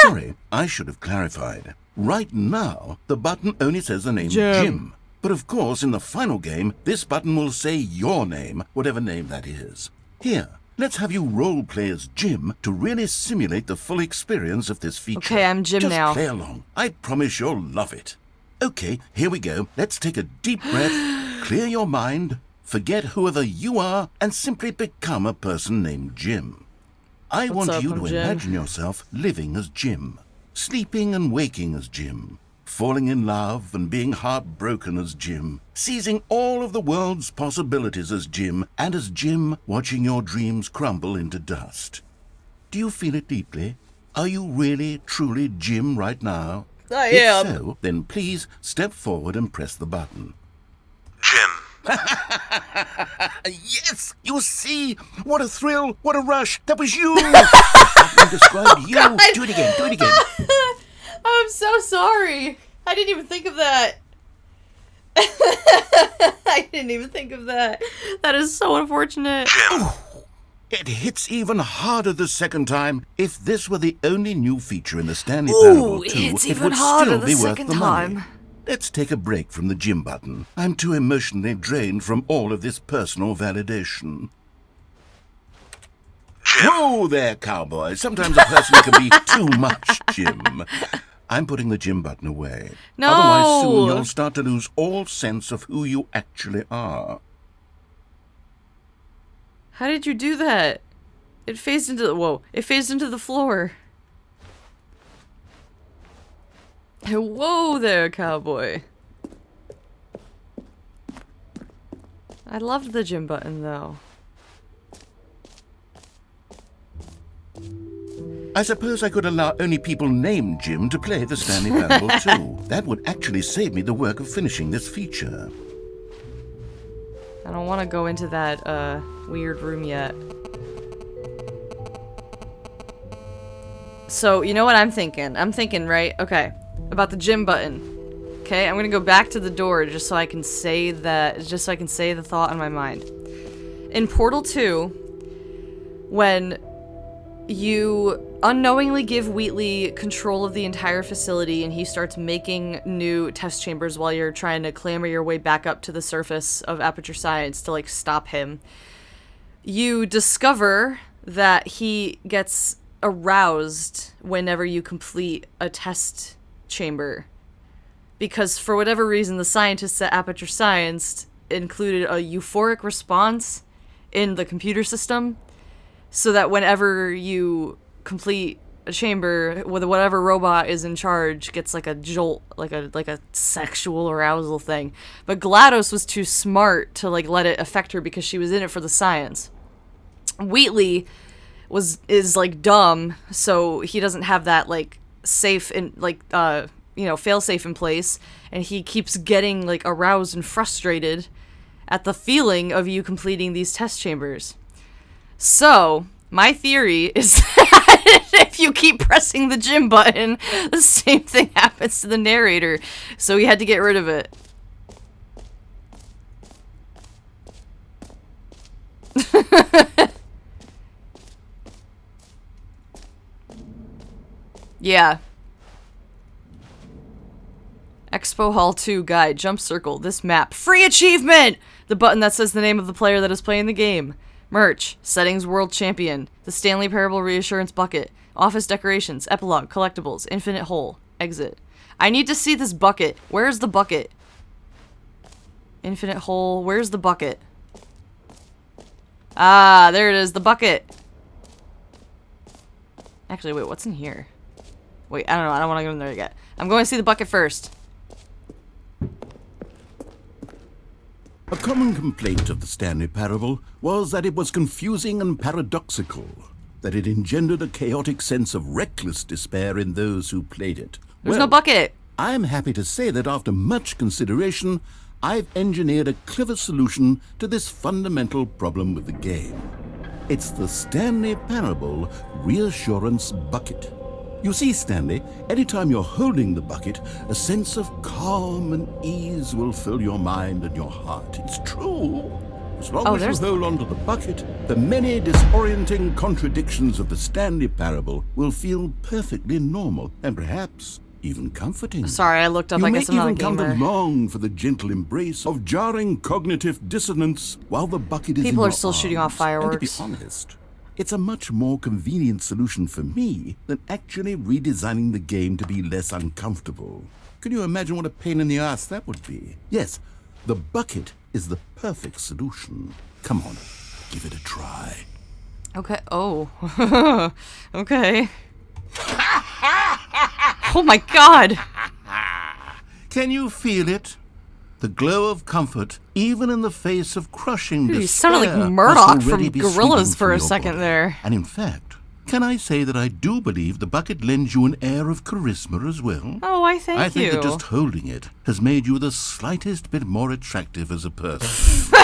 Sorry, I should have clarified. Right now, the button only says the name Jim. But of course, in the final game, this button will say your name, whatever name that is. Here, let's have you roleplay as Jim to really simulate the full experience of this feature. Okay, I'm Jim now. Just play along. I promise you'll love it. Okay, here we go. Let's take a deep breath, clear your mind, forget whoever you are, and simply become a person named Jim. I want you to imagine yourself living as Jim, sleeping and waking as Jim, falling in love and being heartbroken as Jim, seizing all of the world's possibilities as Jim, and as Jim watching your dreams crumble into dust. Do you feel it deeply? Are you really, truly Jim right now? I If am. so, then please step forward and press the button. Jim. Yes! You see? What a thrill! What a rush! That was you! I described you. God. Do it again. Do it again. I'm so sorry. I didn't even think of that. I didn't even think of that. That is so unfortunate. Jim. It hits even harder the second time. If this were the only new feature in the Stanley Ooh, Parable 2, it's it even would harder still the be worth second the money. time. Let's take a break from the Jim button. I'm too emotionally drained from all of this personal validation. Jim. Whoa there, cowboy. Sometimes a person can be too much Jim. I'm putting the Jim button away. No! Otherwise, soon you'll start to lose all sense of who you actually are. How did you do that? It phased into the it phased into the floor. Whoa there, cowboy. I loved the Jim button though. I suppose I could allow only people named Jim to play the Stanley Parable 2. That would actually save me the work of finishing this feature. I don't want to go into that weird room yet. So, you know what I'm thinking? I'm thinking, right? Okay. About the Jim button. Okay, I'm gonna go back to the door just so I can say that, just so I can say the thought on my mind. In Portal 2, when you unknowingly give Wheatley control of the entire facility and he starts making new test chambers while you're trying to clamber your way back up to the surface of Aperture Science to, like, stop him, you discover that he gets aroused whenever you complete a test chamber. Because for whatever reason, the scientists at Aperture Science included a euphoric response in the computer system, so that whenever you complete a chamber, with whatever robot is in charge gets like a jolt, like a sexual arousal thing. But GLaDOS was too smart to like let it affect her because she was in it for the science. Wheatley is like dumb, so he doesn't have that like safe and like fail safe in place, and he keeps getting like aroused and frustrated at the feeling of you completing these test chambers. So my theory is that if you keep pressing the Jim button, the same thing happens to the narrator. So we had to get rid of it. Yeah. Expo Hall 2 guide. Jump circle. This map. Free achievement! The button that says the name of the player that is playing the game. Merch. Settings World Champion. The Stanley Parable Reassurance Bucket. Office decorations. Epilogue. Collectibles. Infinite Hole. Exit. I need to see this bucket. Where's the bucket? Infinite Hole. Where's the bucket? Ah, there it is. The bucket. Actually, wait. What's in here? Wait, I don't know. I don't want to go in there yet. I'm going to see the bucket first. A common complaint of the Stanley Parable was that it was confusing and paradoxical, that it engendered a chaotic sense of reckless despair in those who played it. There's no bucket. I'm happy to say that after much consideration, I've engineered a clever solution to this fundamental problem with the game. It's the Stanley Parable Reassurance Bucket. You see, Stanley, anytime you're holding the bucket, a sense of calm and ease will fill your mind and your heart. It's true. As long as you hold onto the bucket, the many disorienting contradictions of the Stanley Parable will feel perfectly normal and perhaps even comforting. Sorry, I looked up. I guess I'm not a gamer. You may even come to long for the gentle embrace of jarring cognitive dissonance while the bucket is in your arms. People are still shooting off fireworks. And to be honest, it's a much more convenient solution for me than actually redesigning the game to be less uncomfortable. Can you imagine what a pain in the ass that would be? Yes, the bucket is the perfect solution. Come on, give it a try. Okay. Oh. Okay. Oh my god! Can you feel it? The glow of comfort, even in the face of crushing despair. You sounded like Murdoch from Gorillaz for a second there. And in fact, can I say that I do believe the bucket lends you an air of charisma as well? Oh, I thank you. I think that just holding it has made you the slightest bit more attractive as a person.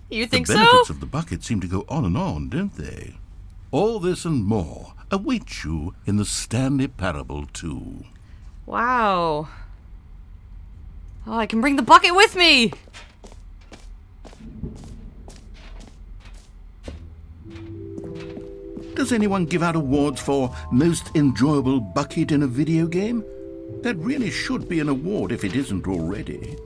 You think so? so? The benefits of the bucket seem to go on, don't they? All this and more await you in the Stanley Parable 2. Wow. Oh, I can bring the bucket with me! Does anyone give out awards for most enjoyable bucket in a video game? That really should be an award if it isn't already.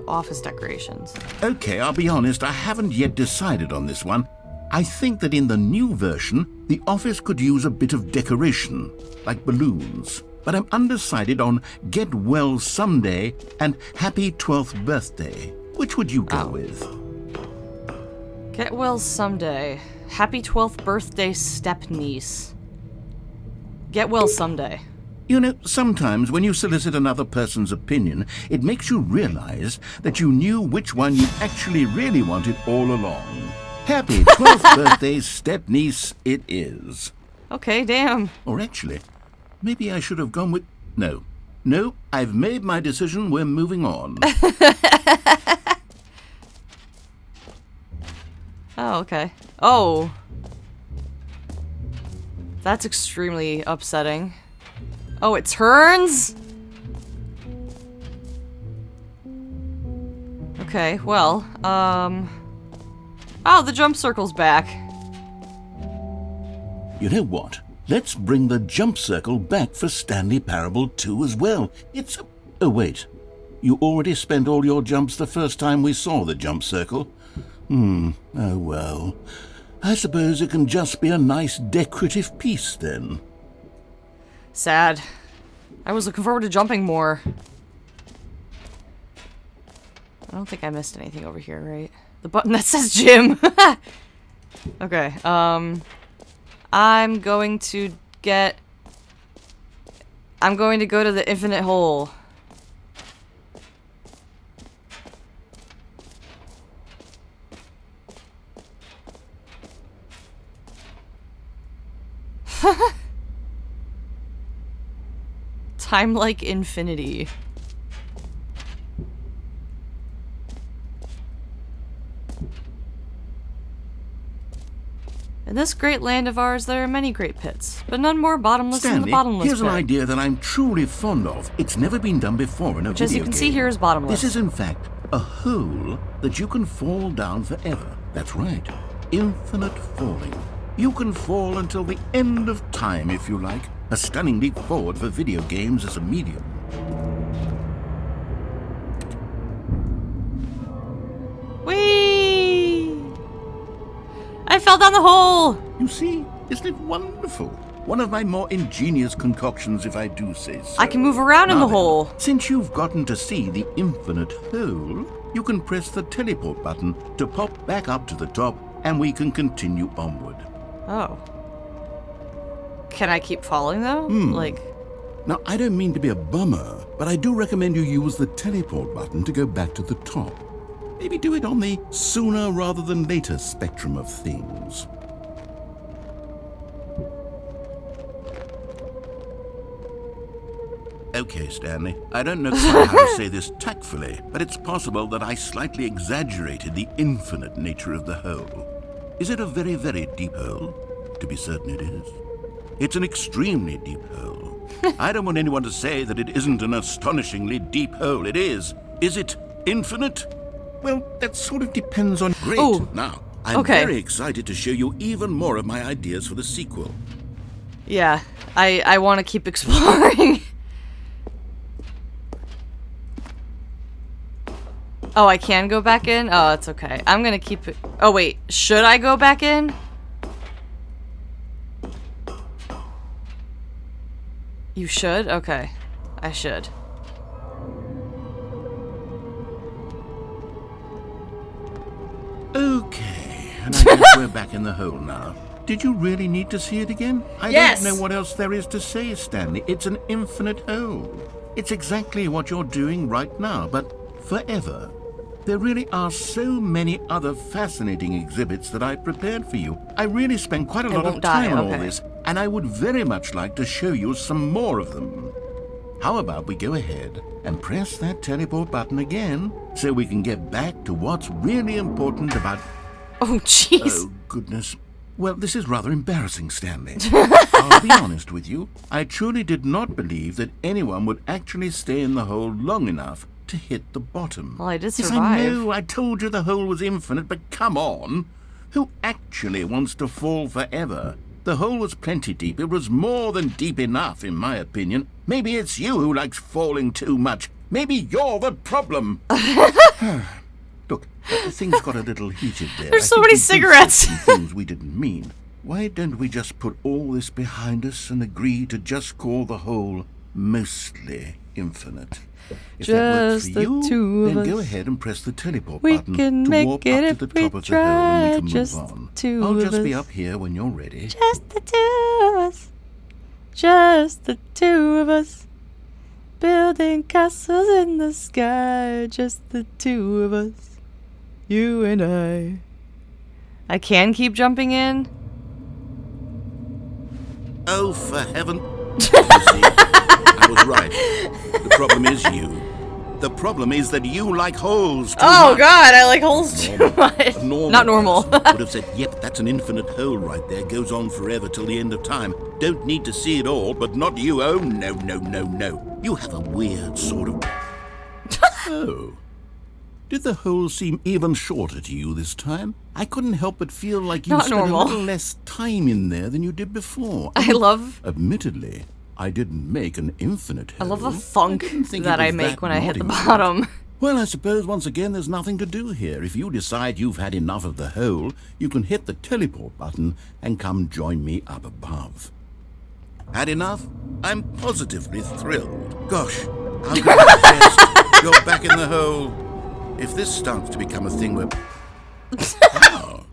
Office decorations. Okay, I'll be honest, I haven't yet decided on this one. I think that in the new version, the office could use a bit of decoration, like balloons. But I'm undecided on Get Well Someday and Happy 12th Birthday. Which would you go with? Get well someday. Happy 12th birthday, step-niece. Get well someday. You know, sometimes when you solicit another person's opinion, it makes you realize that you knew which one you actually really wanted all along. Happy 12th birthday, step-niece it is. Okay, damn. Or actually, maybe I should have gone with... No, I've made my decision, we're moving on. Oh, okay. Oh. That's extremely upsetting. Oh, it turns? Okay, well, oh, the jump circle's back. You know what? Let's bring the jump circle back for Stanley Parable 2 as well. It's... Oh, wait. You already spent all your jumps the first time we saw the jump circle? Oh well. I suppose it can just be a nice decorative piece then. Sad. I was looking forward to jumping more. I don't think I missed anything over here, right? The button that says gym! Okay, I'm going to go to the infinite hole. Time like infinity. In this great land of ours, there are many great pits, but none more bottomless than the bottomless here's pit. an idea that I'm truly fond of. It's never been done before in a Which, video as you can game. see here, is bottomless. This is, in fact, a hole that you can fall down forever. That's right. Infinite falling. You can fall until the end of time, if you like. A stunning leap forward for video games as a medium. Whee! I fell down the hole! You see? Isn't it wonderful? One of my more ingenious concoctions, if I do say so. I can move around in the Now then, hole. Since you've gotten to see the infinite hole, you can press the teleport button to pop back up to the top, and we can continue onward. Oh. Can I keep falling, though? Like... Now, I don't mean to be a bummer, but I do recommend you use the teleport button to go back to the top. Maybe do it on the sooner rather than later spectrum of things. Okay, Stanley, I don't know quite how to say this tactfully, but it's possible that I slightly exaggerated the infinite nature of the hole. Is it a very, very deep hole? To be certain it is. It's an extremely deep hole. I don't want anyone to say that it isn't an astonishingly deep hole. It is. Is it infinite? Well, that sort of depends on... Great. Oh, now, I'm very excited to show you even more of my ideas for the sequel. Yeah, I want to keep exploring. Oh, I can go back in? Oh, it's okay. I'm gonna keep it... Oh, wait. Should I go back in? You should? Okay. I should. Okay, and I guess we're back in the hole now. Did you really need to see it again? I don't know what else there is to say, Stanley. It's an infinite hole. It's exactly what you're doing right now, but forever. There really are so many other fascinating exhibits that I've prepared for you. I really spent quite a lot of time on all this, and I would very much like to show you some more of them. How about we go ahead and press that teleport button again so we can get back to what's really important about... Oh, jeez. Oh, goodness. Well, this is rather embarrassing, Stanley. I'll be honest with you. I truly did not believe that anyone would actually stay in the hole long enough to hit the bottom. Well, I did Yes, survive. I know. I told you the hole was infinite, but come on. Who actually wants to fall forever? The hole was plenty deep. It was more than deep enough, in my opinion. Maybe it's you who likes falling too much. Maybe you're the problem. Look, things got a little heated there. There's so many cigarettes. Some things we didn't mean. Why don't we just put all this behind us and agree to just call the hole mostly infinite? If that works for you, then go ahead and press the teleport button to warp up to the top of the hole and we can move on. I'll just be up here when you're ready. Just the two of us. Just the two of us. Building castles in the sky. Just the two of us. You and I can keep jumping in. Oh, for heaven. You see, I was right. The problem is you. The problem is that you like holes too much. God, I like holes too much. Not normal. Would have said, yep, that's an infinite hole right there. Goes on forever till the end of time. Don't need to see it all, but not you. Oh, no, no, no, no. You have a weird sort of... Oh. Did the hole seem even shorter to you this time? I couldn't help but feel like you spent a little less time in there than you did before. Admittedly, I didn't make an infinite hole. I love the thunk that I make when I hit the bottom. Well, I suppose once again there's nothing to do here. If you decide you've had enough of the hole, you can hit the teleport button and come join me up above. Had enough? I'm positively thrilled. Gosh, how good I guessed. You're back in the hole. If this starts to become a thing where... Oh,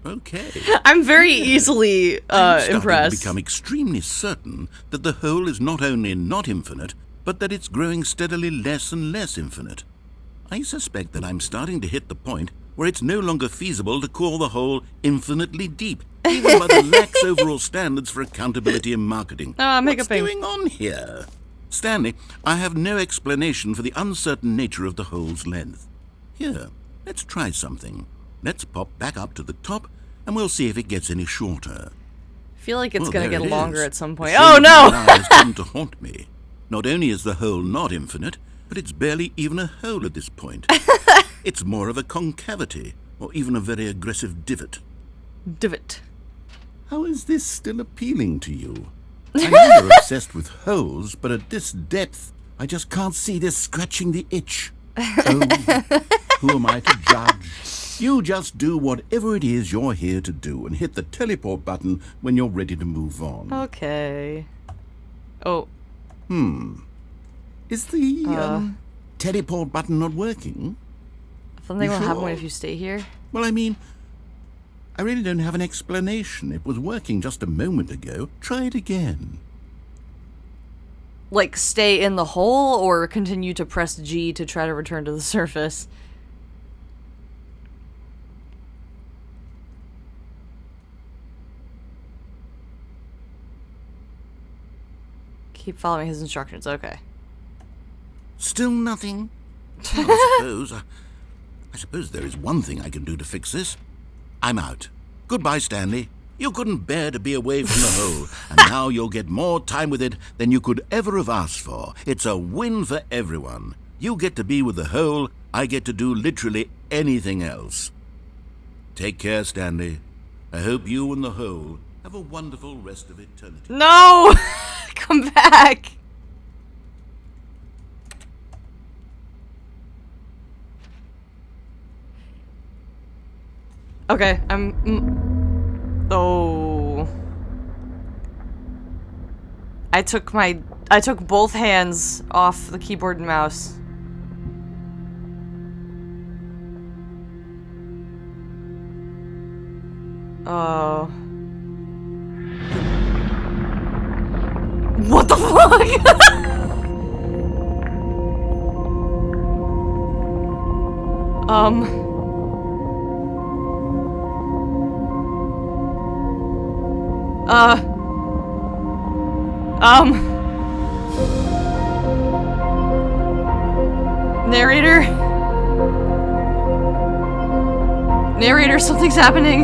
okay. I'm very easily impressed. To become extremely certain that the hole is not only not infinite, but that it's growing steadily less and less infinite. I suspect that I'm starting to hit the point where it's no longer feasible to call the hole infinitely deep, even by the lax overall standards for accountability in marketing. What's going on here? Stanley, I have no explanation for the uncertain nature of the hole's length. Here, let's try something. Let's pop back up to the top, and we'll see if it gets any shorter. I feel like it's going to get longer at some point. Oh, no! Has come to haunt me. Not only is the hole not infinite, but it's barely even a hole at this point. It's more of a concavity, or even a very aggressive divot. Divot. How is this still appealing to you? I know you're obsessed with holes, but at this depth, I just can't see this scratching the itch. Oh, who am I to judge? You just do whatever it is you're here to do and hit the teleport button when you're ready to move on. Okay. Oh. Is the teleport button not working? Something will happen if you stay here? Well, I mean, I really don't have an explanation. It was working just a moment ago. Try it again. Like, stay in the hole or continue to press G to try to return to the surface? Keep following his instructions. Okay. Still nothing? Well, I suppose there is one thing I can do to fix this. I'm out. Goodbye, Stanley. You couldn't bear to be away from the hole, and now you'll get more time with it than you could ever have asked for. It's a win for everyone. You get to be with the hole, I get to do literally anything else. Take care, Stanley. I hope you and the hole have a wonderful rest of eternity. No! Come back! Okay, Oh. I took both hands off the keyboard and mouse. Oh. What the fuck? Narrator? Narrator, something's happening.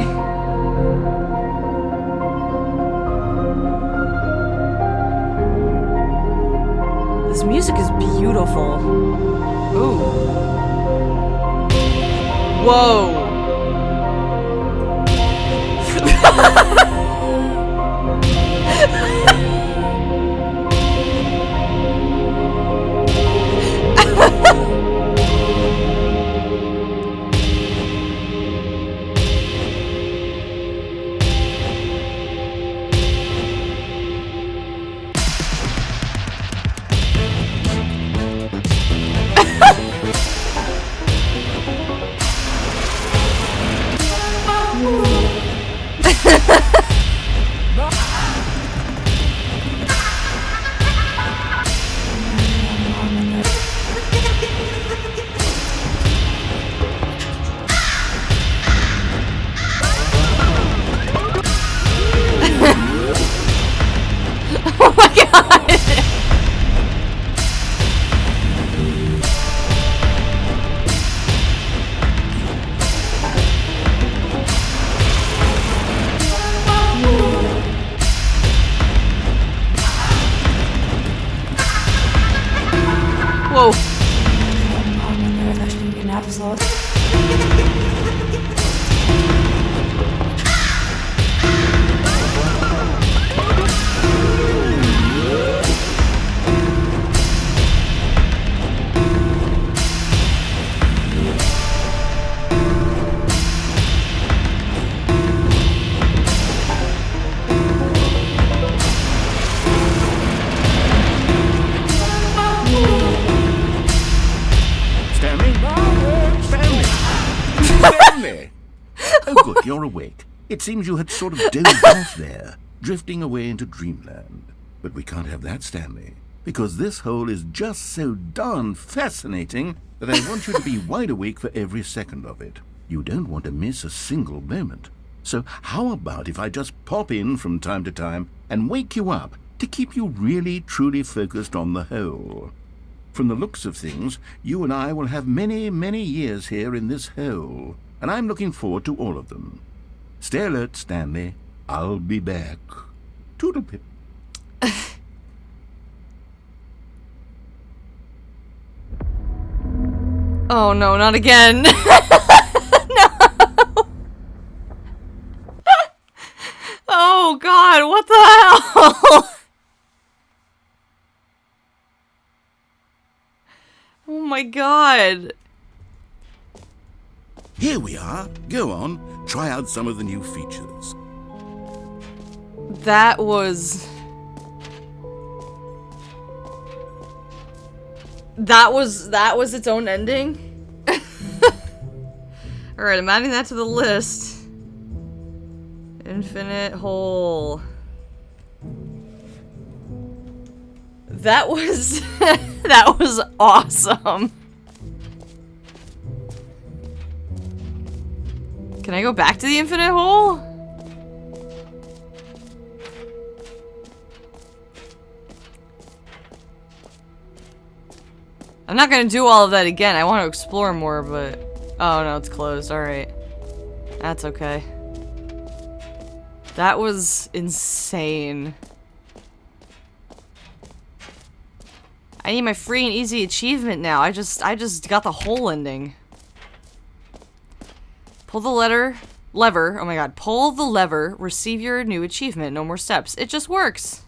This music is beautiful. Ooh. Whoa. Oh my god! Whoa. Oh good, you're awake. It seems you had sort of dozed off there, drifting away into dreamland. But we can't have that, Stanley, because this hole is just so darn fascinating that I want you to be wide awake for every second of it. You don't want to miss a single moment. So how about if I just pop in from time to time and wake you up to keep you really truly focused on the hole? From the looks of things, you and I will have many, many years here in this hole, and I'm looking forward to all of them. Stay alert, Stanley. I'll be back. Toodlepip. Oh no, not again. No. Oh god, what the hell? Oh my god. Here we are. Go on, try out some of the new features. That was its own ending? Alright, I'm adding that to the list. Infinite hole. That was that was awesome. Can I go back to the infinite hole? I'm not gonna do all of that again. I want to explore more, but... Oh, no, it's closed. Alright. That's okay. That was insane. I need my free and easy achievement now. I just got the whole ending. Pull the lever. Oh my god. Pull the lever. Receive your new achievement. No more steps. It just works.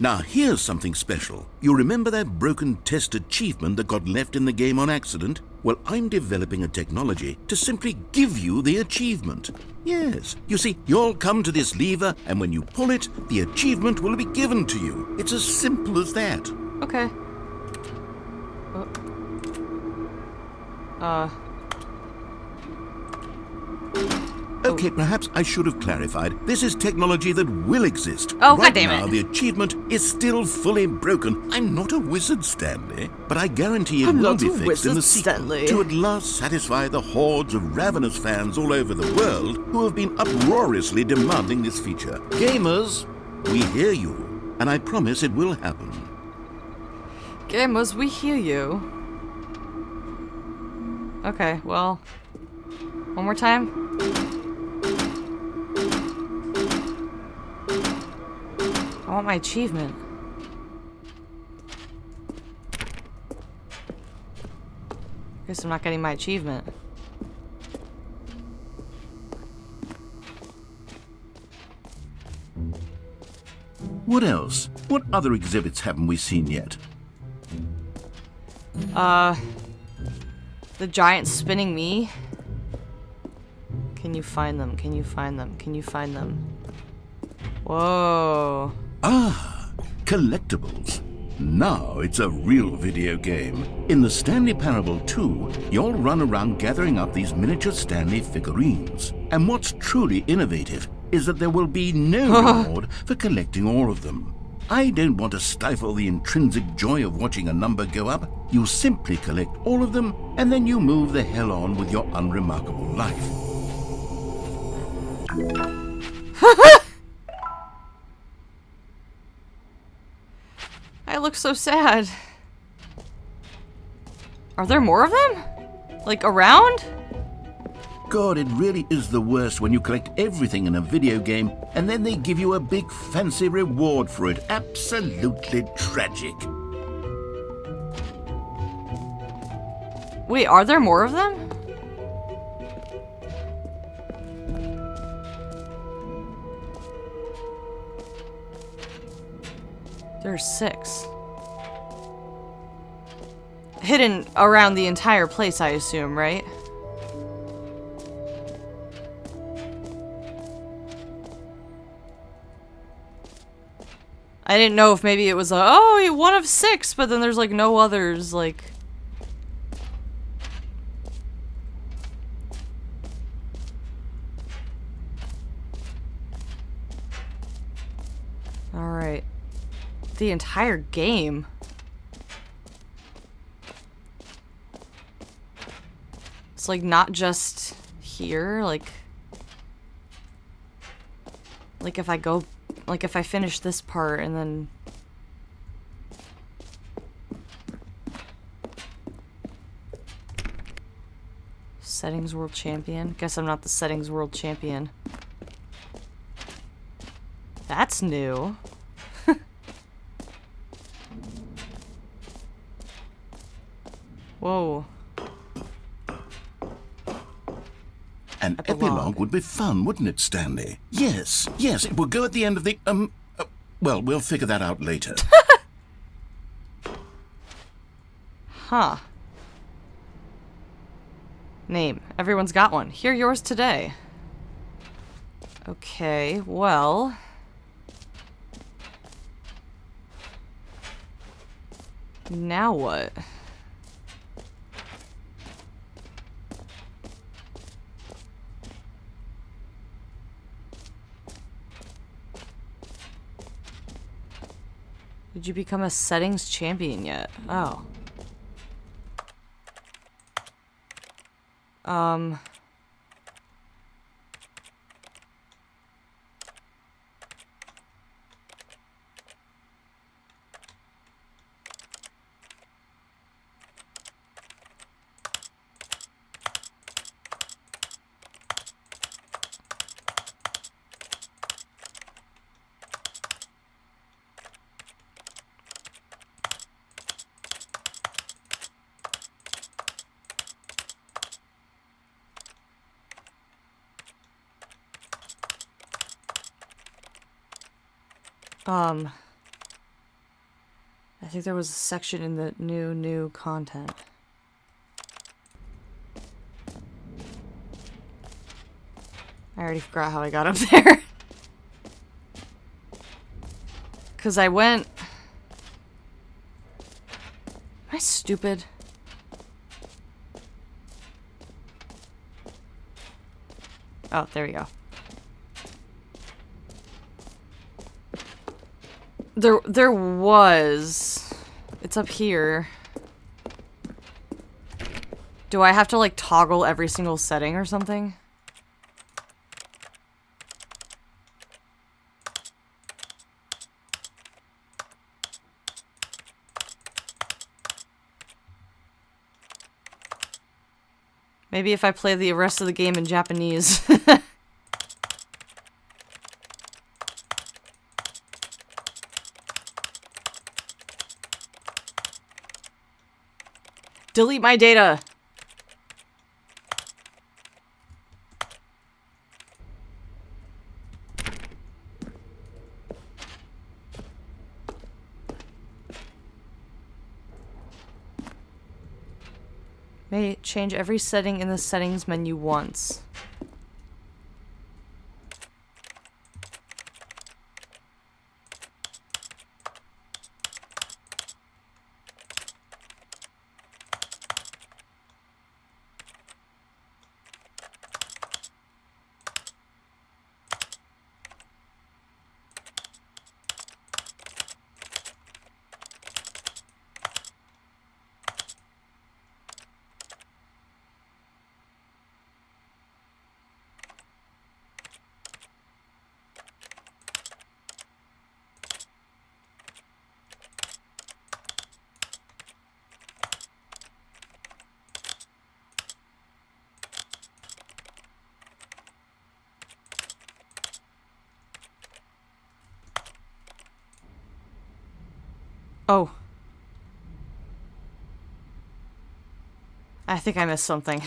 Now here's something special. You remember that broken test achievement that got left in the game on accident? Well, I'm developing a technology to simply give you the achievement. Yes, you see, you'll come to this lever, and when you pull it, the achievement will be given to you. It's as simple as that. Okay. Okay, perhaps I should have clarified. This is technology that will exist. Oh, right goddammit. now, the achievement is still fully broken. I'm not a wizard, Stanley, but I guarantee it I'm will not be a fixed in the wizard, sequel Stanley. to at last satisfy the hordes of ravenous fans all over the world who have been uproariously demanding this feature. Gamers, we hear you, and I promise it will happen. Gamers, we hear you. Okay, well, one more time. I want my achievement. Guess I'm not getting my achievement. What else? What other exhibits haven't we seen yet? The giant spinning me. Can you find them? Can you find them? Can you find them? Whoa. Ah, collectibles. Now it's a real video game. In the Stanley Parable 2, you'll run around gathering up these miniature Stanley figurines. And what's truly innovative is that there will be no reward for collecting all of them. I don't want to stifle the intrinsic joy of watching a number go up. You simply collect all of them, and then you move the hell on with your unremarkable life. I look so sad. Are there more of them? Like, around? God, it really is the worst when you collect everything in a video game and then they give you a big fancy reward for it. Absolutely tragic. Wait, are there more of them? There's 6. Hidden around the entire place, I assume, right? I didn't know if maybe it was a, oh, 1 of 6, but then there's like no others, like... Alright. The entire game. It's like not just here, like if I go, like if I finish this part and then settings world champion. Guess I'm not the settings world champion. That's new. Whoa. An epilogue would be fun, wouldn't it, Stanley? Yes, yes, it will go at the end of the, well, we'll figure that out later. Huh. Name. Everyone's got one. Hear yours today. Okay, well... Now what? Did you become a settings champion yet? Oh. I think there was a section in the new content. I already forgot how I got up there. 'Cause I went... Am I stupid? Oh, there we go. There was... It's up here. Do I have to, like, toggle every single setting or something? Maybe if I play the rest of the game in Japanese. Delete my data! May change every setting in the settings menu once. Oh. I think I missed something.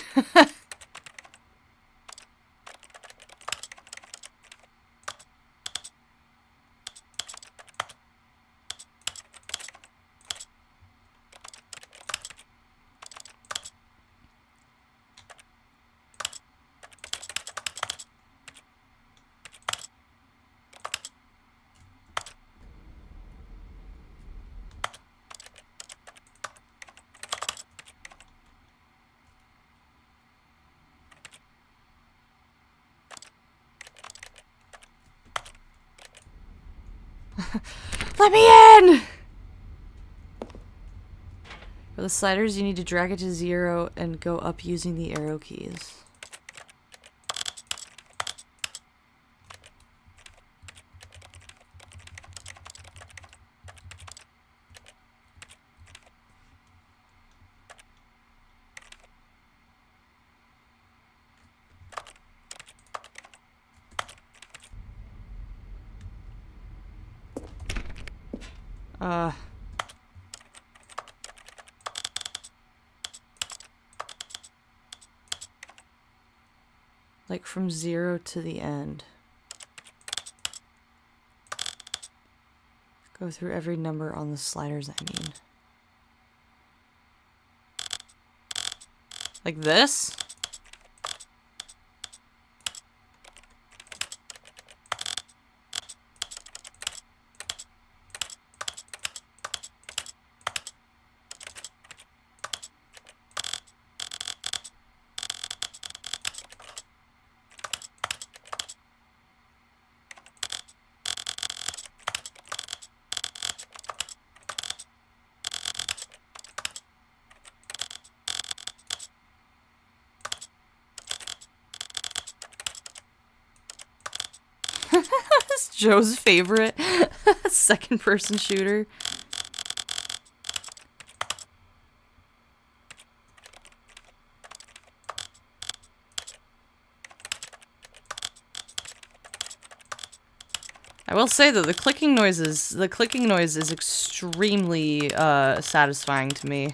Let me in! For the sliders, you need to drag it to 0 and go up using the arrow keys. Like from 0 to the end. Go through every number on the sliders, I mean. Like this? That's Joe's favorite second person shooter. I will say though, the clicking noise is extremely satisfying to me.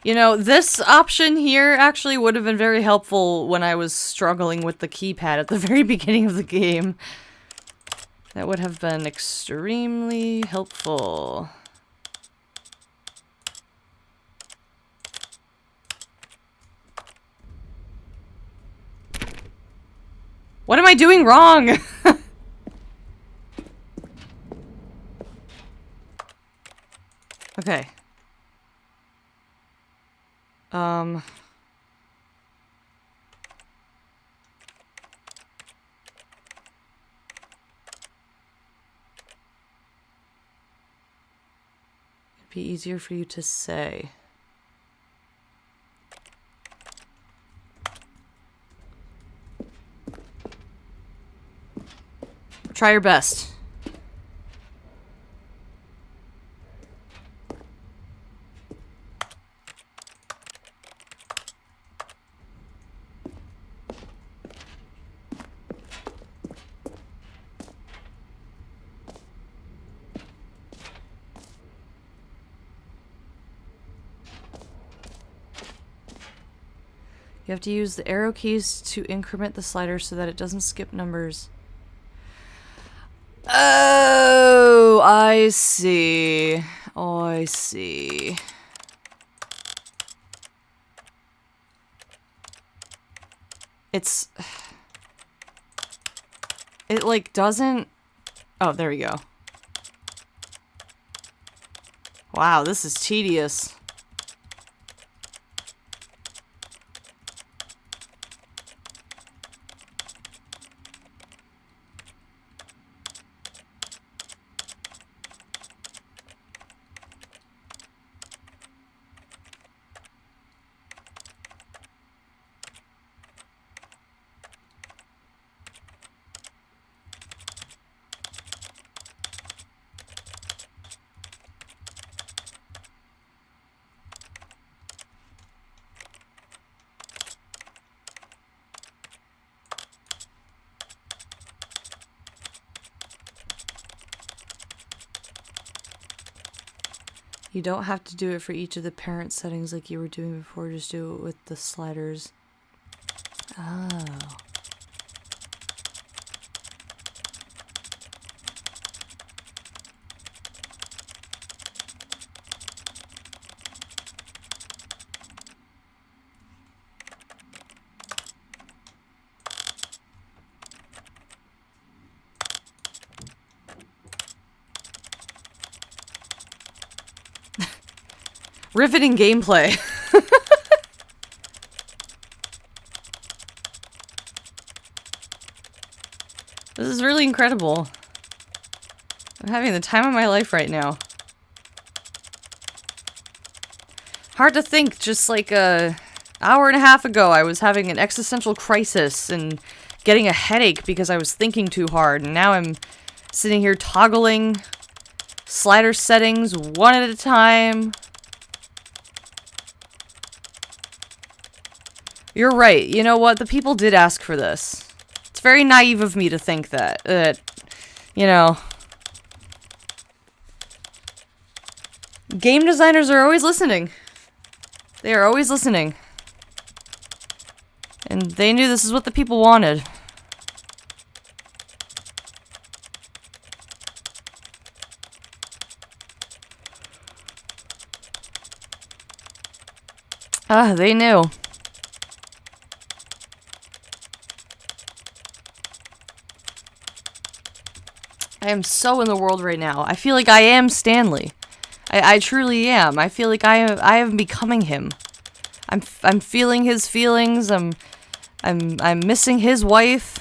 You know, this option here actually would have been very helpful when I was struggling with the keypad at the very beginning of the game. That would have been extremely helpful. What am I doing wrong? Okay. It'd be easier for you to say. Try your best. You have to use the arrow keys to increment the slider so that it doesn't skip numbers. Oh, I see. Oh, I see. It's... It, like, doesn't... Oh, there we go. Wow, this is tedious. You don't have to do it for each of the parent settings like you were doing before, just do it with the sliders. Oh. Riveting gameplay. This is really incredible. I'm having the time of my life right now. Hard to think, just like a hour and a half ago I was having an existential crisis and getting a headache because I was thinking too hard, and now I'm sitting here toggling slider settings one at a time. You're right. You know what? The people did ask for this. It's very naive of me to think that. You know. Game designers are always listening. They are always listening. And they knew this is what the people wanted. Ah, they knew. I am so in the world right now. I feel like I am Stanley. I truly am. I feel like I am becoming him. I'm feeling his feelings. I'm missing his wife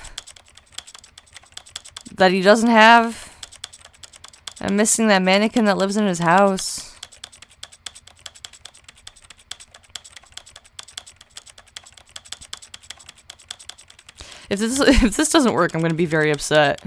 that he doesn't have. I'm missing that mannequin that lives in his house. If this doesn't work, I'm going to be very upset.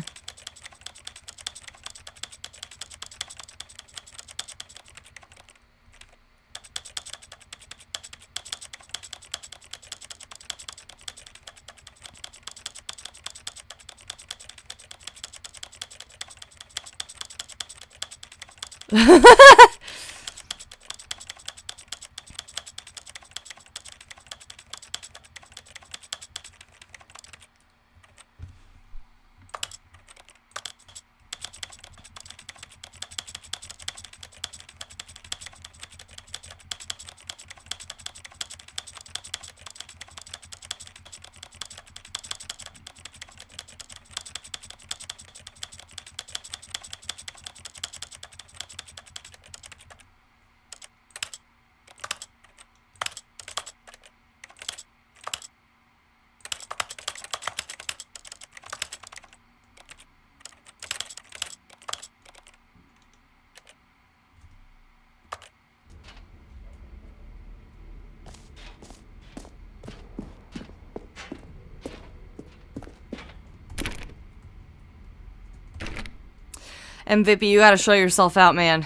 MVP, you gotta show yourself out, man.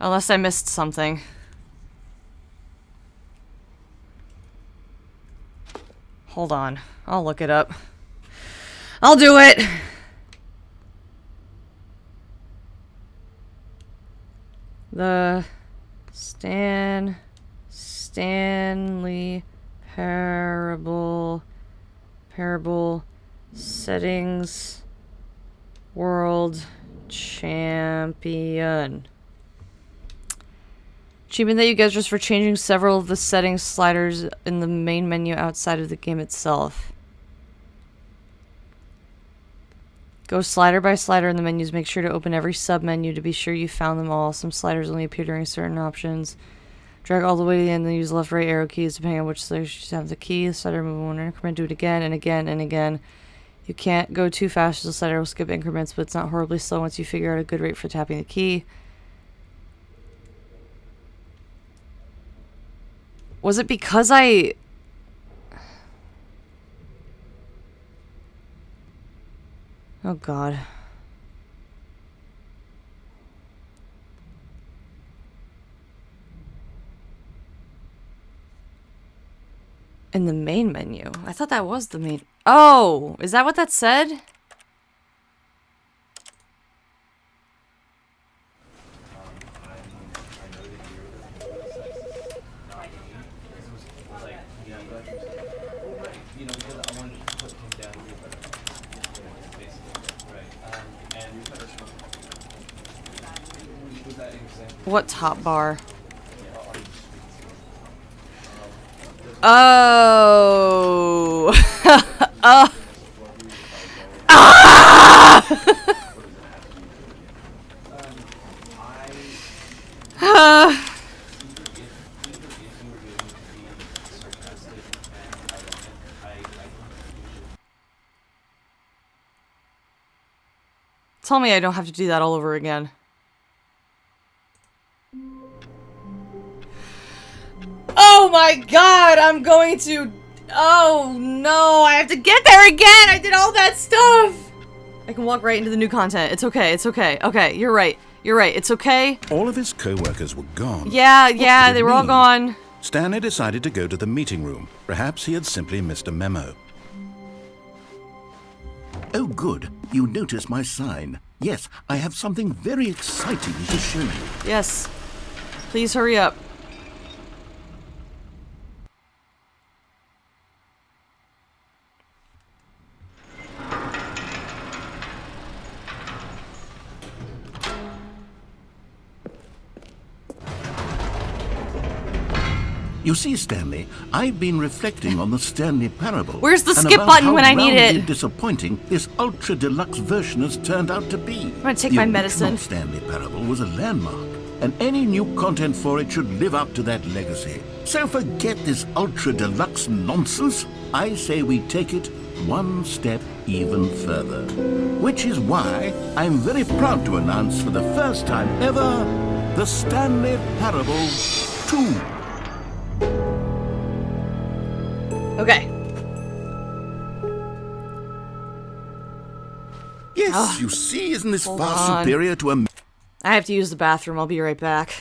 Unless I missed something. Hold on. I'll look it up. I'll do it! The Stanley Parable Settings World Champion. Achievement that you get just for changing several of the settings sliders in the main menu outside of the game itself. Go slider by slider in the menus. Make sure to open every sub-menu to be sure you found them all. Some sliders only appear during certain options. Drag all the way to the end and use left right arrow keys depending on which slider you have the key. The slider move in one increment. Do it again and again and again. You can't go too fast, the slider will skip increments, but it's not horribly slow once you figure out a good rate for tapping the key. Was it because I... Oh god. In the main menu. I thought that was the main... Oh! Is that what that said? What top bar? Oh. Ah! Tell me I don't have to do that all over again. Oh my god, I'm going to... Oh no, I have to get there again! I did all that stuff! I can walk right into the new content. It's okay, it's okay. Okay, you're right. You're right, it's okay. All of his co-workers were gone. Yeah, they were all gone. Stanley decided to go to the meeting room. Perhaps he had simply missed a memo. Oh, good. You noticed my sign. Yes, I have something very exciting to show you. Yes. Please hurry up. You see, Stanley, I've been reflecting on the Stanley Parable. Where's the and skip about button how when I need roundly it? Disappointing this ultra deluxe version has turned out to be. I'm gonna take my medicine. The original Stanley Parable was a landmark, and any new content for it should live up to that legacy. So forget this ultra deluxe nonsense. I say we take it one step even further. Which is why I'm very proud to announce for the first time ever the Stanley Parable 2. Okay. Yes, you see, isn't this Hold far on. superior to a... I have to use the bathroom. I'll be right back.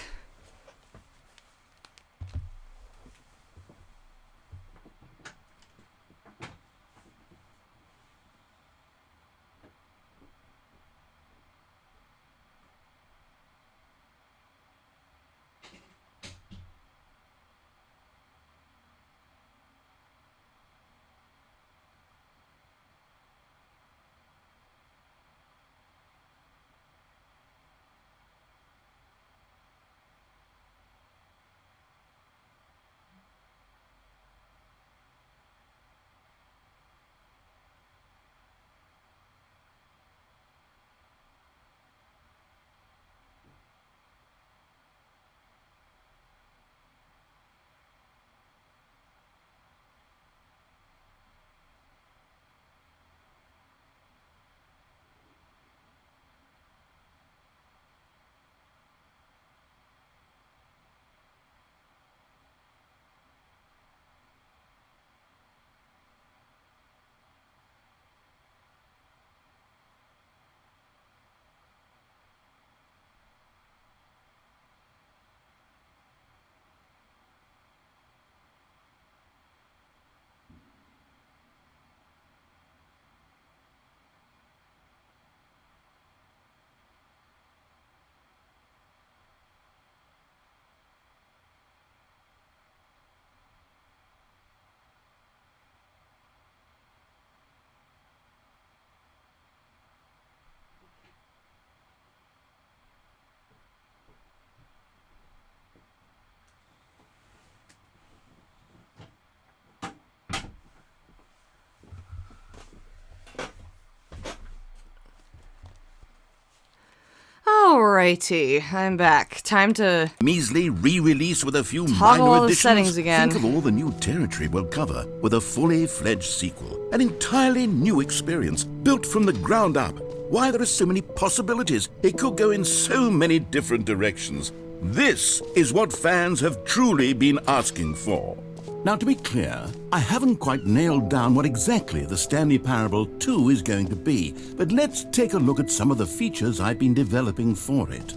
Alrighty, I'm back. Time to Measly re-release with a few toggle minor all the additions. settings again. Think of all the new territory we'll cover with a fully fledged sequel. An entirely new experience, built from the ground up. Why, there are so many possibilities. It could go in so many different directions. This is what fans have truly been asking for. Now, to be clear, I haven't quite nailed down what exactly the Stanley Parable 2 is going to be, but let's take a look at some of the features I've been developing for it.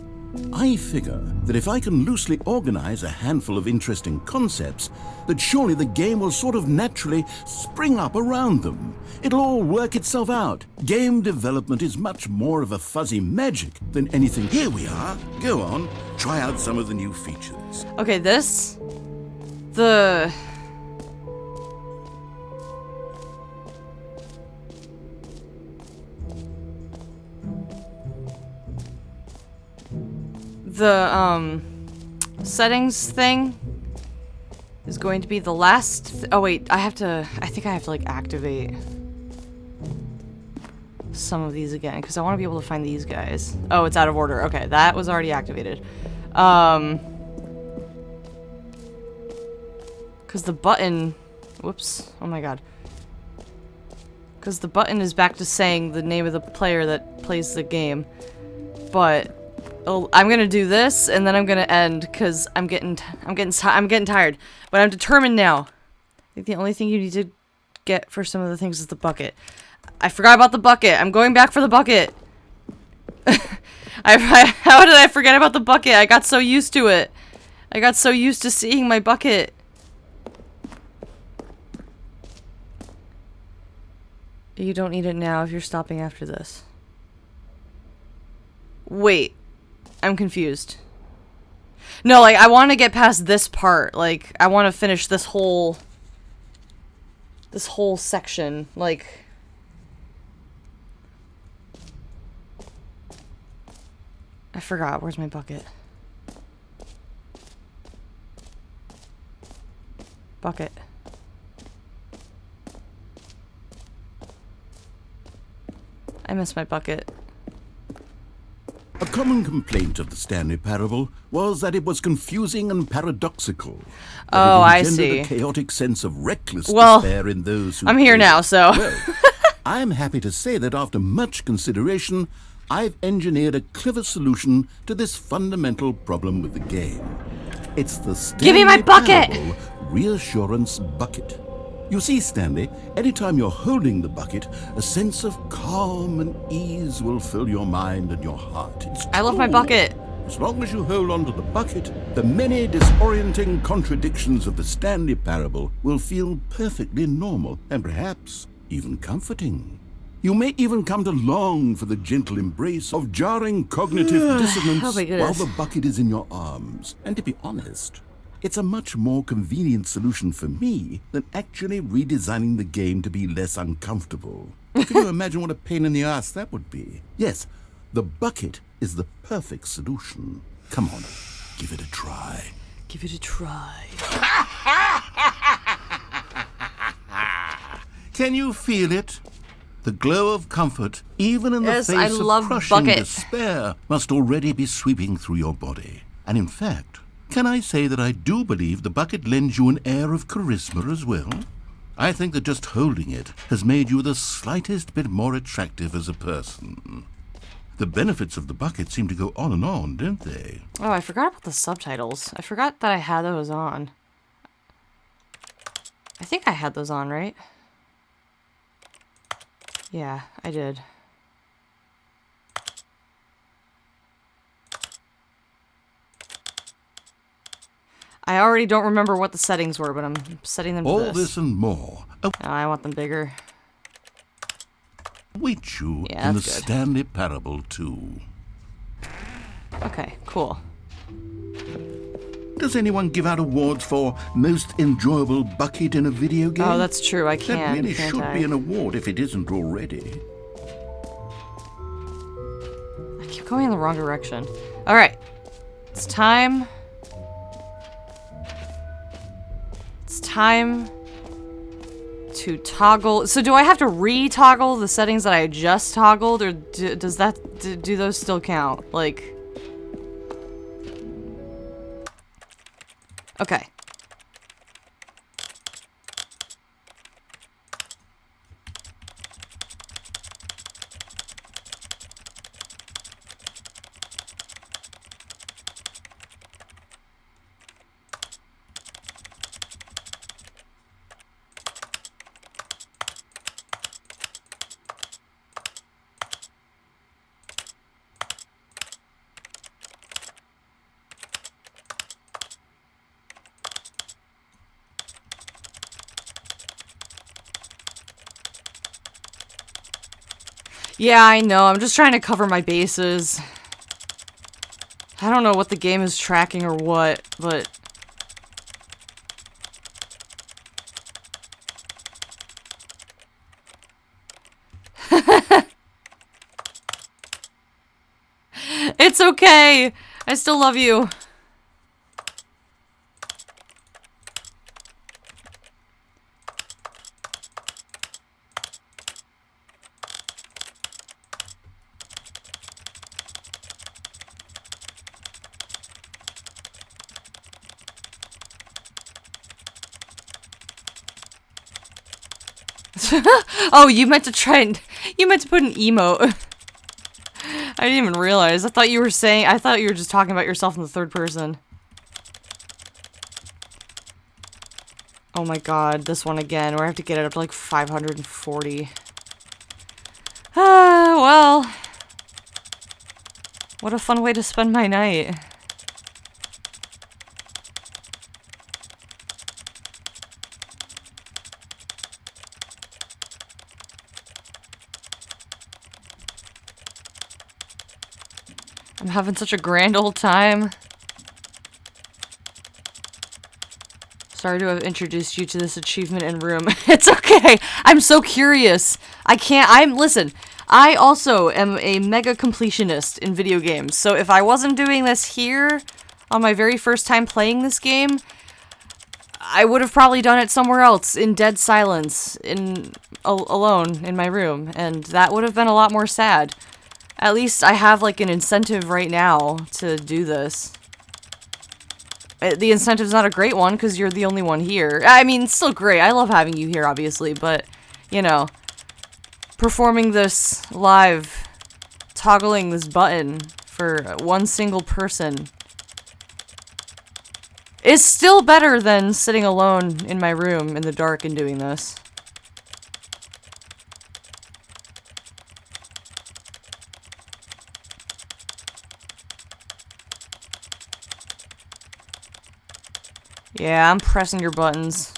I figure that if I can loosely organize a handful of interesting concepts, that surely the game will sort of naturally spring up around them. It'll all work itself out. Game development is much more of a fuzzy magic than anything. Here we are. Go on, try out some of the new features. Okay, the settings thing is going to be the last oh wait, I think I have to like activate some of these again because I want to be able to find these guys. Oh, it's out of order. Okay, that was already activated. Because the button, whoops, oh my god. Because the button is back to saying the name of the player that plays the game. But I'm gonna do this and then I'm gonna end because I'm getting tired. But I'm determined now. I think the only thing you need to get for some of the things is the bucket. I forgot about the bucket. I'm going back for the bucket. How did I forget about the bucket? I got so used to it. I got so used to seeing my bucket. You don't need it now if you're stopping after this. Wait. I'm confused. No, like, I want to get past this part. Like, I want to finish this whole section. Like... I forgot. Where's my bucket? Bucket. I miss my bucket. A common complaint of the Stanley Parable was that it was confusing and paradoxical. Oh, I engendered see. A chaotic sense of reckless Well, despair in those who I'm here played now, it. so... Well, I'm happy to say that after much consideration, I've engineered a clever solution to this fundamental problem with the game. It's the Stanley Give me my bucket! Parable Reassurance Bucket. You see, Stanley, anytime you're holding the bucket, a sense of calm and ease will fill your mind and your heart. It's I love my true. bucket. As long as you hold on to the bucket, the many disorienting contradictions of the Stanley Parable will feel perfectly normal and perhaps even comforting. You may even come to long for the gentle embrace of jarring cognitive dissonance Oh my goodness. while the bucket is in your arms. And to be honest, it's a much more convenient solution for me than actually redesigning the game to be less uncomfortable. Can you imagine what a pain in the ass that would be? Yes, the bucket is the perfect solution. Come on, give it a try. Give it a try. Can you feel it? The glow of comfort, even in the Yes, face I of love crushing bucket. despair, must already be sweeping through your body. And in fact, can I say that I do believe the bucket lends you an air of charisma as well? I think that just holding it has made you the slightest bit more attractive as a person. The benefits of the bucket seem to go on and on, don't they? Oh, I forgot about the subtitles. I forgot that I had those on. I think I had those on, right? Yeah, I did. I already don't remember what the settings were, but I'm setting them to All this. this and more Oh, I want them bigger. await you Yeah, in the that's good. Stanley Parable 2. Okay, cool. Does anyone give out awards for most enjoyable bucket in a video game? Oh, that's true. I That can. really can't should I? be an award if it isn't already. I keep going in the wrong direction. All right, it's time. It's time to toggle. So do I have to re-toggle the settings that I just toggled, or do those still count? Like, Okay. Yeah, I know. I'm just trying to cover my bases. I don't know what the game is tracking or what, but... It's okay! I still love you. Oh, you meant to try and... You meant to put an emote. I didn't even realize. I thought you were saying... I thought you were just talking about yourself in the third person. Oh my god, this one again, where I have to get it up to like 540. Ah, well. What a fun way to spend my night. I'm having such a grand old time. Sorry to have introduced you to this achievement in room. It's okay. I'm so curious. Listen, I also am a mega completionist in video games. So if I wasn't doing this here on my very first time playing this game, I would have probably done it somewhere else in dead silence, alone in my room, and that would have been a lot more sad. At least I have like an incentive right now to do this. The incentive's not a great one because you're the only one here. I mean, it's still great. I love having you here, obviously, but, you know, performing this live, toggling this button for one single person is still better than sitting alone in my room in the dark and doing this. Yeah, I'm pressing your buttons.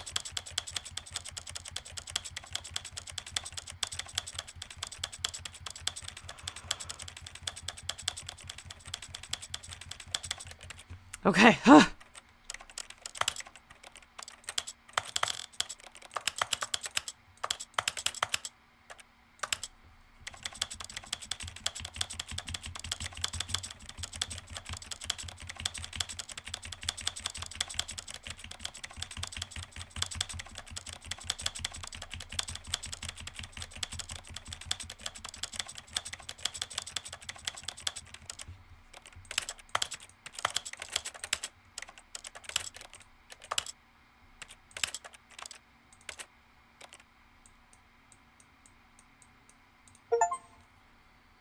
Okay.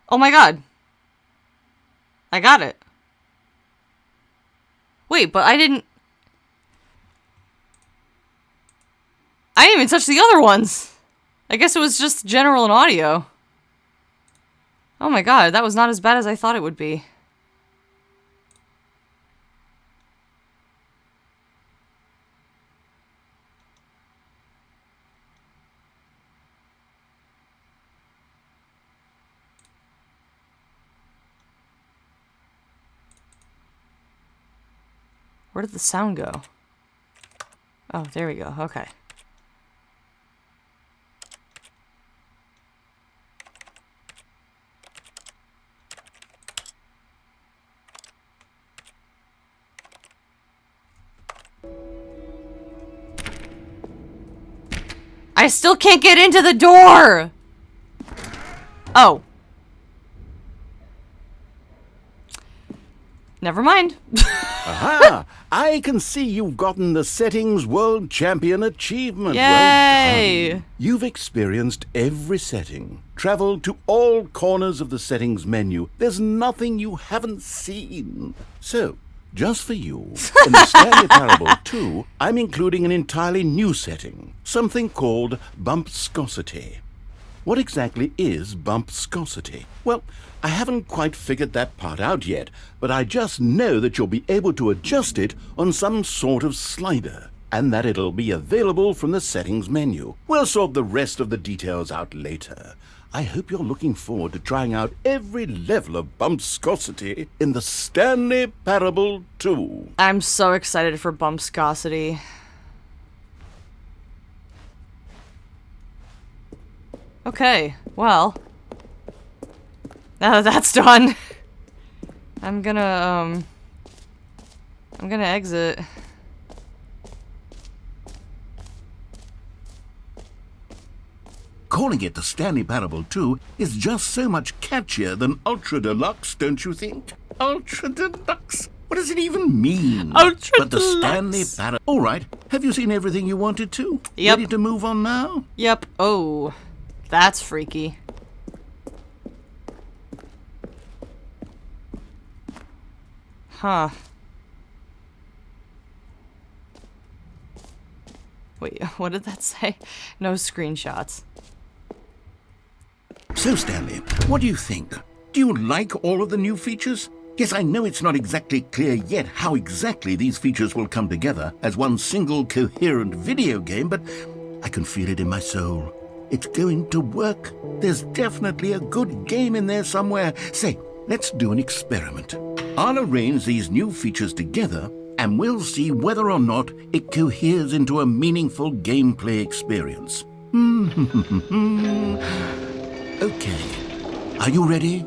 Oh my god. I got it. Wait, but I didn't even touch the other ones. I guess it was just general and audio. Oh my god, that was not as bad as I thought it would be. Where did the sound go? Oh, there we go. Okay. I still can't get into the door! Oh. Never mind. Aha! I can see you've gotten the Settings World Champion achievement. Yay! Well done. You've experienced every setting, traveled to all corners of the settings menu. There's nothing you haven't seen. So, just for you, in the Stanley Parable 2, I'm including an entirely new setting, something called bumpscosity. What exactly is bumpscosity? Well, I haven't quite figured that part out yet, but I just know that you'll be able to adjust it on some sort of slider, and that it'll be available from the settings menu. We'll sort the rest of the details out later. I hope you're looking forward to trying out every level of bumpscosity in the Stanley Parable 2. I'm so excited for bumpscosity. Okay, well, now that that's done, I'm gonna exit. Calling it the Stanley Parable 2 is just so much catchier than Ultra Deluxe, don't you think? Ultra Deluxe? What does it even mean? Ultra But the Deluxe. Stanley Parable... All right, have you seen everything you wanted to? Yep. Ready to move on now? Yep. Oh, that's freaky. Huh. Wait, what did that say? No screenshots. So, Stanley, what do you think? Do you like all of the new features? Yes, I know it's not exactly clear yet how exactly these features will come together as one single coherent video game, but I can feel it in my soul. It's going to work. There's definitely a good game in there somewhere. Say, let's do an experiment. I'll arrange these new features together, and we'll see whether or not it coheres into a meaningful gameplay experience. Okay, are you ready?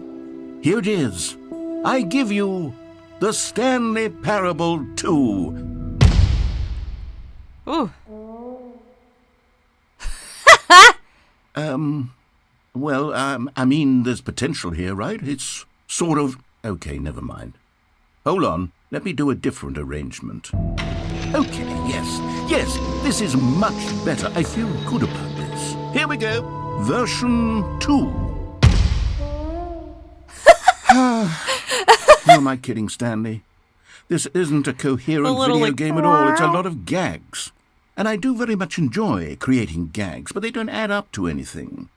Here it is. I give you the Stanley Parable 2. Ooh. I mean, there's potential here, right? It's sort of... Okay, never mind. Hold on, let me do a different arrangement. Okay, yes, this is much better. I feel good about this. Here we go. Version 2. Who am I kidding, Stanley? This isn't a coherent video game at all. It's a lot of gags. And I do very much enjoy creating gags, but they don't add up to anything.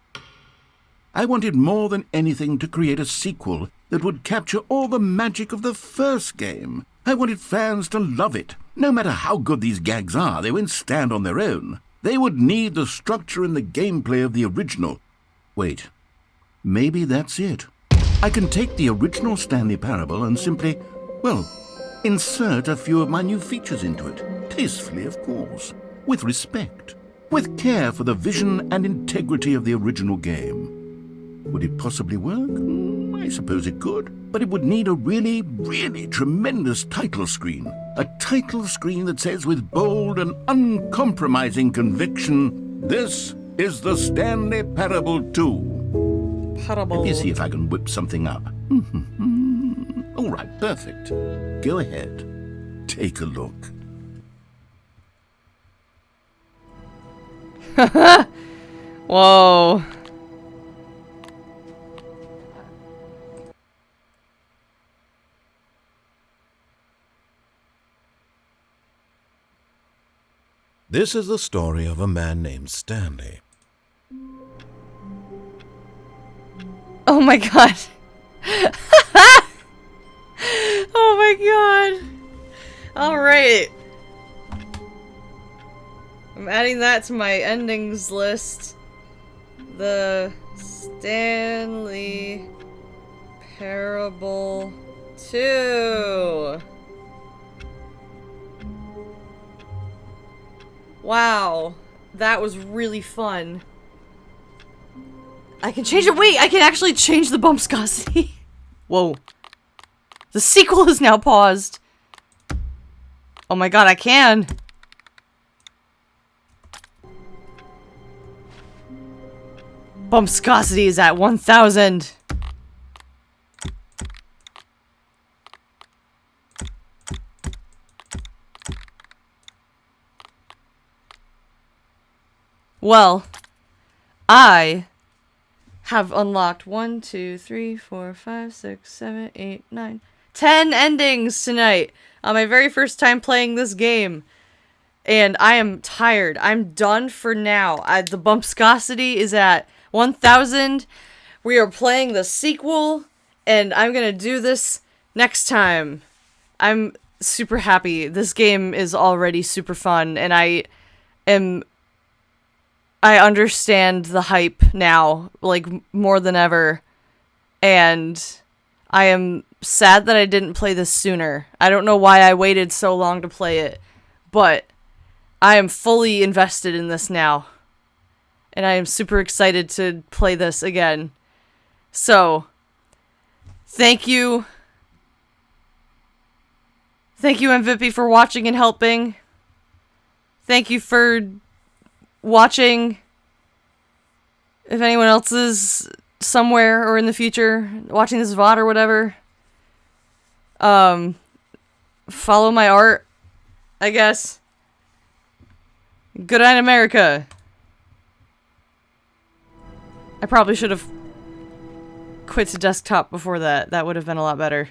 I wanted more than anything to create a sequel that would capture all the magic of the first game. I wanted fans to love it. No matter how good these gags are, they won't stand on their own. They would need the structure and the gameplay of the original. Wait, maybe that's it. I can take the original Stanley Parable and simply, well, insert a few of my new features into it. Tastefully, of course. With respect. With care for the vision and integrity of the original game. Would it possibly work? I suppose it could. But it would need a really, really tremendous title screen. A title screen that says with bold and uncompromising conviction, "This is the Stanley Parable 2." Parable. Let me see if I can whip something up. All right, perfect. Go ahead. Take a look. Whoa. This is the story of a man named Stanley. Oh my god. Oh my god. Alright. I'm adding that to my endings list. The Stanley Parable 2. Wow. That was really fun. I can change it. Wait, I can actually change the bumpscosity. Whoa. The sequel is now paused. Oh my god, I can. Bumpscosity is at 1000. Well, I have unlocked 1, 2, 3, 4, 5, 6, 7, 8, 9, 10 endings tonight on my very first time playing this game. And I am tired. I'm done for now. The bumpscosity is at 1,000. We are playing the sequel, and I'm gonna do this next time. I'm super happy. This game is already super fun, and I understand the hype now, like, more than ever. And I am sad that I didn't play this sooner. I don't know why I waited so long to play it, but I am fully invested in this now. And I am super excited to play this again. So, thank you. Thank you, MVP, for watching and helping. Thank you for watching. If anyone else is somewhere or in the future watching this VOD or whatever, follow my art, I guess. Good night, America. I probably should have quit to desktop before that. That would have been a lot better.